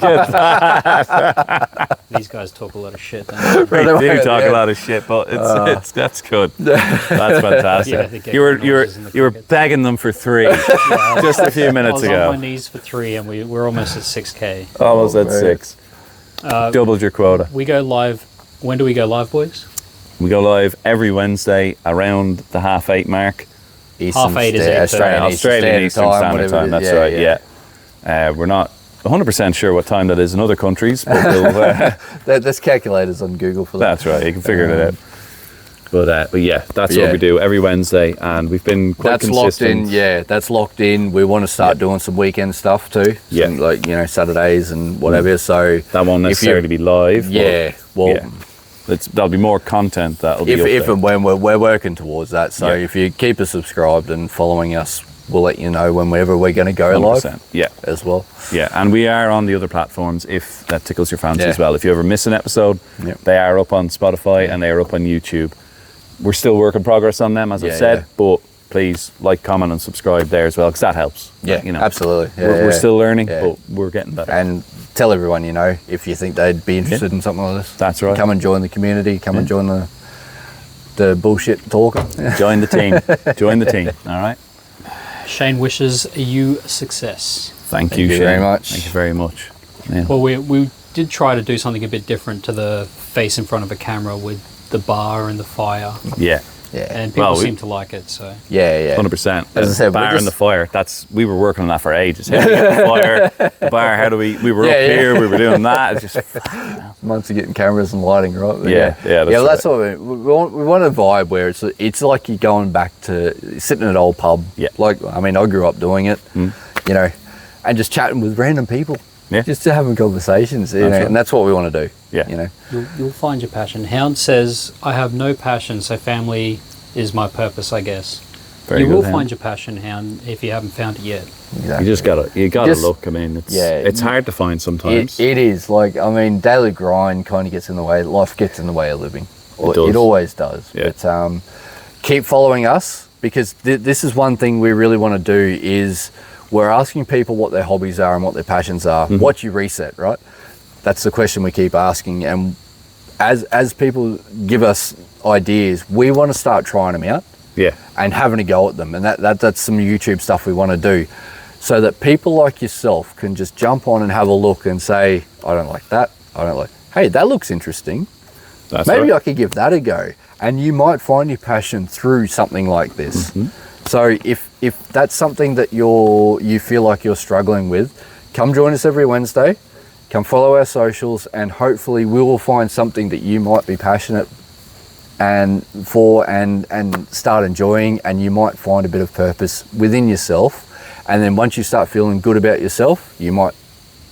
S3: at that.
S1: These guys talk a lot of shit. Don't
S3: We do talk a lot of shit, but that's good. That's fantastic.
S1: Yeah,
S3: you were begging them for 3 just a few minutes
S1: I
S3: ago.
S1: was on my knees for 3, and we're almost at 6k.
S3: Almost at 6. Doubled your quota.
S1: We go live. When do we go live, boys?
S3: We go live every Wednesday around the 8:30 mark.
S2: Eastern
S1: 8:30 is
S3: Australian Eastern Standard Time. That's right. Yeah. We're not 100% sure what time that is in other countries, but
S2: there's calculators on Google for that.
S3: That's right. You can figure it out. But yeah, that's what we do every Wednesday, and we've been quite consistent.
S2: Locked in. That's locked in. We want to start doing some weekend stuff too.
S3: Yeah,
S2: like Saturdays and whatever. So
S3: that won't necessarily be live.
S2: Yeah.
S3: There'll be more content that'll be
S2: if and when we're working towards that. So if you keep us subscribed and following us, we'll let you know whenever we're going to go 100%.
S3: Live. Yeah,
S2: as well.
S3: Yeah, and we are on the other platforms if that tickles your fancy as well. If you ever miss an episode, they are up on Spotify and they are up on YouTube. We're still work in progress on them, as I've said, but please like, comment, and subscribe there as well, because that helps.
S2: Yeah, absolutely.
S3: We're still learning, but we're getting better.
S2: And tell everyone, if you think they'd be interested in something like this.
S3: That's right.
S2: Come and join the community. Come and join the bullshit talking.
S3: Join the team. Join the team. All right.
S1: Shane wishes you success.
S3: Thank you, Shane.
S2: Very much.
S3: Thank you very much. Yeah.
S1: Well, we did try to do something a bit different to the face in front of a camera with the bar and the fire.
S3: Yeah.
S1: And people seem to like it, so.
S2: Yeah.
S3: 100%.
S2: As I said,
S3: bar and the fire. We were working on that for ages. How do we get the fire? The bar, how do we were up here, we were doing that. It's just
S2: months of getting cameras and lighting, right? But
S3: that's
S2: what we want a vibe where it's like you're going back to sitting at an old pub.
S3: Yeah.
S2: Like, I grew up doing it, and just chatting with random people.
S3: Yeah.
S2: Just to having conversations, and that's what we want to do.
S3: Yeah.
S1: You'll find your passion. Hound says, I have no passion, so family is my purpose, I guess.
S3: Very
S1: you
S3: good,
S1: will
S3: Hound.
S1: find your passion, Hound, if you haven't found it yet.
S2: Exactly.
S3: You gotta look. It's hard to find sometimes.
S2: It is. Like, daily grind kind of gets in the way. Life gets in the way of living.
S3: It
S2: always does.
S3: Yeah.
S2: But keep following us, because this is one thing we really want to do is we're asking people what their hobbies are and what their passions are.
S3: Mm-hmm.
S2: What you reset, right? That's the question we keep asking. And as people give us ideas, we want to start trying them out.
S3: Yeah.
S2: And having a go at them. And that's some YouTube stuff we want to do. so that people like yourself can just jump on and have a look and say, I don't like that. I don't like, hey, that looks interesting. Maybe I could give that a go. And you might find your passion through something like this. So if that's something that you feel like you're struggling with, come join us every Wednesday. Come follow our socials, and hopefully we will find something that you might be passionate and start enjoying, and you might find a bit of purpose within yourself. And then once you start feeling good about yourself, you might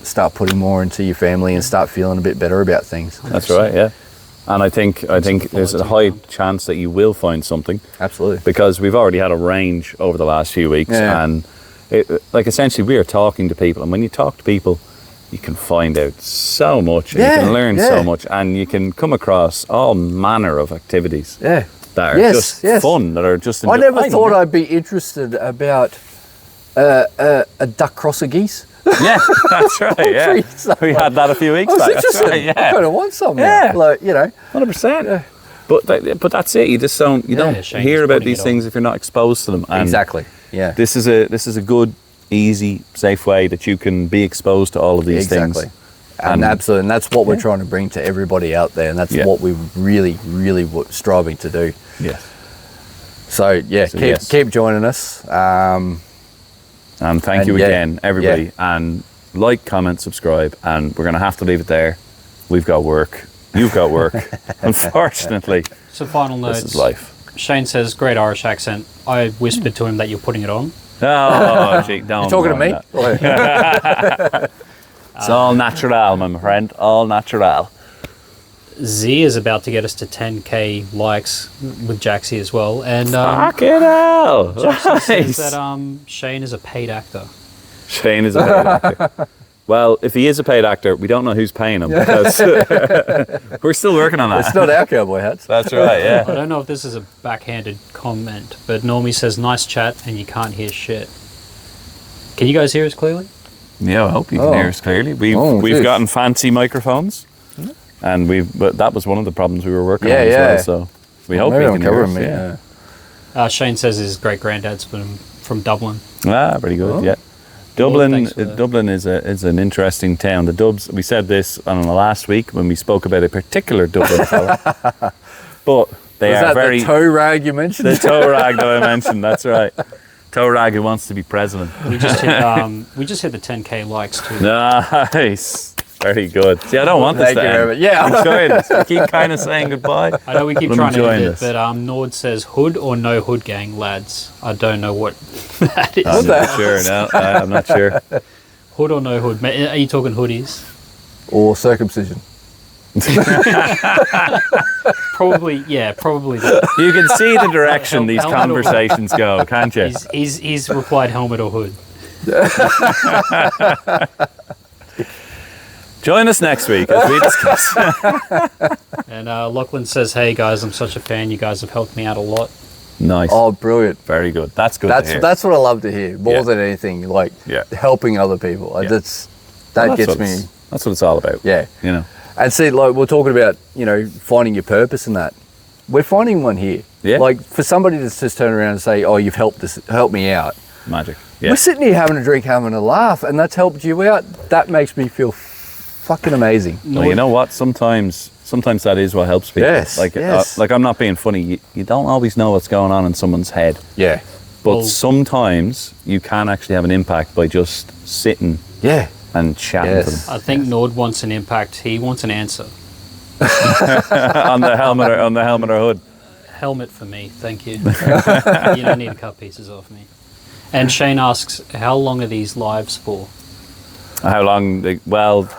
S2: start putting more into your family and start feeling a bit better about things.
S3: That's right, yeah. And I think there's a high chance that you will find something.
S2: Absolutely.
S3: Because we've already had a range over the last few weeks, and essentially we are talking to people, and when you talk to people, you can find out so much, and you can learn so much, and you can come across all manner of activities that are just fun, that are just
S2: I never thought I'd be interested about a duck crosser geese.
S3: Yeah, that's right. Yeah, we had that a few weeks back. That's right, yeah.
S2: I kind of want some. Yeah, like
S3: 100%. Yeah. But that's it. You just don't hear about these things if you're not exposed to them. And
S2: exactly. Yeah.
S3: This is a good, easy, safe way that you can be exposed to all of these things.
S2: And absolutely, and that's what we're trying to bring to everybody out there, and that's what we're really, really striving to do.
S3: Yes.
S2: So keep joining us.
S3: And thank you again, everybody. And like, comment, subscribe. And we're going to have to leave it there. We've got work. You've got work. Unfortunately.
S1: So final notes.
S3: This is life.
S1: Shane says, great Irish accent. I whispered to him that you're putting it on.
S3: Oh, gee, don't.
S2: You're talking to me?
S3: It's all natural, my friend. All natural.
S1: Z is about to get us to 10k likes with Jaxie as well, and
S3: fucking hell!
S1: Jaxie says that Shane is a paid actor.
S3: Shane is a paid actor. Well, if he is a paid actor, we don't know who's paying him because we're still working on that.
S2: It's not our cowboy hats.
S3: That's right. Yeah.
S1: I don't know if this is a backhanded comment, but Normie says nice chat, and you can't hear shit. Can you guys hear us clearly?
S3: Yeah, I hope you can hear us clearly. We've gotten fancy microphones. And but that was one of the problems we were working on as well. So we hope we can hear us.
S1: Shane says his great granddad's from Dublin.
S3: Ah, very good. Yeah, Dublin is an interesting town. The Dubs. We said this on the last week when we spoke about a particular Dublin fella, but they are very
S2: the toe rag you mentioned.
S3: The toe rag that I mentioned. That's right. Toe rag who wants to be president.
S1: We just hit the 10k likes too.
S3: Nice. Very good. See, I don't want this to end.
S2: Yeah,
S3: I'm enjoying this. I keep kind of saying goodbye.
S1: I know we keep trying to end it, but Nord says, hood or no hood gang, lads? I don't know what that is.
S3: I'm not sure now. I'm not sure.
S1: Hood or no hood? Are you talking hoodies?
S2: Or circumcision?
S1: Probably that.
S3: You can see the direction these conversations go, can't you?
S1: He's replied helmet or hood.
S3: Join us next week as we discuss.
S1: And Lachlan says, hey guys, I'm such a fan. You guys have helped me out a lot.
S3: Nice.
S2: Oh, brilliant.
S3: Very good. That's good to hear.
S2: That's what I love to hear, more than anything, like helping other people. That gets me.
S3: That's what it's all about.
S2: Yeah.
S3: You know.
S2: And see, like we're talking about, finding your purpose in that. We're finding one here. Yeah. Like for somebody to just turn around and say, oh, you've helped me out.
S3: Magic. Yeah.
S2: We're sitting here having a drink, having a laugh, and that's helped you out. That makes me feel fucking amazing.
S3: Well, you know what? Sometimes that is what helps people.
S2: Yes.
S3: Like I'm not being funny. You don't always know what's going on in someone's head.
S2: Yeah.
S3: But sometimes you can actually have an impact by just sitting.
S2: Yeah.
S3: And chatting to them.
S1: I think Nord wants an impact. He wants an answer.
S3: on the helmet or hood.
S1: Helmet for me, thank you. You don't need to cut pieces off me. And Shane asks, how long are these lives for?
S3: How long?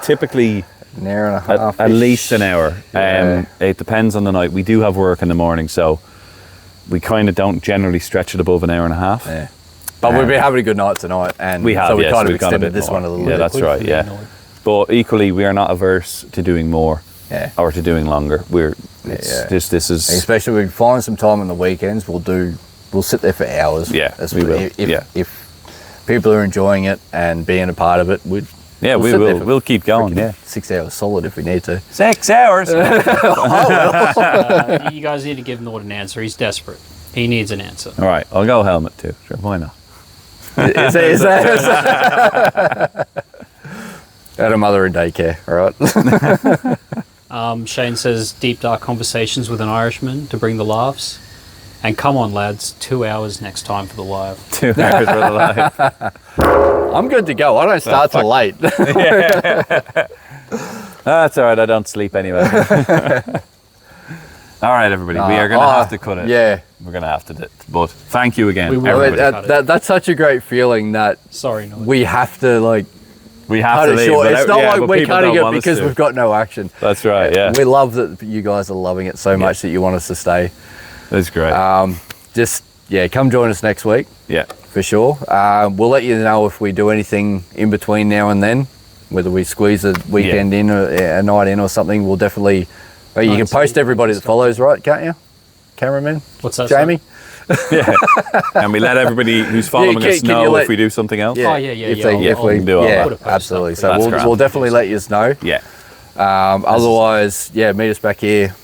S3: Typically
S2: an hour and a half.
S3: At least an hour. Yeah. It depends on the night. We do have work in the morning, so we kind of don't generally stretch it above an hour and a half.
S2: Yeah. But we've been having a good night tonight, and
S3: we have,
S2: so we kind of extended this one a little bit.
S3: Yeah, that's right. Yeah, but equally, we are not averse to doing more, or to doing longer. This is
S2: especially we find some time on the weekends. We'll sit there for hours.
S3: Yeah, we will.
S2: If people are enjoying it and being a part of it,
S3: we'll keep going. Yeah,
S2: 6 hours solid if we need to.
S3: 6 hours.
S1: You guys need to give Nord an answer. He's desperate. He needs an answer.
S3: All right, I'll go helmet too. Sure, why not?
S2: Is that? Had a mother in daycare, all right?
S1: Shane says deep dark conversations with an Irishman to bring the laughs. And come on, lads, 2 hours next time for the live.
S3: 2 hours for the live.
S2: I'm good to go. I don't start till late.
S3: That's all right. I don't sleep anyway. All right, everybody. We are going to have to cut it.
S2: Yeah.
S3: We're going to have to do it. But thank you again.
S1: We will.
S3: Everybody.
S2: That's such a great feeling that we have to
S3: we have to leave.
S2: Short. It's not like we're cutting it because
S3: to.
S2: we've got no action.
S3: That's right, yeah.
S2: We love that you guys are loving it so much that you want us to stay.
S3: That's great.
S2: Come join us next week.
S3: Yeah.
S2: For sure. We'll let you know if we do anything in between now and then, whether we squeeze a weekend in or a night in or something. We'll definitely... you can post everybody that follows, right, can't you? Cameraman?
S1: What's that,
S2: Jamie?
S3: Yeah. And we let everybody who's following us know if we do something else.
S1: Yeah.
S2: If we do absolutely. So we'll definitely let you know.
S3: Yeah.
S2: Otherwise, meet us back here.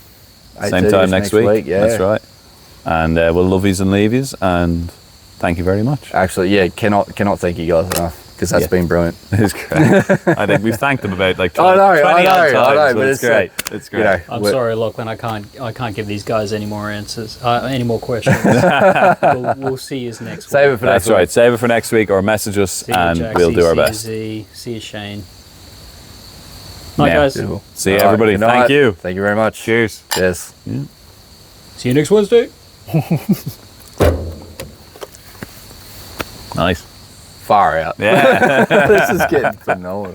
S3: Same time next week.
S2: Yeah.
S3: That's right. And we'll love yous and leave yous. And thank you very much.
S2: Actually, cannot thank you guys enough because that's been brilliant.
S3: It's great. I think we've thanked them about 20
S2: I know,
S3: but it's great. It's great.
S1: I'm sorry, Lachlan, I can't give these guys any more answers, any more questions. we'll see you next week.
S2: Save it for next week.
S3: That's right. Save it for next week or message us and we'll do our best.
S1: See you, Shane. Night, guys.
S2: Beautiful.
S3: See you, everybody. Thank you.
S2: Thank you very much.
S3: Cheers.
S2: Yes.
S3: Yeah.
S1: See you next Wednesday.
S3: Nice.
S2: Far out.
S3: Yeah.
S2: This is getting phenomenal.